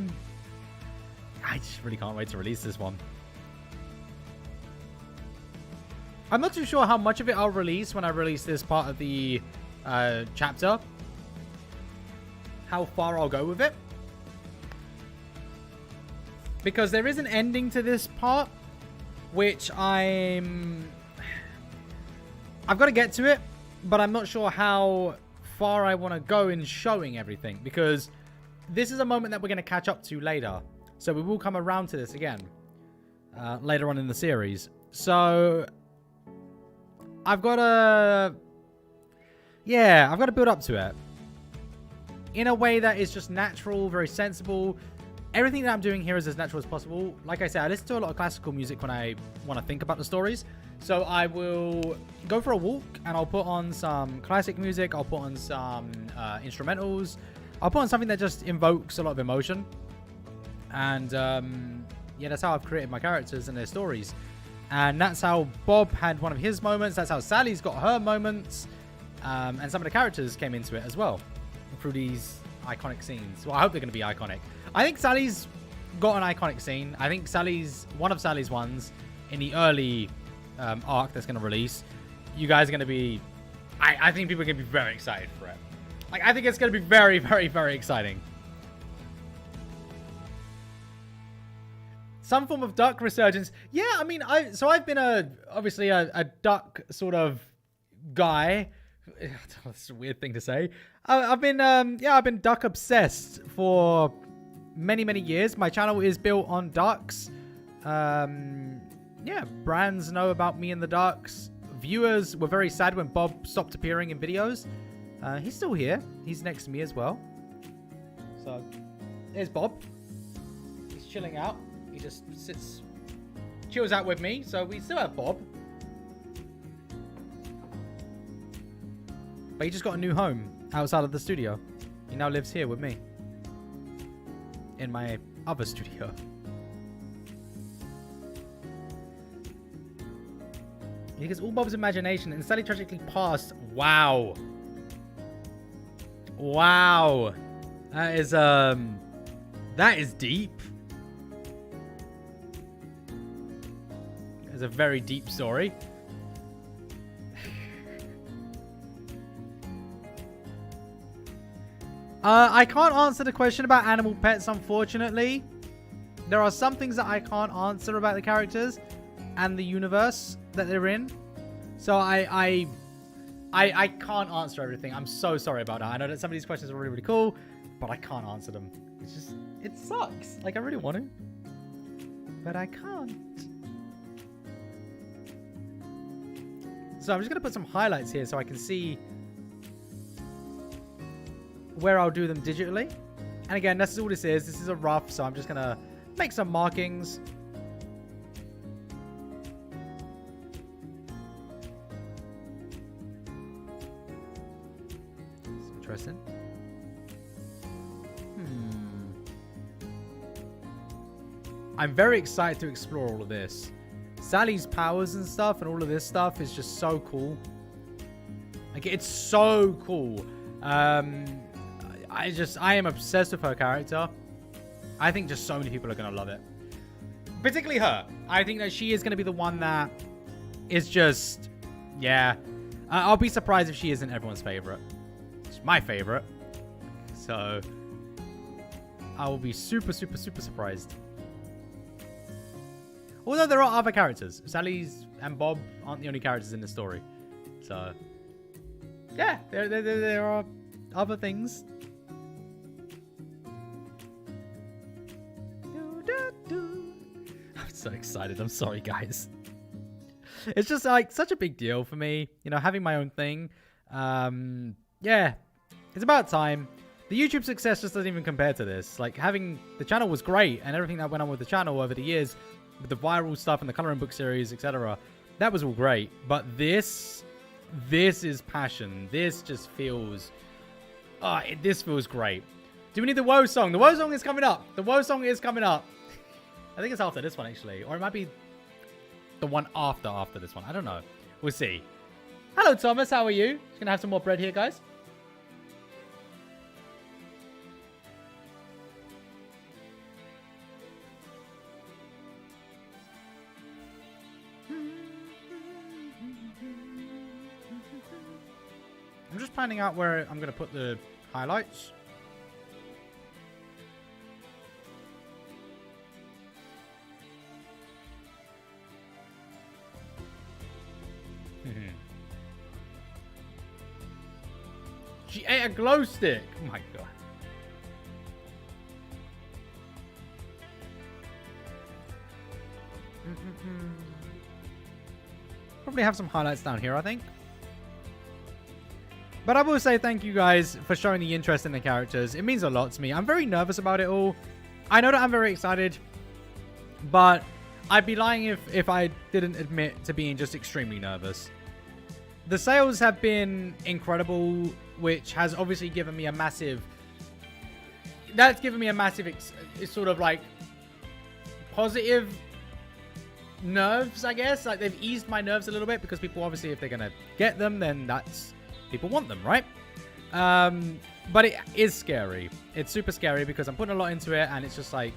just really can't wait to release this one. I'm not too sure how much of it I'll release when I release this part of the chapter. How far I'll go with it. Because there is an ending to this part, which I've got to get to it, but I'm not sure how far I want to go in showing everything, because this is a moment that we're going to catch up to later. So we will come around to this again later on in the series. So I've got to, yeah, I've got to build up to it in a way that is just natural, very sensible. Everything that I'm doing here is as natural as possible. Like I said, I listen to a lot of classical music when I want to think about the stories. So I will go for a walk and I'll put on some classic music. I'll put on some instrumentals. I'll put on something that just invokes a lot of emotion. And yeah, that's how I've created my characters and their stories. And that's how Bob had one of his moments. That's how Sally's got her moments. And some of the characters came into it as well through these iconic scenes. Well, I hope they're going to be iconic. I think Sally's got an iconic scene. I think one of Sally's ones in the early arc that's going to release. You guys are going to be... I think people are going to be very excited for it. Like, I think it's going to be very, very, very exciting. Some form of duck resurgence. Yeah, I mean, I've been obviously a duck sort of guy. That's a weird thing to say. I've been duck obsessed for many, many years. My channel is built on ducks. Yeah, brands know about me and the ducks. Viewers were very sad when Bob stopped appearing in videos. He's still here. He's next to me as well. So, there's Bob. He's chilling out. He just chills out with me. So, we still have Bob. But he just got a new home outside of the studio. He now lives here with me. In my other studio. Because all Bob's imagination and Sally tragically passed. Wow. Wow. That That is deep. It's a very deep story. I can't answer the question about animal pets, unfortunately. There are some things that I can't answer about the characters and the universe that they're in. So I can't answer everything. I'm so sorry about that. I know that some of these questions are really, really cool, but I can't answer them. It's just, it sucks. Like, I really want to, but I can't. So I'm just going to put some highlights here so I can see where I'll do them digitally. And again, this is all this is. This is a rough, so I'm just going to make some markings. It's interesting. I'm very excited to explore all of this. Sally's powers and stuff and all of this stuff is just so cool. Like, it's so cool. I am obsessed with her character. I think just so many people are going to love it. Particularly her. I think that she is going to be the one that is just, yeah. I'll be surprised if she isn't everyone's favorite. She's my favorite. So, I will be super, super, super surprised. Although there are other characters. Sally's and Bob aren't the only characters in the story. So, yeah, there are other things. I'm so excited. I'm sorry, guys. It's just like such a big deal for me, you know, having my own thing. Yeah, it's about time. The YouTube success just doesn't even compare to this. Like, having the channel was great, and everything that went on with the channel over the years, with the viral stuff and the coloring book series, etc., that was all great. But this is passion. This just feels, this feels great. Do we need the Woe song? The Woe song is coming up. The Woe song is coming up. I think it's after this one, actually. Or it might be the one after this one. I don't know. We'll see. Hello, Thomas. How are you? Just gonna have some more bread here, guys. I'm just planning out where I'm going to put the highlights. She ate a glow stick. Oh my god. Probably have some highlights down here, I think. But I will say thank you guys for showing the interest in the characters. It means a lot to me. I'm very nervous about it all. I know that I'm very excited, but I'd be lying if I didn't admit to being just extremely nervous. The sales have been incredible, which has obviously given me a massive... That's given me a massive sort of like positive nerves, I guess. Like, they've eased my nerves a little bit because people obviously, if they're going to get them, then that's... people want them, right? But it is scary. It's super scary because I'm putting a lot into it, and it's just like,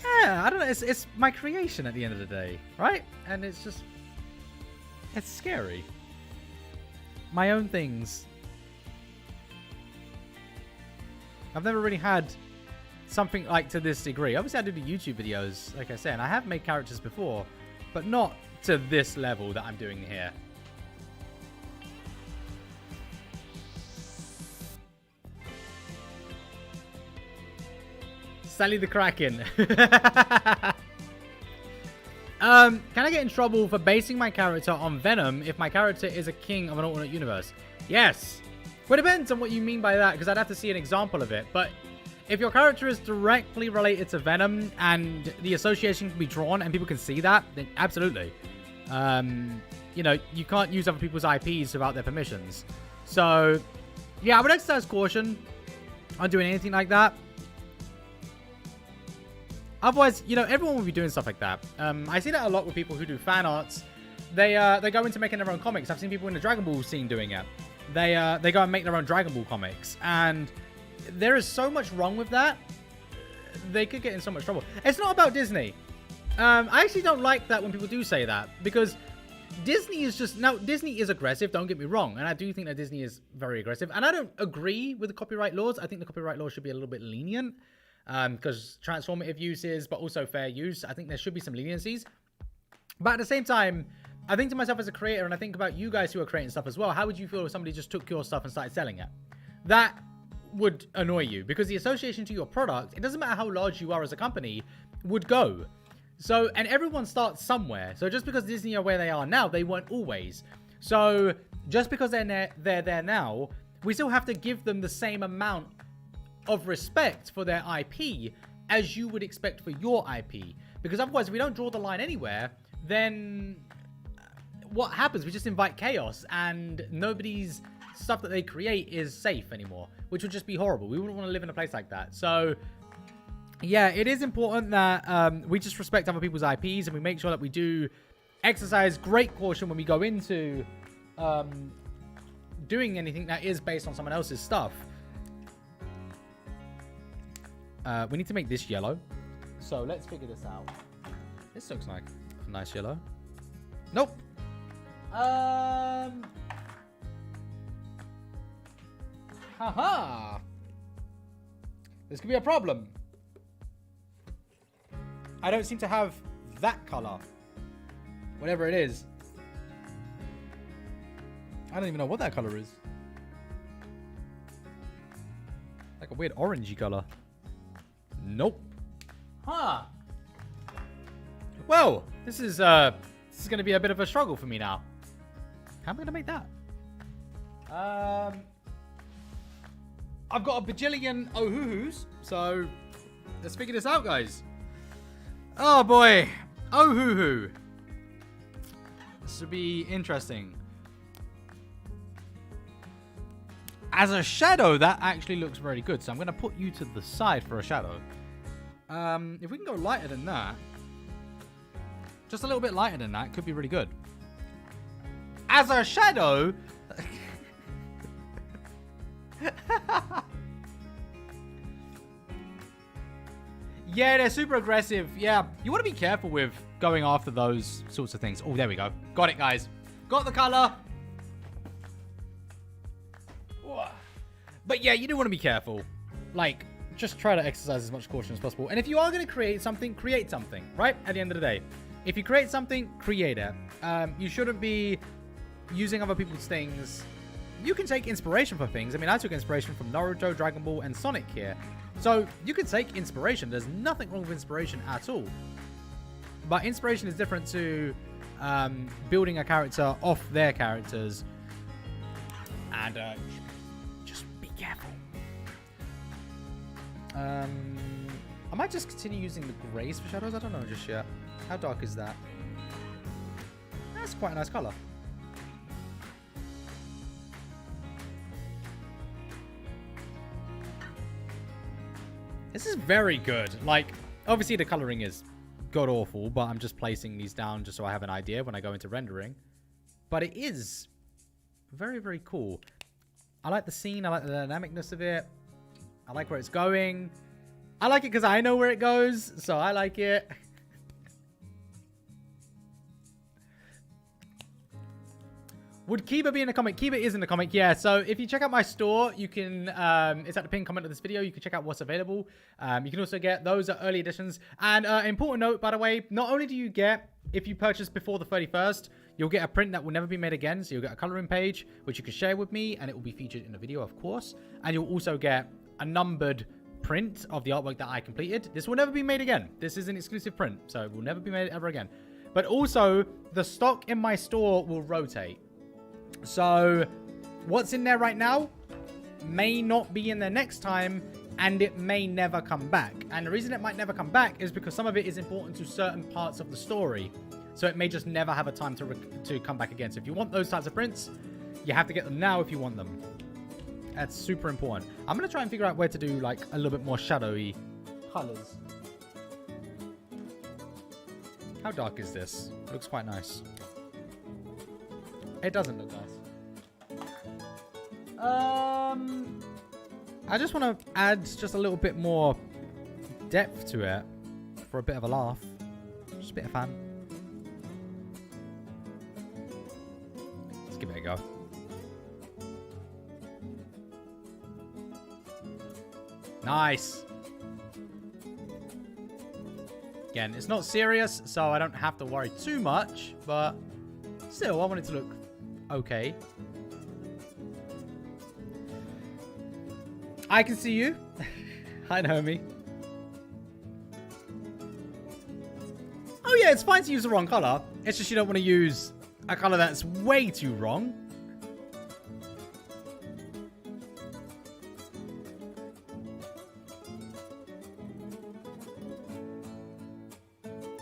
yeah, I don't know. It's my creation at the end of the day, right? And it's just, it's scary. My own things. I've never really had something like to this degree. Obviously, I do the YouTube videos, like I said, and I have made characters before, but not to this level that I'm doing here. Sally the Kraken. Can I get in trouble for basing my character on Venom if my character is a king of an alternate universe? Yes. Well, it depends on what you mean by that, because I'd have to see an example of it. But if your character is directly related to Venom and the association can be drawn and people can see that, then absolutely. You know, you can't use other people's IPs without their permissions. So, yeah, I would exercise caution on doing anything like that. Otherwise, you know, everyone will be doing stuff like that. I see that a lot with people who do fan arts. They go into making their own comics. I've seen people in the Dragon Ball scene doing it. They go and make their own Dragon Ball comics. And there is so much wrong with that. they could get in so much trouble. It's not about Disney. I actually don't like that when people do say that, because Disney is just... Now, Disney is aggressive, don't get me wrong. And I do think that Disney is very aggressive. And I don't agree with the copyright laws. I think the copyright laws should be a little bit lenient. Because transformative uses, but also fair use. I think there should be some leniencies. But at the same time, I think to myself as a creator, and I think about you guys who are creating stuff as well, how would you feel if somebody just took your stuff and started selling it? That would annoy you, because the association to your product, it doesn't matter how large you are as a company, would go. So, and everyone starts somewhere. So just because Disney are where they are now, they weren't always. So just because they're there now, we still have to give them the same amount of respect for their IP as you would expect for your IP. Because otherwise, if we don't draw the line anywhere, then what happens? We just invite chaos, and nobody's stuff that they create is safe anymore, which would just be horrible. We wouldn't want to live in a place like that. So yeah, it is important that we just respect other people's IPs, and we make sure that we do exercise great caution when we go into doing anything that is based on someone else's stuff. We need to make this yellow. So let's figure this out. This looks like a nice yellow. Nope. Haha. This could be a problem. I don't seem to have that color. Whatever it is. I don't even know what that color is. Like a weird orangey color. Nope. Huh. Well, this is going to be a bit of a struggle for me now. How am I going to make that? I've got a bajillion oh-hoo-hoos, so let's figure this out, guys. Oh boy. Oh-hoo-hoo. This would be interesting. As a shadow, that actually looks very good. So I'm going to put you to the side for a shadow. If we can go lighter than that, just a little bit lighter than that, could be really good. As a shadow... Yeah, they're super aggressive. Yeah, you want to be careful with going after those sorts of things. Oh, there we go. Got it, guys. Got the color. But yeah, you do want to be careful. Like, just try to exercise as much caution as possible. And if you are going to create something, right? At the end of the day. If you create something, create it. You shouldn't be using other people's things. You can take inspiration for things. I mean, I took inspiration from Naruto, Dragon Ball, and Sonic here. So you could take inspiration. There's nothing wrong with inspiration at all. But inspiration is different to building a character off their characters. And just be careful. I might just continue using the grays for shadows. I don't know just yet. How dark is that? That's quite a nice color. This is very good. Like, obviously the coloring is god-awful, but I'm just placing these down just so I have an idea when I go into rendering. But it is very, very cool. I like the scene. I like the dynamicness of it. I like where it's going. I like it because I know where it goes, so I like it. Would Kiba be in the comic? Kiba is in the comic, yeah. So if you check out my store, you can, it's at the pinned comment of this video. You can check out what's available. You can also get those at early editions. And important note, by the way, not only do you get, if you purchase before the 31st, you'll get a print that will never be made again. So you'll get a coloring page, which you can share with me, and it will be featured in the video, of course. And you'll also get a numbered print of the artwork that I completed. This will never be made again. This is an exclusive print, so it will never be made ever again. But also, the stock in my store will rotate. So what's in there right now may not be in there next time, and it may never come back. And the reason it might never come back is because some of it is important to certain parts of the story. So it may just never have a time to come back again. So if you want those types of prints, you have to get them now if you want them. That's super important. I'm going to try and figure out where to do like a little bit more shadowy colors. How dark is this? Looks quite nice. It doesn't look nice. I just want to add just a little bit more depth to it for a bit of a laugh. Just a bit of fun. Let's give it a go. Nice. Again, it's not serious, so I don't have to worry too much, but still, I want it to look okay. I can see you. Hi, Naomi. Oh yeah, it's fine to use the wrong color. It's just you don't want to use a color that's way too wrong.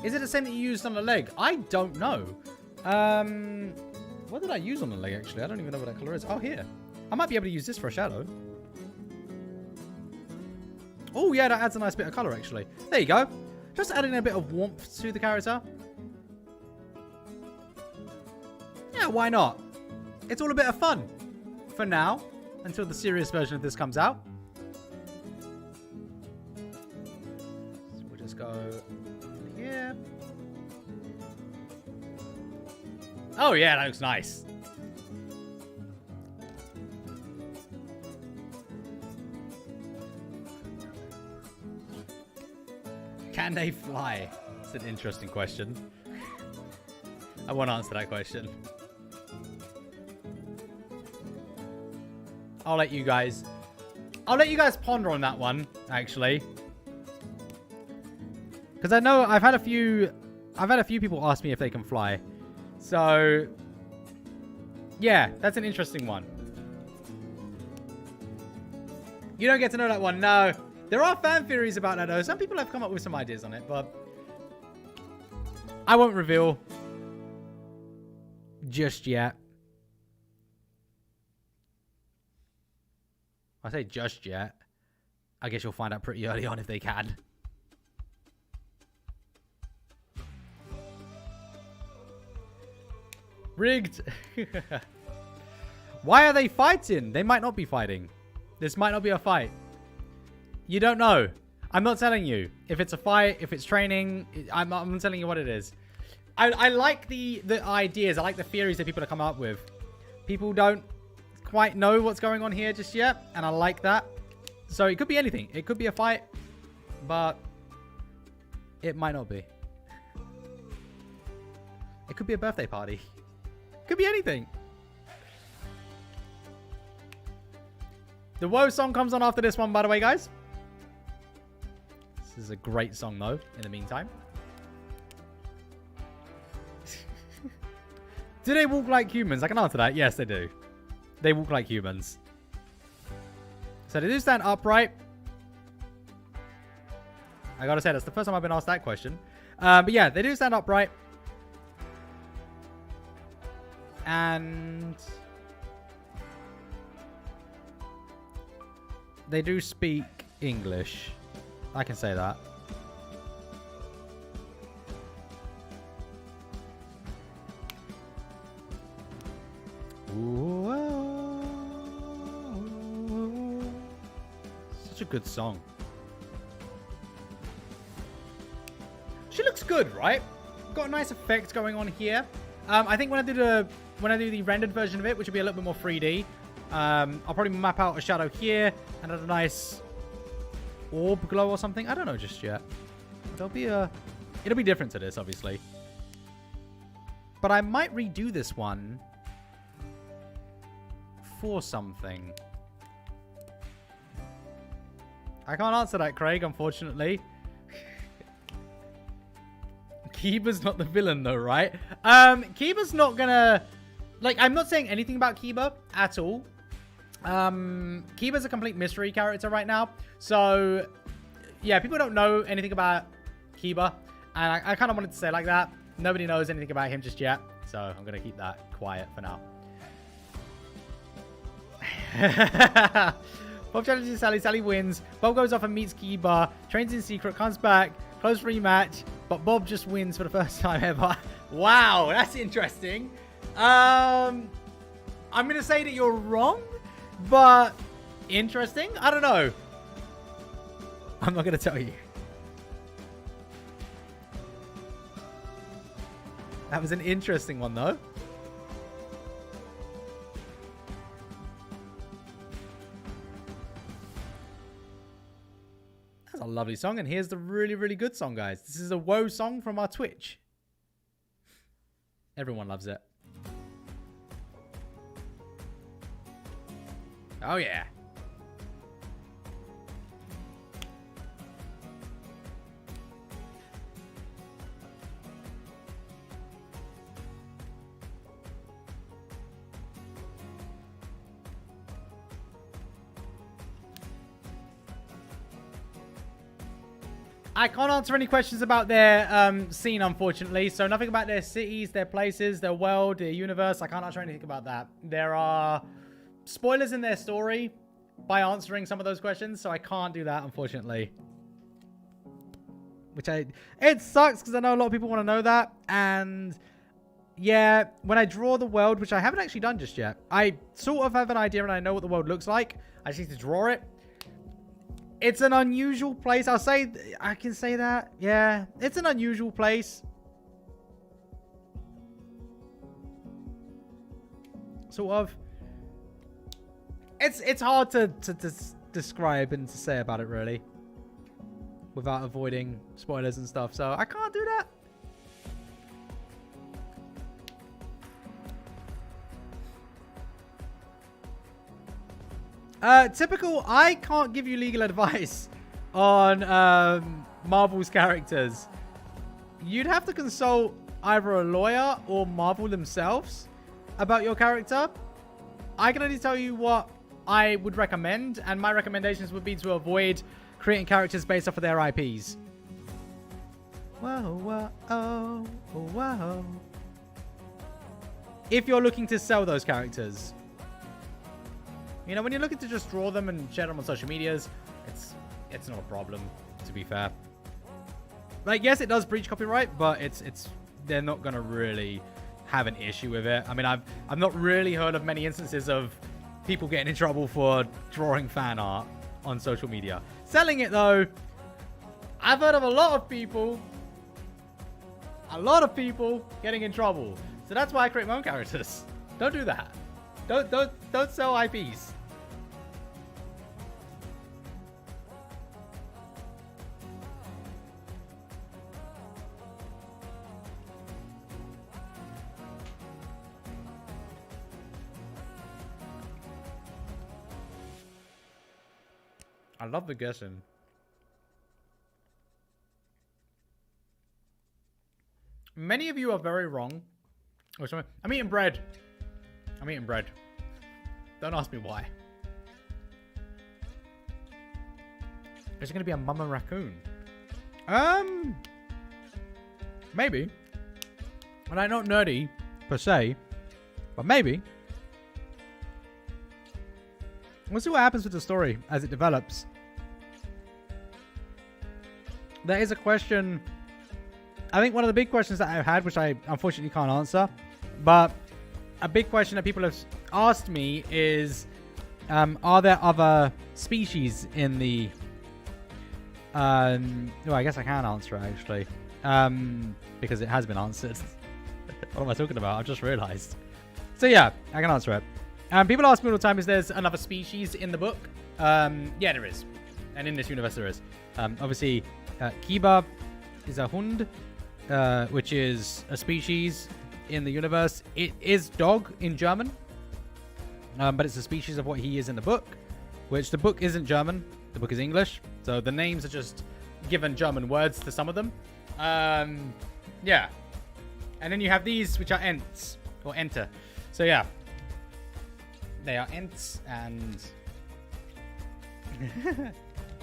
Is it the same that you used on the leg? I don't know. What did I use on the leg, actually? I don't even know what that color is. Oh, here. I might be able to use this for a shadow. Oh, yeah, that adds a nice bit of color, actually. There you go. Just adding a bit of warmth to the character. Yeah, why not? It's all a bit of fun. For now. Until the serious version of this comes out. So we'll just go here. Oh, yeah, that looks nice. Can they fly? It's an interesting question. I won't answer that question. I'll let you guys ponder on that one, actually. Because I know I've had a few people ask me if they can fly. So yeah, that's an interesting one. You don't get to know that one, no. There are fan theories about that, though. Some people have come up with some ideas on it, but I won't reveal just yet. I say just yet. I guess you'll find out pretty early on if they can. Rigged. Why are they fighting? They might not be fighting. This might not be a fight. You don't know. I'm not telling you. If it's a fight, if it's training, I'm telling you what it is. I like the ideas. I like the theories that people have come up with. People don't quite know what's going on here just yet, and I like that. So it could be anything. It could be a fight, but it might not be. It could be a birthday party. Could be anything. The Woe song comes on after this one, by the way, guys. This is a great song, though, in the meantime. Do they walk like humans? I can answer that. Yes, they do. They walk like humans. So they do stand upright. I gotta say, that's the first time I've been asked that question. But yeah, they do stand upright. And they do speak English. I can say that. Such a good song. She looks good, right? Got a nice effect going on here. I think when I do the rendered version of it, which will be a little bit more 3D, I'll probably map out a shadow here and add a nice orb glow or something. I don't know just yet. It'll be different to this, obviously. But I might redo this one for something. I can't answer that, Craig, unfortunately. Kiba's not the villain, though, right? Kiba's not gonna... Like, I'm not saying anything about Kiba at all. Kiba's a complete mystery character right now. So, yeah, people don't know anything about Kiba. And I kind of wanted to say like that. Nobody knows anything about him just yet. So, I'm going to keep that quiet for now. Bob challenges Sally. Sally wins. Bob goes off and meets Kiba. Trains in secret. Comes back. Close rematch. But Bob just wins for the first time ever. Wow, that's interesting. I'm going to say that you're wrong. But interesting. I don't know. I'm not going to tell you. That was an interesting one, though. That's a lovely song. And here's the really, really good song, guys. This is a Woe song from our Twitch. Everyone loves it. Oh, yeah. I can't answer any questions about their scene, unfortunately. So nothing about their cities, their places, their world, their universe. I can't answer anything about that. There are spoilers in their story by answering some of those questions, so I can't do that, unfortunately. It sucks because I know a lot of people want to know that. And yeah, when I draw the world, which I haven't actually done just yet, I sort of have an idea and I know what the world looks like. I just need to draw it. It's an unusual place. I can say that. Yeah, it's an unusual place. Sort of. It's hard to describe and to say about it, really, without avoiding spoilers and stuff. So I can't do that. Typical, I can't give you legal advice on Marvel's characters. You'd have to consult either a lawyer or Marvel themselves about your character. I can only tell you what I would recommend, and my recommendations would be to avoid creating characters based off of their IPs. Whoa, whoa, oh, whoa. If you're looking to sell those characters. You know, when you're looking to just draw them and share them on social medias, it's not a problem, to be fair. Like, yes, it does breach copyright, but they're not gonna really have an issue with it. I mean, I've not really heard of many instances of people getting in trouble for drawing fan art on social media. Selling it, though, I've heard of a lot of people getting in trouble. So that's why I create my own characters. Don't do that. Don't sell IPs. I love the guessing. Many of you are very wrong. Oh, sorry. I'm eating bread. Don't ask me why. Is it going to be a mama raccoon? Maybe. And I'm not nerdy, per se. But maybe. We'll see what happens with the story as it develops. There is a question. I think one of the big questions that I've had, which I unfortunately can't answer, but a big question that people have asked me is, are there other species in the... well, I guess I can answer it, actually. Because it has been answered. What am I talking about? I've just realized. So yeah, I can answer it. People ask me all the time, is there's another species in the book? Yeah, there is. And in this universe, there is. Obviously, Kiba is a Hund, which is a species in the universe. It is dog in German, but it's a species of what he is in the book, which the book isn't German. The book is English. So the names are just given German words to some of them. Yeah. And then you have these, which are Ents, or Enter. So yeah. They are Ents, and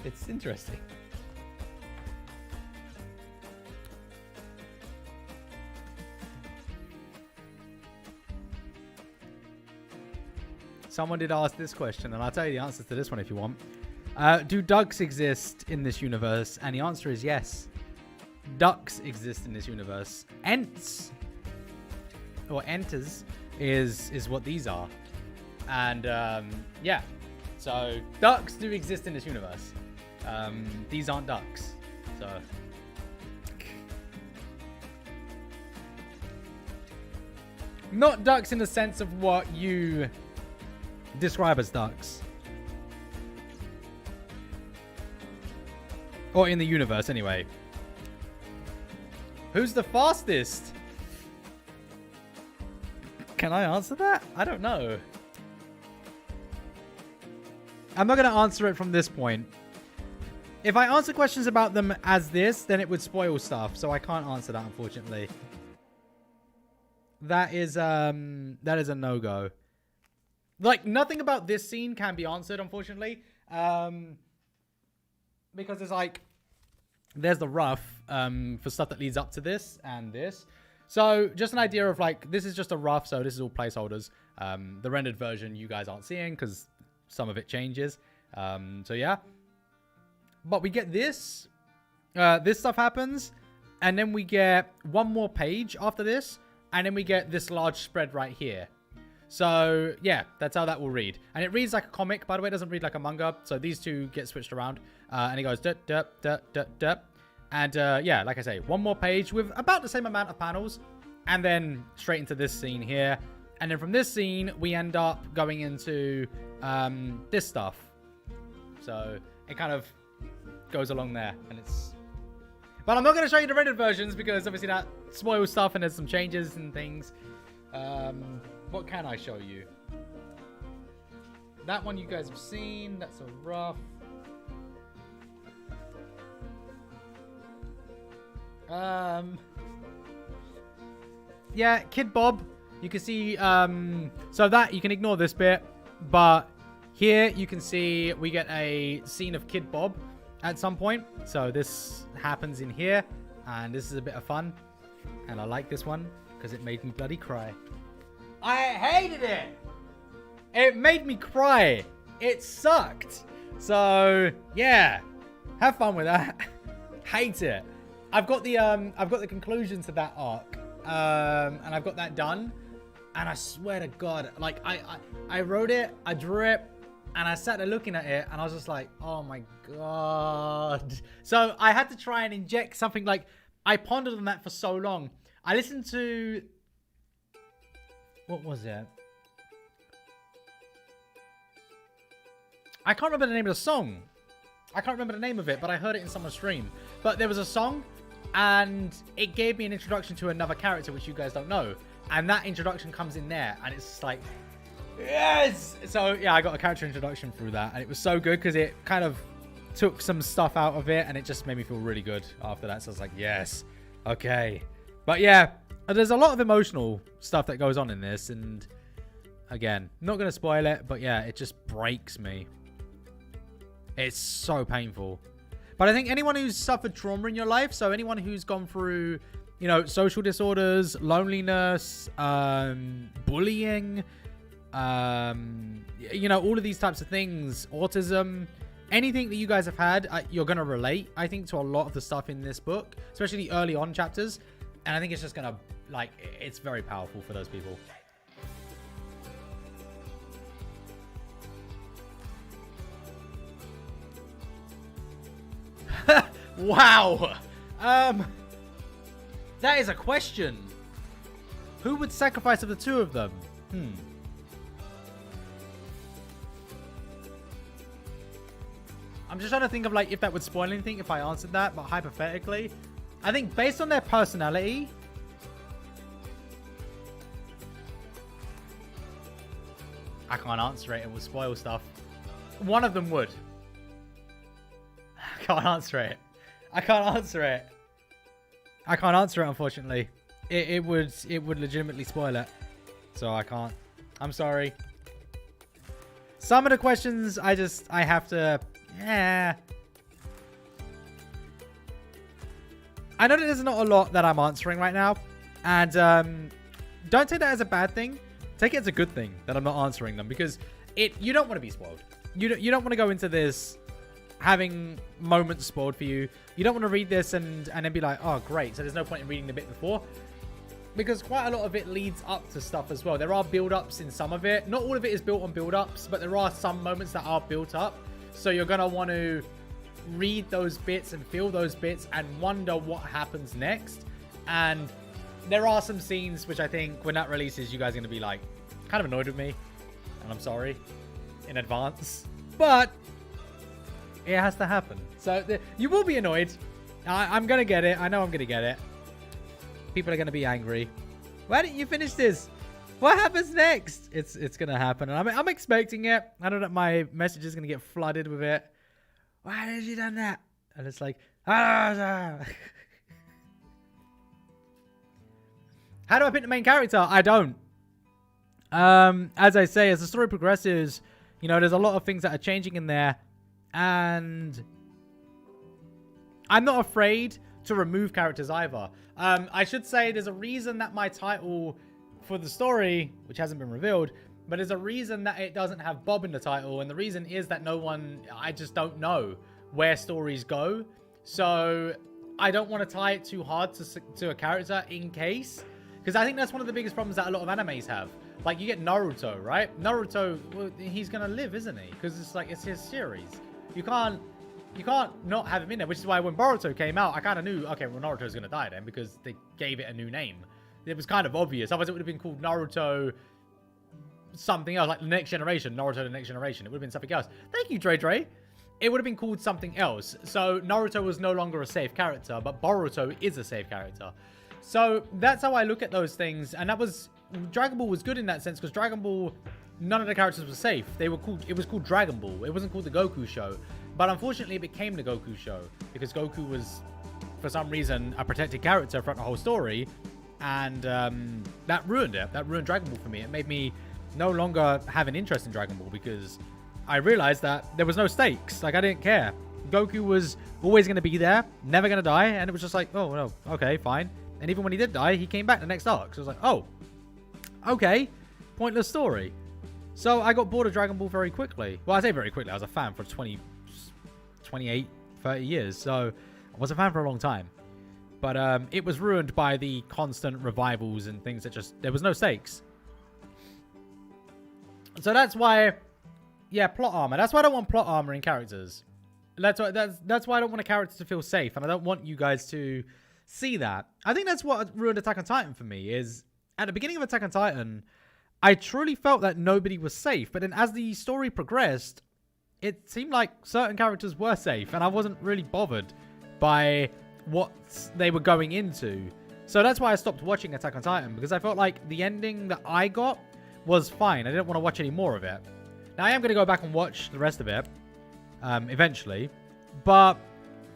it's interesting. Someone did ask this question, and I'll tell you the answer to this one if you want. Do ducks exist in this universe? And the answer is yes. Ducks exist in this universe. Ents, or Enters, is what these are. And yeah, so ducks do exist in this universe. These aren't ducks. So Not ducks in the sense of what you describe as ducks. Or in the universe, anyway. Who's the fastest? Can I answer that? I don't know. I'm not going to answer it from this point. If I answer questions about them as this, then it would spoil stuff. So I can't answer that, unfortunately. That is a no-go. Like, nothing about this scene can be answered, unfortunately. Because it's like, there's the rough for stuff that leads up to this and this. So just an idea of like, this is just a rough, so this is all placeholders. The rendered version you guys aren't seeing because some of it changes. So yeah. But we get this. This stuff happens. And then we get one more page after this. And then we get this large spread right here. So yeah, that's how that will read. And it reads like a comic, by the way. It doesn't read like a manga. So these two get switched around. And it goes dup, dup, dup, dup, dup. And yeah, like I say, one more page with about the same amount of panels. And then straight into this scene here. And then from this scene, we end up going into this stuff. So it kind of goes along there. And it's... But I'm not going to show you the rendered versions because obviously that spoils stuff and there's some changes and things. What can I show you? That one you guys have seen. That's a rough. Yeah, Kid Bob. You can see, so that, you can ignore this bit. But here you can see we get a scene of Kid Bob at some point. So this happens in here. And this is a bit of fun. And I like this one because it made me bloody cry. I hated it. It made me cry. It sucked. So yeah, have fun with that. Hate it. I've got the conclusion to that arc, and I've got that done. And I swear to God, like I wrote it, I drew it, and I sat there looking at it, and I was just like, oh my God. So I had to try and inject something. Like, I pondered on that for so long. I listened to, what was it? I can't remember the name of the song. I can't remember the name of it, but I heard it in someone's stream. But there was a song, and it gave me an introduction to another character, which you guys don't know. And that introduction comes in there, and it's just like, yes! So, yeah, I got a character introduction through that, and it was so good, because it kind of took some stuff out of it, and it just made me feel really good after that. So I was like, yes, okay. But, yeah, there's a lot of emotional stuff that goes on in this, and, again, not going to spoil it, but, yeah, it just breaks me. It's so painful. But I think anyone who's suffered trauma in your life, so anyone who's gone through, you know, social disorders, loneliness, bullying, you know, all of these types of things, autism, anything that you guys have had, you're going to relate, I think, to a lot of the stuff in this book, especially the early on chapters. And I think it's just going to, like, it's very powerful for those people. Wow. That is a question. Who would sacrifice of the two of them? I'm just trying to think of, like, if that would spoil anything if I answered that, but hypothetically, I think based on their personality, I can't answer it. It will spoil stuff. One of them would. I can't answer it. I can't answer it. I can't answer it, unfortunately. It would legitimately spoil it. So I can't. I'm sorry. Some of the questions I have to... Yeah. I know that there's not a lot that I'm answering right now. And don't take that as a bad thing. Take it as a good thing that I'm not answering them. Because you don't want to be spoiled. You don't want to go into this having moments spoiled for you. You don't want to read this and then be like, oh, great. So there's no point in reading the bit before. Because quite a lot of it leads up to stuff as well. There are build-ups in some of it. Not all of it is built on build-ups, but there are some moments that are built up. So you're going to want to read those bits and feel those bits and wonder what happens next. And there are some scenes which I think when that releases, you guys are going to be like kind of annoyed with me. And I'm sorry in advance. But it has to happen. So you will be annoyed. I'm going to get it. I know I'm going to get it. People are going to be angry. Why didn't you finish this? What happens next? It's going to happen. And I'm expecting it. I know that my message is going to get flooded with it. Why did you done that? And it's like, How do I pick the main character? I don't. As I say, as the story progresses, you know, there's a lot of things that are changing in there. And I'm not afraid to remove characters either. I should say there's a reason that my title for the story, which hasn't been revealed, but there's a reason that it doesn't have Bob in the title. And the reason is that I just don't know where stories go. So I don't want to tie it too hard to a character in case. Because I think that's one of the biggest problems that a lot of animes have. Like, you get Naruto, right? Naruto, well, he's going to live, isn't he? Because it's like, it's his series. You can't not have him in there, which is why when Boruto came out, I kind of knew, okay, well, Naruto's going to die then because they gave it a new name. It was kind of obvious. Otherwise, it would have been called Naruto something else, like the Next Generation, Naruto the Next Generation. It would have been something else. Thank you, Dre. It would have been called something else. So Naruto was no longer a safe character, but Boruto is a safe character. So that's how I look at those things. And Dragon Ball was good in that sense because Dragon Ball, none of the characters were safe. It was called Dragon Ball. It wasn't called the Goku show. But unfortunately, it became the Goku show because Goku was, for some reason, a protected character throughout the whole story. And that ruined it. That ruined Dragon Ball for me. It made me no longer have an interest in Dragon Ball because I realized that there was no stakes. Like, I didn't care. Goku was always going to be there, never going to die. And it was just like, oh, no, okay, fine. And even when he did die, he came back the next arc. So I was like, oh, okay, pointless story. So I got bored of Dragon Ball very quickly. Well, I say very quickly. I was a fan for 28, 30 years. So I was a fan for a long time. But it was ruined by the constant revivals and things that just, there was no stakes. So that's why, yeah, plot armor. That's why I don't want plot armor in characters. That's why I don't want a character to feel safe. And I don't want you guys to see that. I think that's what ruined Attack on Titan for me is at the beginning of Attack on Titan, I truly felt that nobody was safe. But then as the story progressed, it seemed like certain characters were safe. And I wasn't really bothered by what they were going into. So that's why I stopped watching Attack on Titan because I felt like the ending that I got was fine. I didn't want to watch any more of it. Now I am going to go back and watch the rest of it eventually. But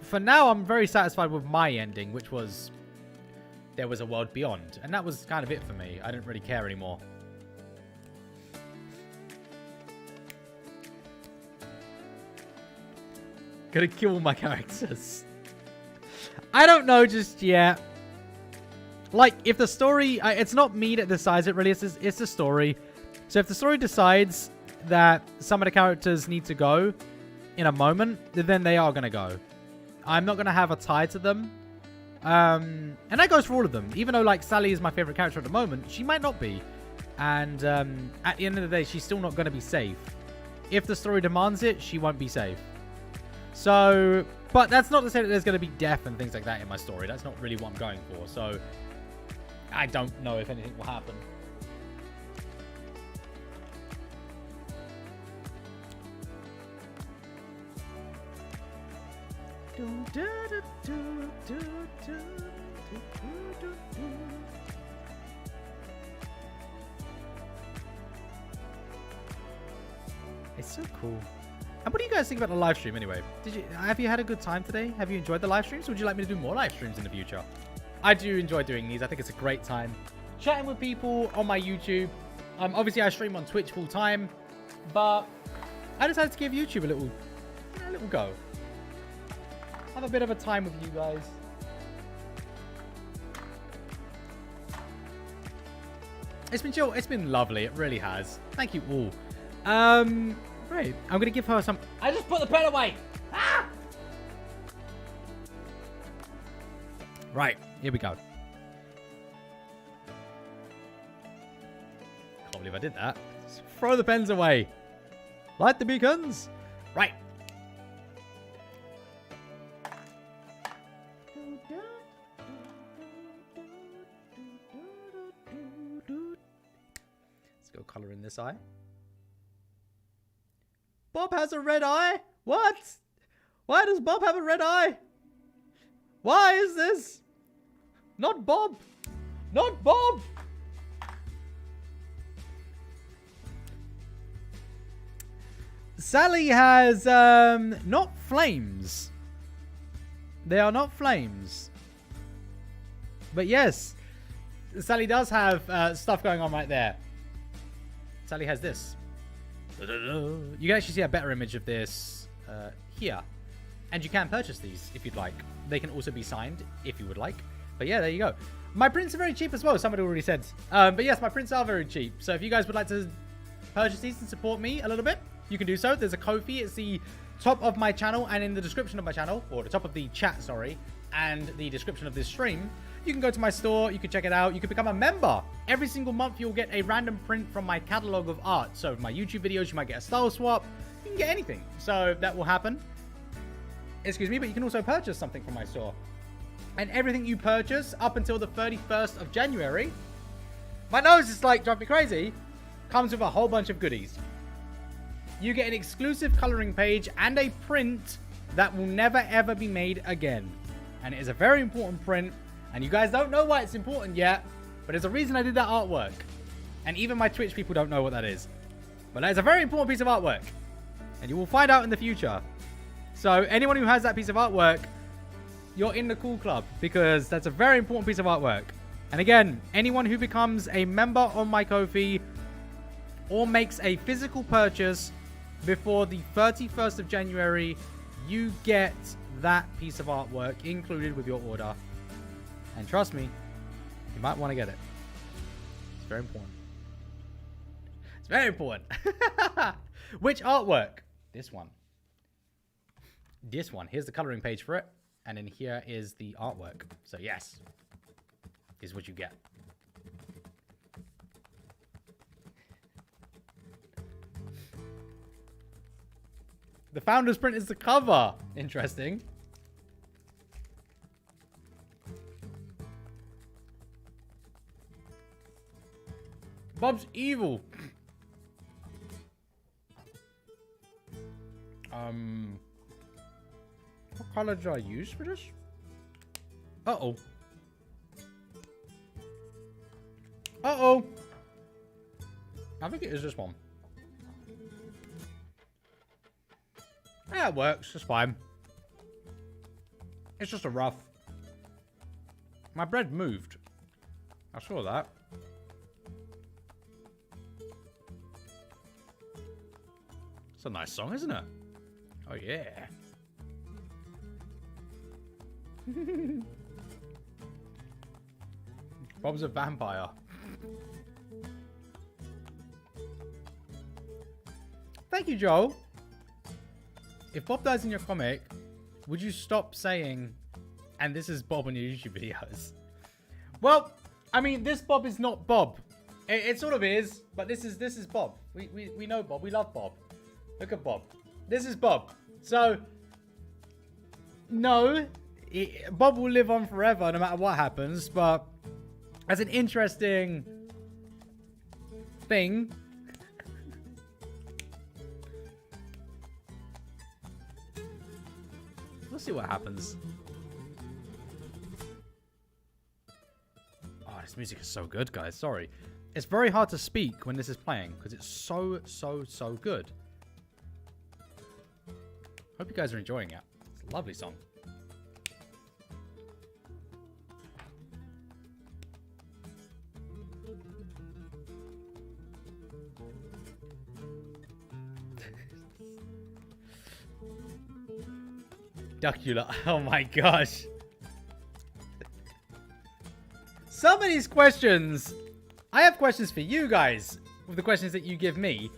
for now, I'm very satisfied with my ending, which was there was a world beyond. And that was kind of it for me. I didn't really care anymore. Gonna kill my characters. I don't know just yet. Like, if the story... it's not me that decides it, really. It's the story. So if the story decides that some of the characters need to go in a moment, then they are going to go. I'm not going to have a tie to them. And that goes for all of them. Even though, like, Sally is my favorite character at the moment, she might not be. And at the end of the day, she's still not going to be safe. If the story demands it, she won't be safe. So... But that's not to say that there's going to be death and things like that in my story. That's not really what I'm going for. So, I don't know if anything will happen. It's so cool. And what do you guys think about the live stream anyway? Have you had a good time today? Have you enjoyed the live streams? Would you like me to do more live streams in the future? I do enjoy doing these. I think it's a great time. Chatting with people on my YouTube. Obviously, I stream on Twitch full time. But I decided to give YouTube a little go. Have a bit of a time with you guys. It's been chill. It's been lovely. It really has. Thank you all. Right. I'm going to give her some... I just put the pen away! Ah! Right. Here we go. Can't believe I did that. Just throw the pens away. Light the beacons. Right. go color in this eye. Bob has a red eye? What? Why does Bob have a red eye? Why is this? Not Bob. Not Bob. Sally has, not flames. They are not flames. But yes, Sally does have stuff going on right there. Sally has this. You can actually see a better image of this here. And you can purchase these if you'd like. They can also be signed if you would like. But yeah, there you go. My prints are very cheap as well. Somebody already said. But yes, my prints are very cheap. So if you guys would like to purchase these and support me a little bit, you can do so. There's a Ko-fi. It's the top of my channel and in the description of my channel, or the top of the chat, sorry, and the description of this stream. You can go to my store. You can check it out. You can become a member. Every single month, you'll get a random print from my catalog of art. So my YouTube videos, you might get a style swap. You can get anything. So that will happen. Excuse me, but you can also purchase something from my store. And everything you purchase up until the 31st of January, my nose is like driving me crazy, comes with a whole bunch of goodies. You get an exclusive coloring page and a print that will never ever be made again. And it is a very important print. And you guys don't know why it's important yet, but there's a reason I did that artwork. And even my Twitch people don't know what that is. But that is a very important piece of artwork. And you will find out in the future. So anyone who has that piece of artwork, you're in the cool club, because that's a very important piece of artwork. And again, anyone who becomes a member on my Ko-fi or makes a physical purchase before the 31st of January, you get that piece of artwork included with your order. And trust me, you might want to get it. It's very important. It's very important. Which artwork? This one. This one. Here's the coloring page for it. And then here is the artwork. So yes, is what you get. The founder's print is the cover. Interesting. Bob's evil. What color did I use for this? Uh-oh. Uh-oh. I think it is this one. Yeah, it works. It's fine. It's just a rough. My bread moved. I saw that. It's a nice song, isn't it? Oh, yeah. Bob's a vampire. Thank you, Joel. If Bob dies in your comic, would you stop saying, and this is Bob on your YouTube videos? Well, I mean, this Bob is not Bob. It sort of is, but this is Bob. We know Bob. We love Bob. Look at Bob. This is Bob. So, no, Bob will live on forever no matter what happens, but as an interesting thing, we'll see what happens. Oh, this music is so good, guys. Sorry. It's very hard to speak when this is playing because it's so good. Hope you guys are enjoying it. It's a lovely song. Duckula. Oh my gosh. Some of these questions, I have questions for you guys with the questions that you give me.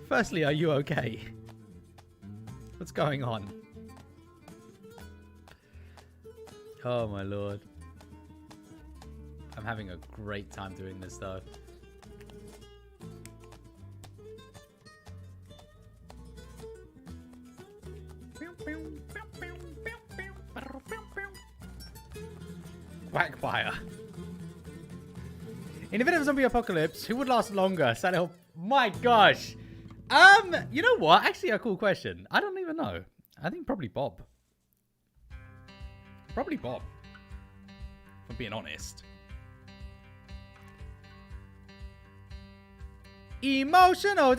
Firstly, are you okay? What's going on? Oh my lord. I'm having a great time doing this though. Quackfire. In the event of a zombie apocalypse, who would last longer? My gosh. You know what? Actually, a cool question. I don't even know. I think probably Bob. Probably Bob. If I'm being honest. Emotional.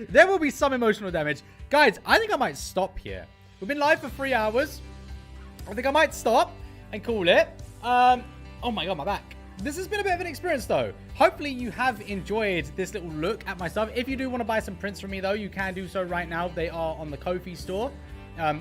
There will be some emotional damage. Guys, I think I might stop here. We've been live for 3 hours. I think I might stop and call it. Oh my god, my back. This has been a bit of an experience though. Hopefully you have enjoyed this little look at my stuff. If you do want to buy some prints from me though, you can do so right now. They are on the Ko-fi store.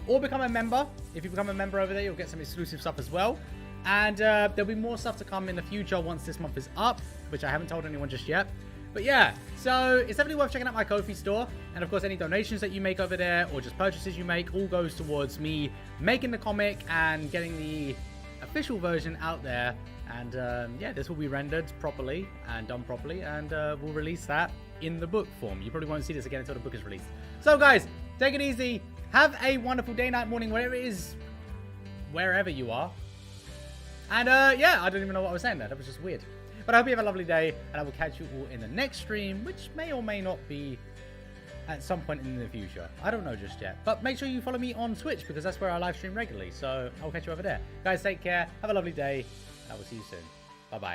Or become a member. If you become a member over there, you'll get some exclusive stuff as well. And there'll be more stuff to come in the future once this month is up, which I haven't told anyone just yet. But yeah, so it's definitely worth checking out my Ko-fi store. And of course, any donations that you make over there or just purchases you make all goes towards me making the comic and getting the official version out there. And yeah, this will be rendered properly and done properly. And we'll release that in the book form. You probably won't see this again until the book is released. So guys, take it easy. Have a wonderful day, night, morning, whatever it is, wherever you are. And yeah, I don't even know what I was saying there. That was just weird. But I hope you have a lovely day, and I will catch you all in the next stream, which may or may not be at some point in the future. I don't know just yet. But make sure you follow me on Twitch, because that's where I live stream regularly. So I'll catch you over there. Guys, take care. Have a lovely day. I will see you soon. Bye-bye.